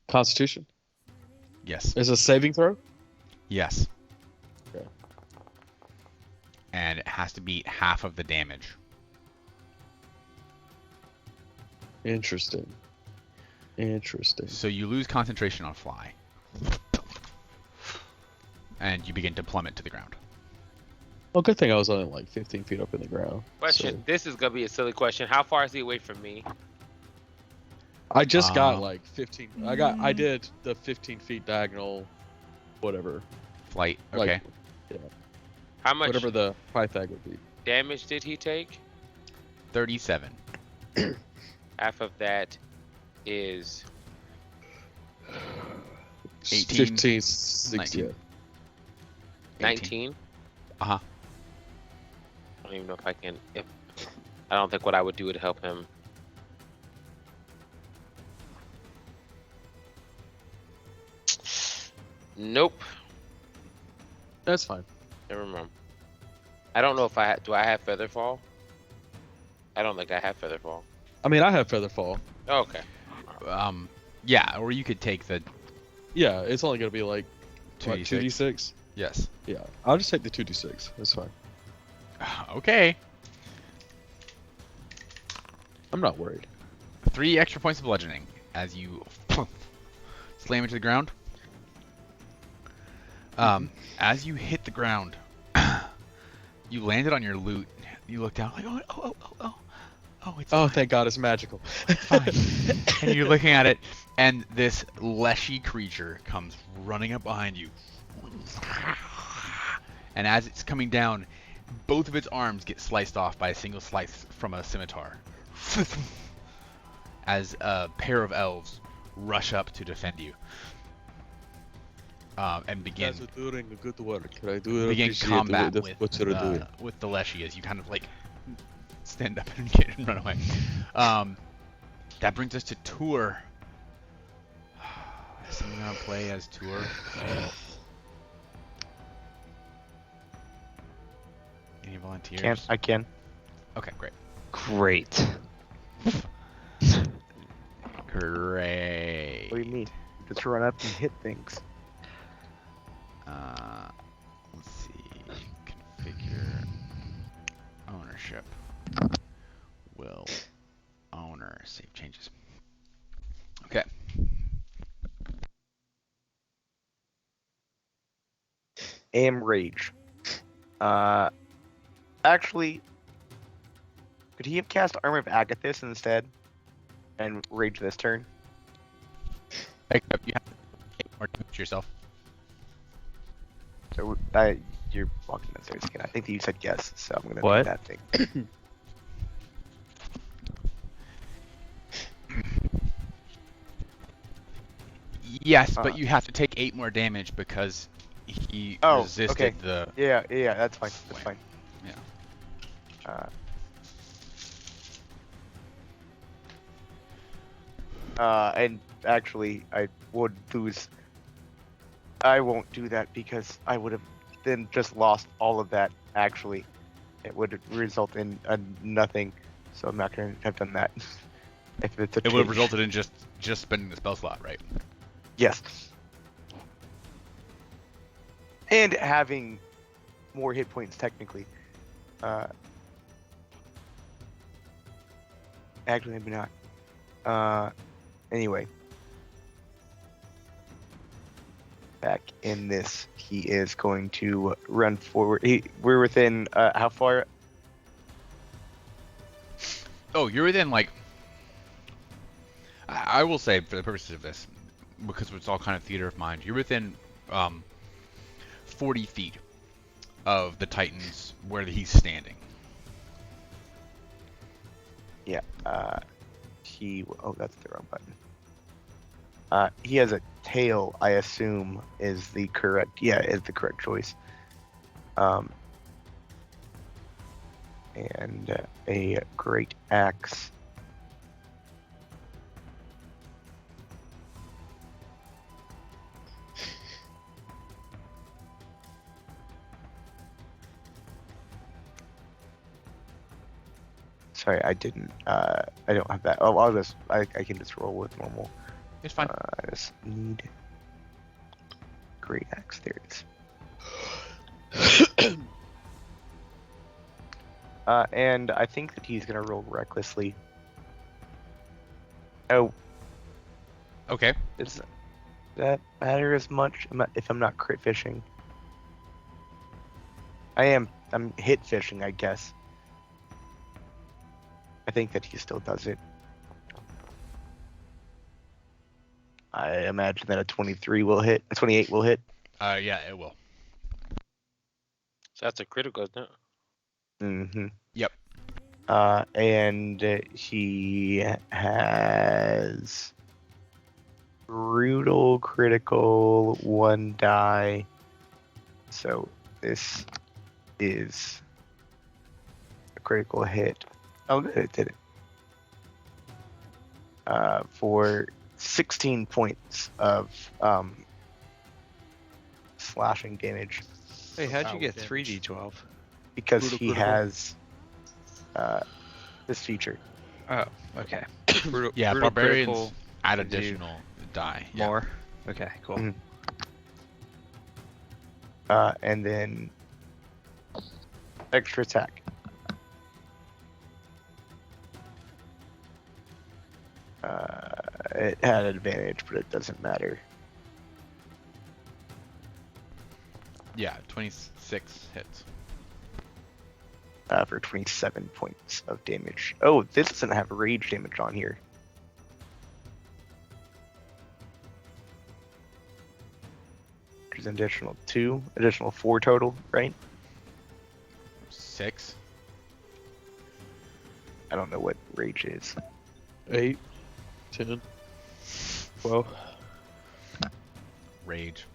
Constitution? Yes. Is a saving throw? Yes. Okay. And it has to beat half of the damage. Interesting. So you lose concentration on fly. And you begin to plummet to the ground. Well, good thing I was only like 15 feet up in the ground. Question. This is gonna be a silly question. How far is he away from me? I just got like 15. I did the 15 feet diagonal, whatever. Flight. Okay. Like, yeah. How much Whatever the Pythag would be. damage did he take? 37. Half of that is 18, 15, 16. 19. 19. Uh-huh. I don't even know if I can. I don't think what I would do would help him. Nope. That's fine. Never mind. I don't know if do I have Featherfall? I don't think I have Featherfall. I mean, I have Featherfall. Oh, okay. Yeah, or you could take the Yeah, it's only gonna be like 2d6. 2d6. Yes. Yeah, I'll just take the 2d6. That's fine. Okay. I'm not worried. 3 extra points of bludgeoning as you slam into the ground. As you hit the ground, you landed on your loot. You look down like, it's Oh, fine. thank God, it's magical. Fine. And you're looking at it, and this leshy creature comes running up behind you. And as it's coming down, both of its arms get sliced off by a single slice from a scimitar. As a pair of elves rush up to defend you. And begin doing good work. I do begin appreciate combat what you're doing. with the leshy as you kind of like stand up and get and run away. That brings us to Tour. Something I'll play as Tour. Any volunteers? I can. Okay, great. Great. Great. What do you mean? Just run up and hit things. Let's see. Configure ownership. Will owner save changes. Okay. Am Rage. Actually, could he have cast Armor of Agathis instead? And Rage this turn? Except you have to Or damage yourself. So you're walking downstairs again. I think that you said yes, so I'm gonna What? do that thing. Yes, but you have to take 8 more damage because he Oh, resisted okay. the. Yeah, that's fine. That's Wait. fine. Yeah. And actually, I would lose. I won't do that because I would have then just lost all of that. Actually, it would result in nothing. So I'm not going to have done that. If it's a It would have change. resulted in just spending the spell slot, right? Yes. And having more hit points technically. Actually, maybe not. Anyway. Back in this, he is going to run forward. We're within, how far? Oh, you're within like. I will say, for the purposes of this, because it's all kind of theater of mind, you're within 40 feet of the Titans where he's standing. Yeah, oh, that's the wrong button. He has a tail, I assume, is the correct choice. And a great axe. Sorry, I didn't. I don't have that. Oh, I can just roll with normal. It's fine. I just need great axe. There it is. And I think that he's gonna roll recklessly. Oh, Okay. does that matter as much if I'm not crit fishing? I'm hit fishing, I guess. I think that he still does it. I imagine that a 23 will hit. A 28 will hit. Yeah, it will. So that's a critical, isn't it? Mm-hmm. Yep. And he has brutal critical 1 die. So this is a critical hit. Oh, good, it did it. For 16 points of slashing damage. Hey, how'd you Wow, get damage. 3d12? Because Brutal he critical. has this feature. Oh, okay. Brutal, Yeah, brutal barbarians critical add gives you additional die. Yeah. more. Okay, cool. Mhm. And then extra attack. It had an advantage, but it doesn't matter. Yeah, 26 hits. For 27 points of damage. Oh, this doesn't have rage damage on here. There's an additional 4 total, right? 6. I don't know what rage is. 8, 10, 12. Rage.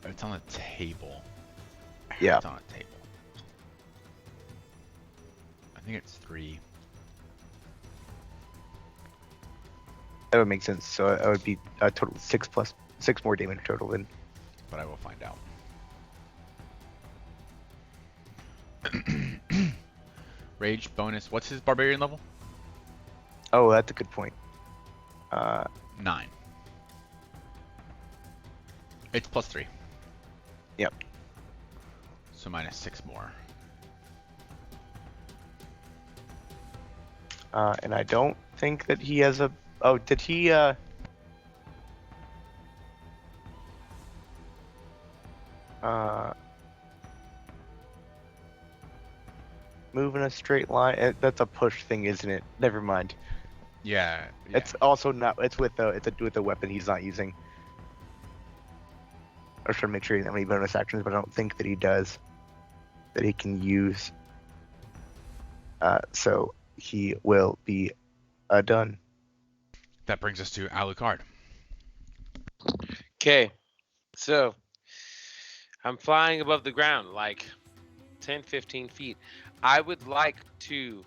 It's on the table. Yeah. It's on a table. I think it's 3. That would make sense. So it would be a total 6 more damage total then. But I will find out. Rage bonus. What's his barbarian level? Oh, that's a good point. 9. It's plus 3. Yep. So minus 6 more. And I don't think that he has a. Oh, did he? move in a straight line? That's a push thing, isn't it? Never mind. Yeah. It's also not. It's with the weapon he's not using. I was trying to make sure he doesn't have any bonus actions, but I don't think that he does. That he can use. So he will be done. That brings us to Alucard. Okay, so I'm flying above the ground like 10, 15 feet. I would like to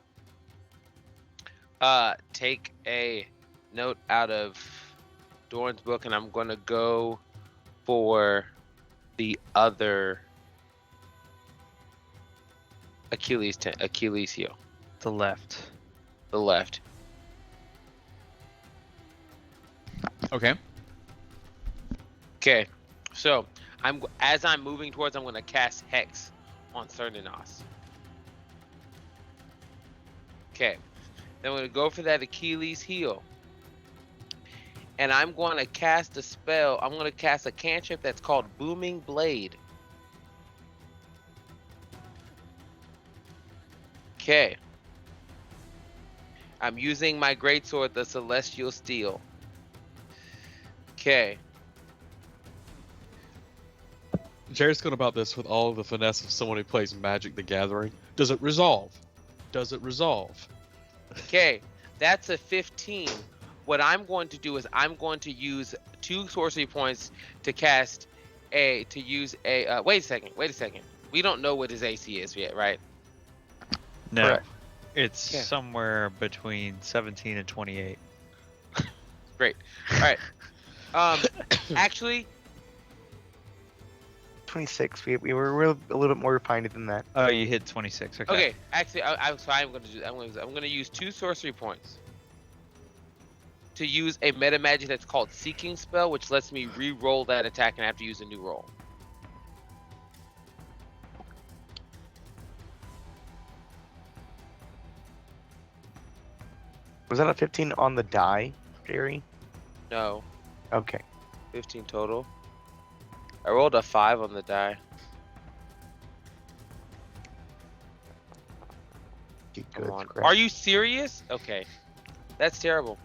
take a note out of Doran's book, and I'm going to go for the other Achilles heel, The left. the left. Okay. Okay, so as I'm moving towards, I'm going to cast Hex on Cerninos. Okay, then I'm going to go for that Achilles heel, and I'm going to cast a spell. I'm going to cast a cantrip that's called Booming Blade. Okay, I'm using my greatsword, the Celestial Steel. Okay. Jared's going about this with all the finesse of someone who plays Magic the Gathering. Does it resolve? Does it resolve? Okay, that's a 15. What I'm going to do is I'm going to use 2 sorcery points to wait a second. We don't know what his AC is yet, right? No. Correct. It's Yeah. somewhere between 17 and 28. Great. All right. Actually, 26. We were a little bit more refined than that. Oh, you hit 26. Okay. okay. Actually, I'm going to do. I'm going to use 2 sorcery points to use a meta magic that's called Seeking Spell, which lets me re-roll that attack and have to use a new roll. Was that a 15 on the die, Jerry? No, Okay. 15 total. I rolled a 5 on the die. Good. Come on. Correct. Are you serious? Okay. That's terrible.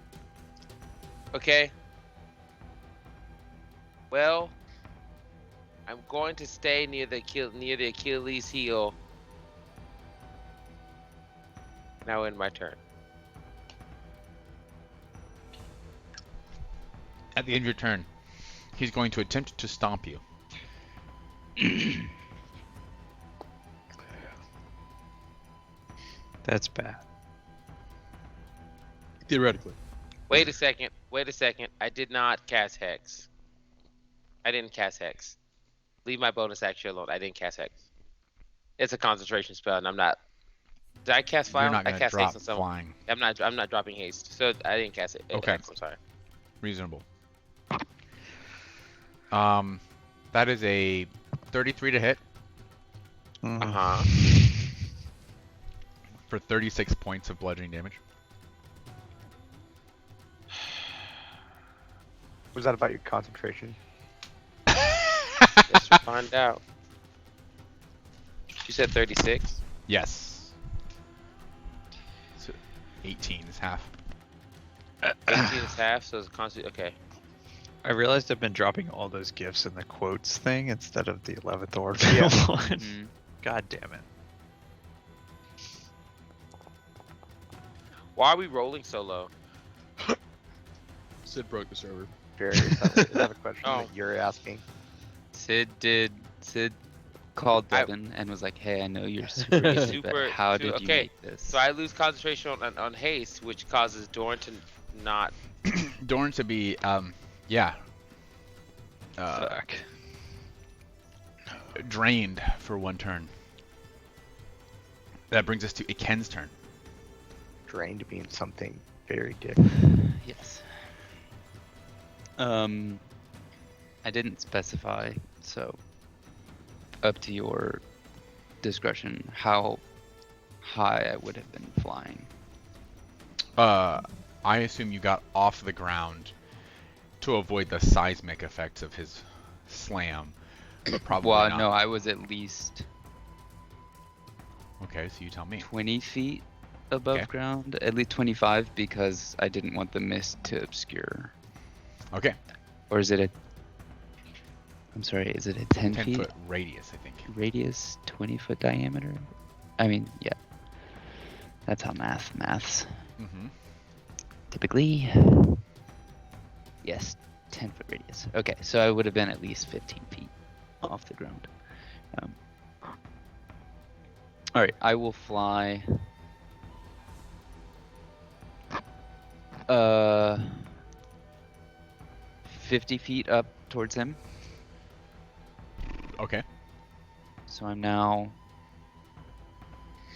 Okay. Well, I'm going to stay near the Achilles heel. Now end my turn. At the end of your turn, he's going to attempt to stomp you. That's bad. Theoretically. Wait a second. I did not cast Hex. I didn't cast Hex. Leave my bonus action alone. I didn't cast Hex. It's a concentration spell, and I'm not. Did I cast fire? You're not I going to cast drop haste on someone. flying. I'm not dropping haste, so I didn't cast it. Okay. Hex, I'm sorry. Reasonable. That is a 33 to hit Uh huh. for 36 points of bludgeoning damage. Was that about your concentration? Let's find out. You said 36. Yes. So 18 is half. 18 is half, so it's constant. Okay. I realized I've been dropping all those gifts in the quotes thing instead of the 11th order Yeah. one. Mhm. God damn it. Why are we rolling so low? Sid broke the server. Jerry, is that a question Oh. that you're asking? Sid called I- Devin and was like, "Hey, I know you're super good, Super- but how did you okay, make this?" So I lose concentration on haste, which causes Dorn to not. Dorn to be, Fuck. drained for 1 turn. That brings us to Iken's turn. Drained being something very different. Yes. I didn't specify, so up to your discretion how high I would have been flying. I assume you got off the ground to avoid the seismic effects of his slam, but probably Well, not. no, I was at least Okay, so you tell me. 20 feet above Okay. ground, at least 25, because I didn't want the mist to obscure. Okay. Or is it a? I'm sorry, is it a 10 feet 10-foot radius, I think. radius, 20-foot diameter? I mean, yeah. That's how maths. Mm-hmm. Typically. Yes, 10-foot radius. Okay, so I would have been at least 15 feet off the ground. All right, I will fly. 50 feet up towards him. Okay. So I'm now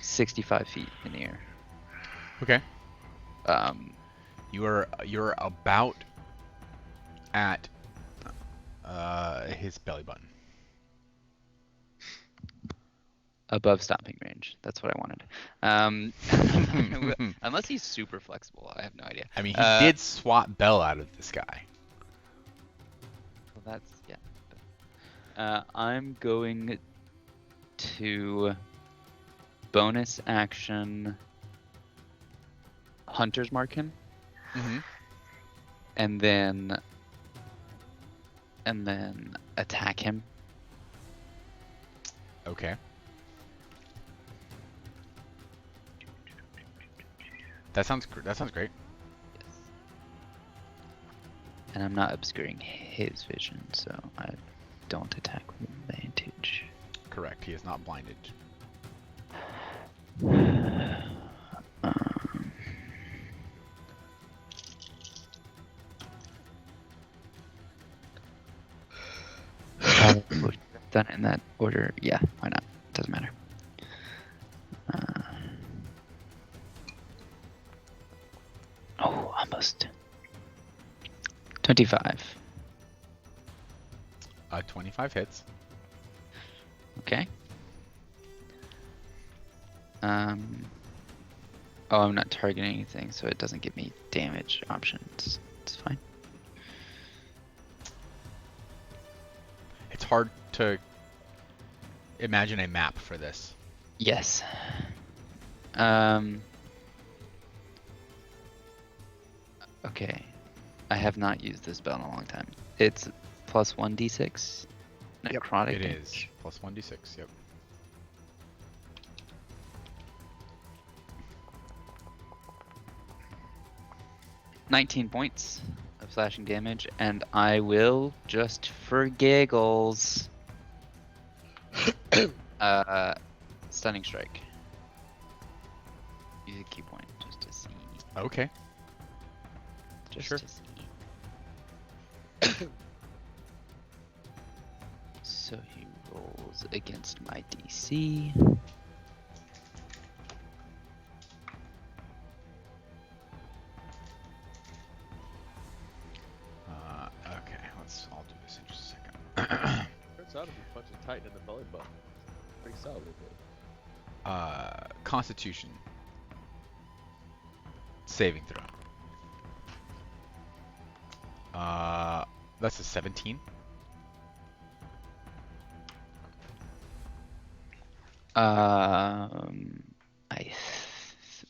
65 feet in the air. Okay. Um, You're about at his belly button. above stomping range. That's what I wanted. Unless he's super flexible, I have no idea. I mean, he did swat Bell out of the sky. Well, that's yeah. I'm going to bonus action Hunter's Mark him, Mm-hmm. and then attack him. Okay. That sounds great. Yes. And I'm not obscuring his vision, so I don't attack with advantage. Correct. He is not blinded. Done it in that order. Yeah, why not? Doesn't matter. Oh, almost. 25. 25 hits. Okay. Oh, I'm not targeting anything, so it doesn't give me damage options. It's fine. It's hard to imagine a map for this. Yes. Okay. I have not used this spell in a long time. It's plus 1d6 Yep, necrotic It damage. is plus 1d6. Yep. $19 points of slashing damage, and I will just for giggles stunning strike. Use a key point just to see. Okay. Just Sure. to see. So he rolls against my DC. Okay. I'll do this in just a second. Turns out to be punching Titan in the belly button. Pretty solid. Constitution. Saving throw. That's a 17.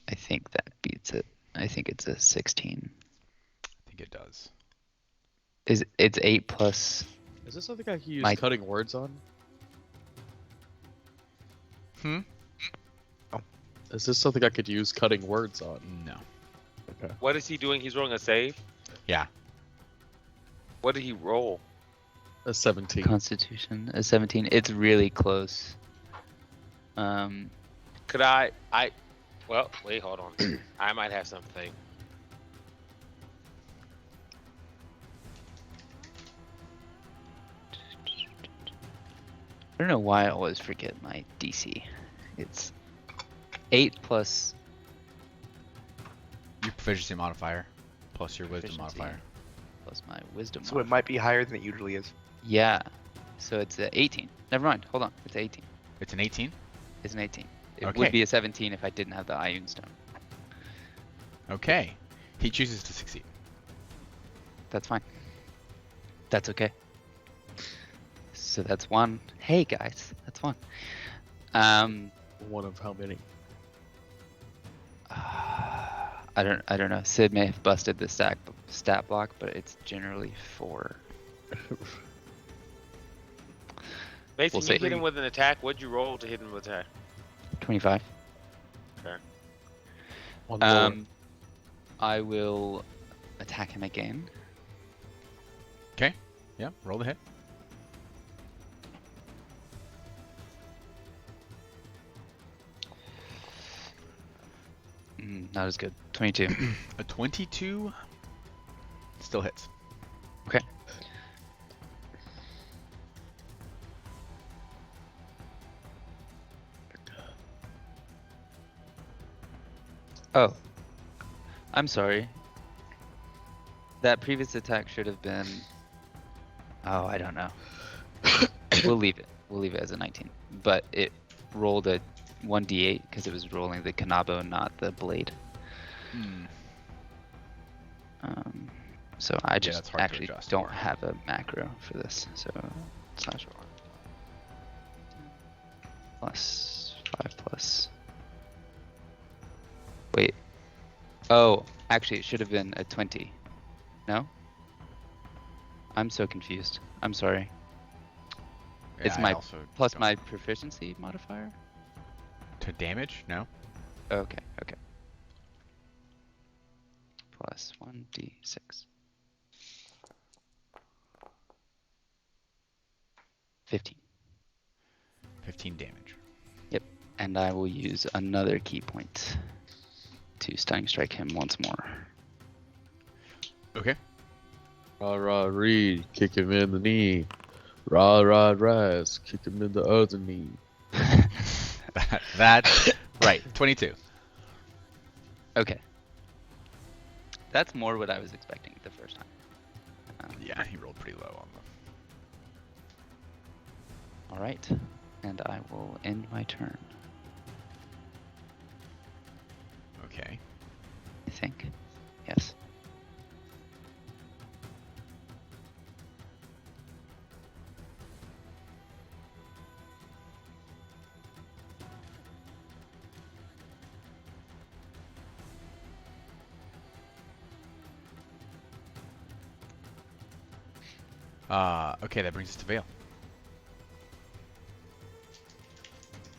I think that beats it. I think it's a 16. I think it does. It's 8 plus. Is this something I can use My- cutting words on? Hmm? Is this something I could use cutting words on? No. Okay. What is he doing? He's rolling a save? Yeah. What did he roll? A 17. Constitution, a 17. It's really close. Could well, wait, hold on. I might have something. I don't know why I always forget my DC. It's 8 plus Your proficiency modifier plus your wisdom Proficiency. modifier. plus my wisdom. So it might be higher than it usually is. Yeah. So it's a 18. Never mind. Hold on. It's 18. It's an 18. It's an 18. It Okay. would be a 17 if I didn't have the Ioun Stone. Okay. He chooses to succeed. That's fine. That's okay. So that's one. Hey guys, that's one. One of how many? I don't know. Sid may have busted the stat block, but it's generally 4. Mason, We'll you see. hit him with an attack. What'd you roll to hit him with attack? 25. One more. I will attack him again. Okay. Yeah. Roll the hit. Not as good. 22. A 22 still hits. Okay. Oh. I'm sorry. That previous attack should have been... Oh, I don't know. We'll leave it. We'll leave it as a 19. But it rolled a 1d8 because it was rolling the Kanabo, not the blade. Hmm. So I Yeah, just that's hard to actually adjust don't for. have a macro for this. So slash R. Plus 5 plus. Wait. Oh, actually, it should have been a 20. No? I'm so confused. I'm sorry. It's I my also plus don't- my proficiency modifier? to damage. No. Okay, okay. Plus 1d6. 15. 15 damage. And I will use another key point to stunning strike him once more. Okay. Rah rah Reed, kick him in the knee. Rah rah Raz, kick him in the other knee. That's right. 22. Okay. That's more what I was expecting the first time. Yeah, he rolled pretty low on the. All right. And I will end my turn, Okay. I think. Yes. Okay, that brings us to Vale.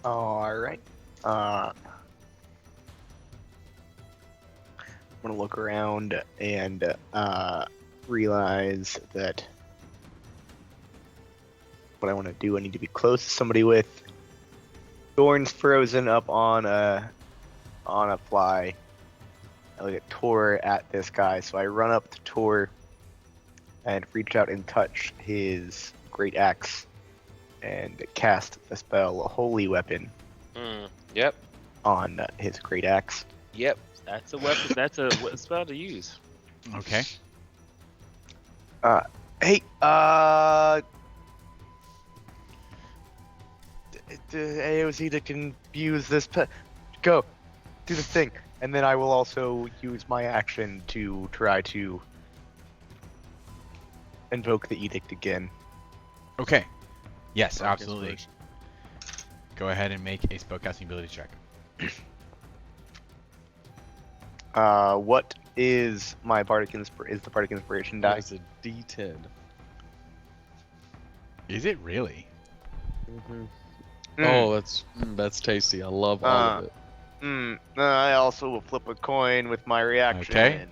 Alright. I'm gonna look around and realize that what I want to do, I need to be close to somebody with. Thorn's frozen up on a fly. I look at Tor at this guy, so I run up to Tor and reach out and touch his great axe and cast the spell Holy Weapon Yep. on his great axe. Yep. That's a weapon. That's a spell to use. Okay. Hey, AOZ to confuse this go, do the thing, and then I will also use my action to try to invoke the edict again. Okay. Yes, Bardic absolutely. Inspiration. Go ahead and make a spellcasting ability check. What is my bardic is the bardic inspiration die? That's a D10. Is it really? Oh, that's tasty. I love all of it. I also will flip a coin with my reaction. Okay.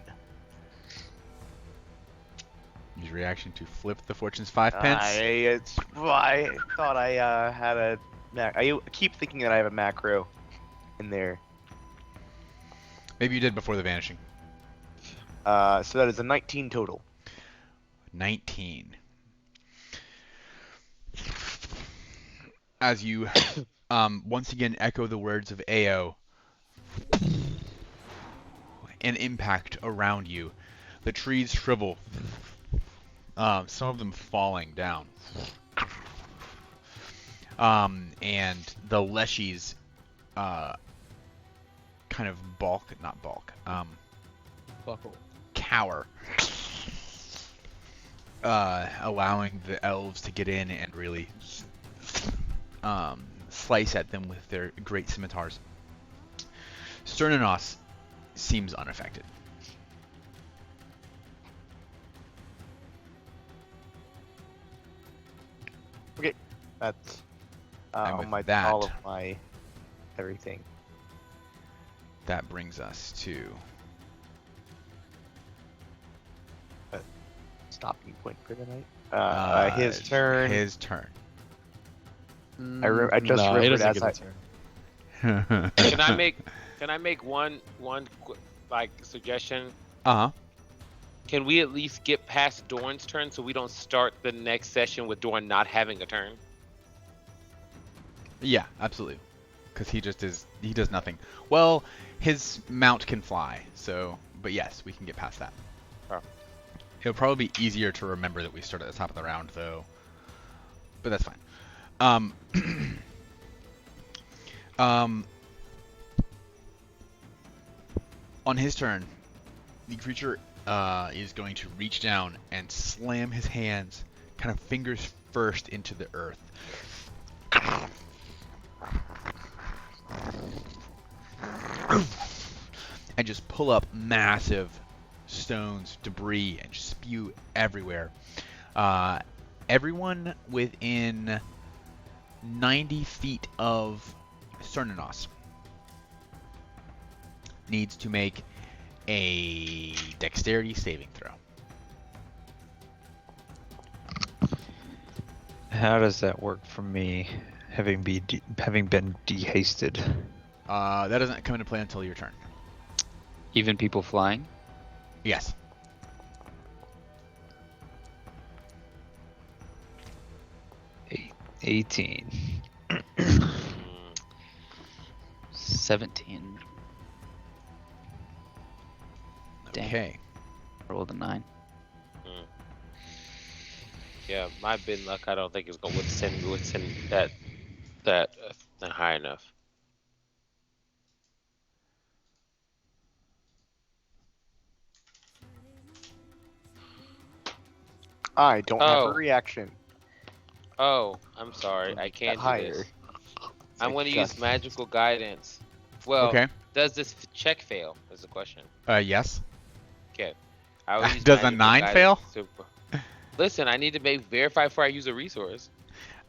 Use reaction to flip the fortune's 5 pence. I thought I had a. I keep thinking that I have a macro in there. Maybe you did before the vanishing. So that is a 19 total. 19. As you once again echo the words of Ao, an impact around you. The trees shrivel, some of them falling down. And the leshies kind of cower, allowing the elves to get in and really slice at them with their great scimitars. Sternanos seems unaffected. That's And on with my that- all of my everything. That brings us to Stopping point for the night. His turn. His turn. I just Nah, he remembered doesn't as get I. a turn. Can I make one like suggestion? Uh-huh. Can we at least get past Dorn's turn so we don't start the next session with Dorn not having a turn? Yeah, absolutely. Because he does nothing. Well, his mount can fly, so, but yes, we can get past that. Oh. It'll probably be easier to remember that we start at the top of the round, though. But that's fine. On his turn, the creature is going to reach down and slam his hands, kind of fingers first, into the earth. And just pull up massive stones, debris, and spew everywhere. Everyone within 90 feet of Sternanos needs to make a dexterity saving throw. How does that work for me, having been dehasted? That doesn't come into play until your turn. Even people flying? Yes. Eight, 18. 17. Dang. Okay. Rolled a 9. Yeah, my bid luck I don't think is gonna withstand that high enough. I don't have Oh. a reaction. Oh, I'm sorry, I can't do Higher. this. I'm I gonna just- use magical guidance. Well, Okay. does this check fail? Is the question. Yes. Okay. I will use Does a magical 9 guidance fail? Listen, I need to verify before I use a resource.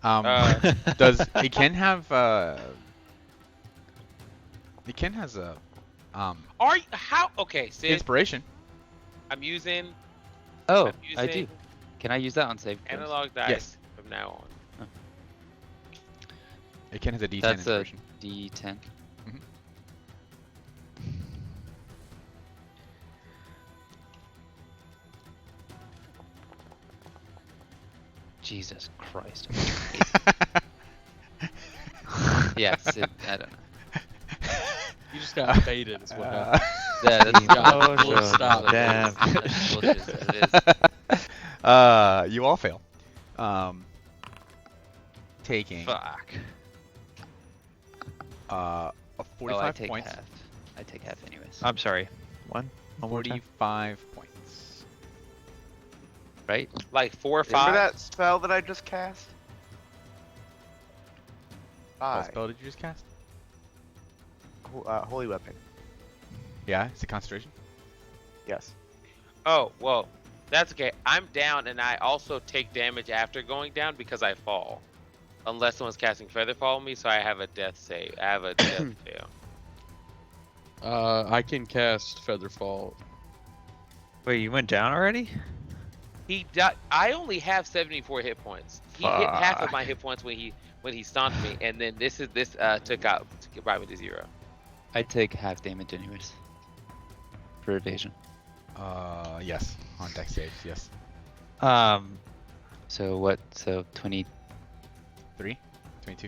Does it can have it can has a Are you, how? Okay, Sid, inspiration. I'm using Oh, I'm I do. using Can I use that on save? throws? analog dice Yes. from now on. It can has a D10 That's a inspiration. D10. Mhm. Jesus Christ. Yes, I don't know. You just got baited, is what happened. Yeah, that's God, bullshit. we'll stop. That's bullshit, it is. You all fail. Taking Fuck. a Oh, 45 I take points. half. I take half anyways. I'm sorry. One more time. 45 points. Right? Like 4 or Remember 5. that spell that I just cast? What 5. spell did you just cast? Holy weapon. Yeah, it's a concentration. Yes. Oh well, that's okay. I'm down, and I also take damage after going down because I fall. Unless someone's casting feather fall on me, so I have a death save. I have a death fail. I can cast Featherfall. Wait, you went down already? He died. I only have 74 hit points. He hit half of Fuck. my hit points when he stomped me, and then this brought me to 0. I take half damage anyways. For evasion. Yes, on dex saves. Yes. So what? So 20. 3, 22.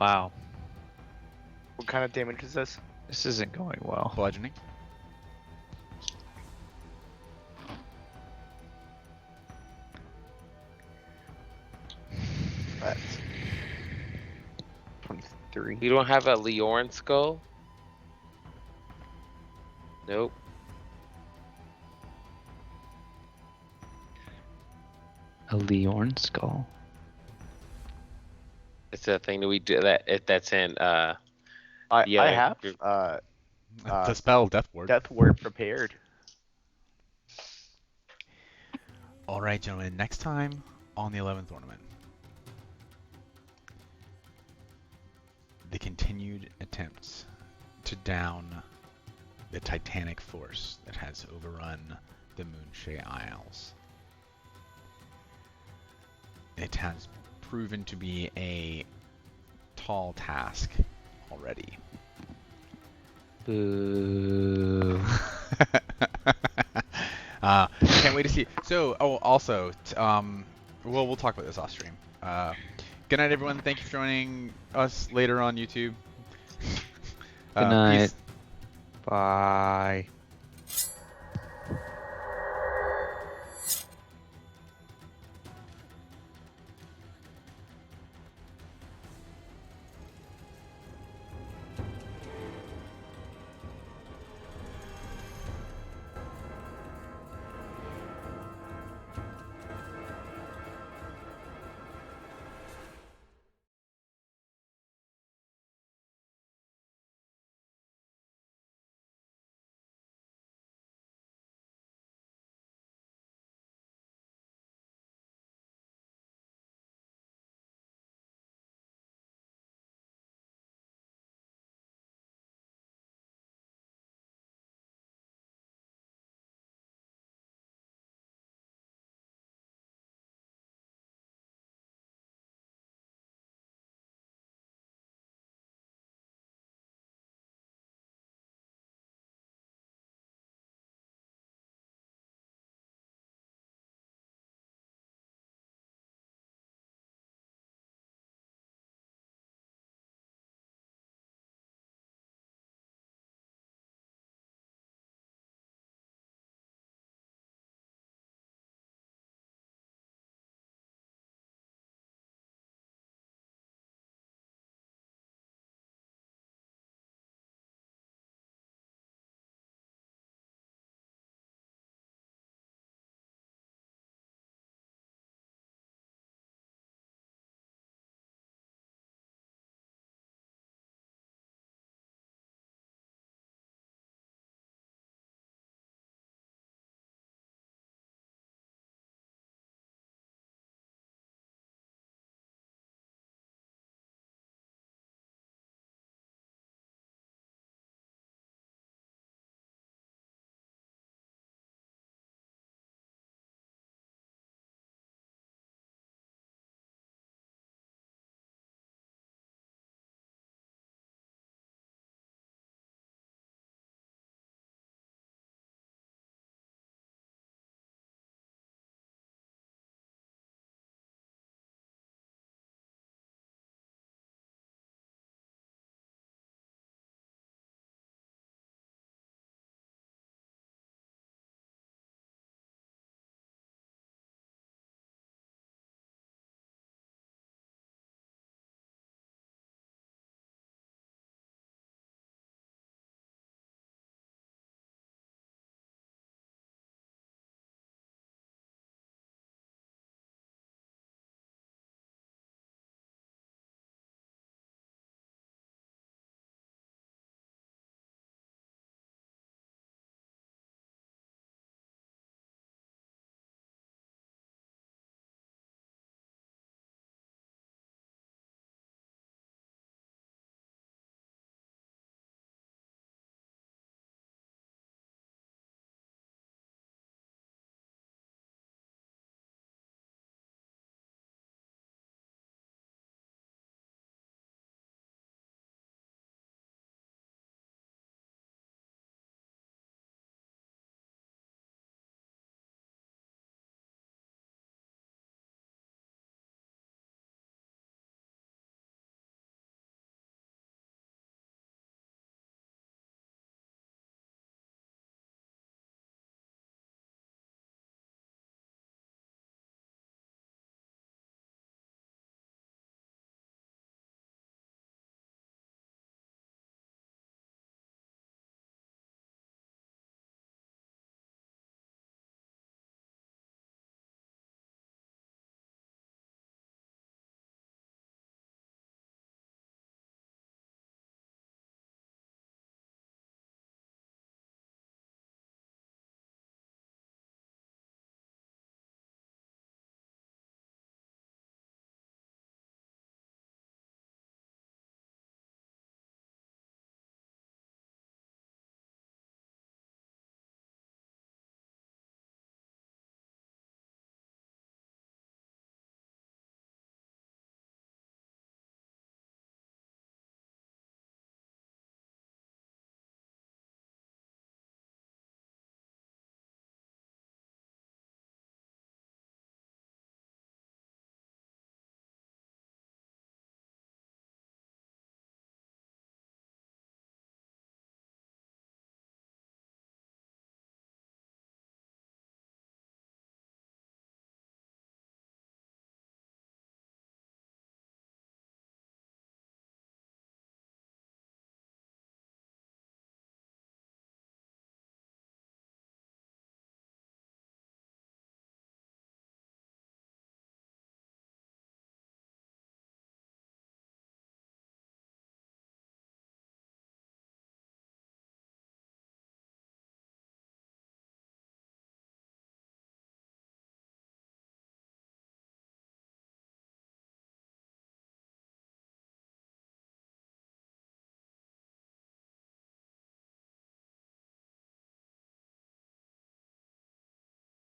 Wow. What kind of damage is this? This isn't going well. Bludgeoning. That's 23. You don't have a Leorn skull? Nope. A Leorn skull. It's a thing that we do that. That's in. I Yeah, have you're- The spell Death Ward. Death Ward prepared. All right, gentlemen. Next time on the 11th ornament, the continued attempts to down the titanic force that has overrun the Moonshae Isles. It has proven to be a tall task already. Boo. Can't wait to see. So, also, we'll talk about this off stream. Good night, everyone. Thank you for joining us later on YouTube. Good night. Peace. Bye.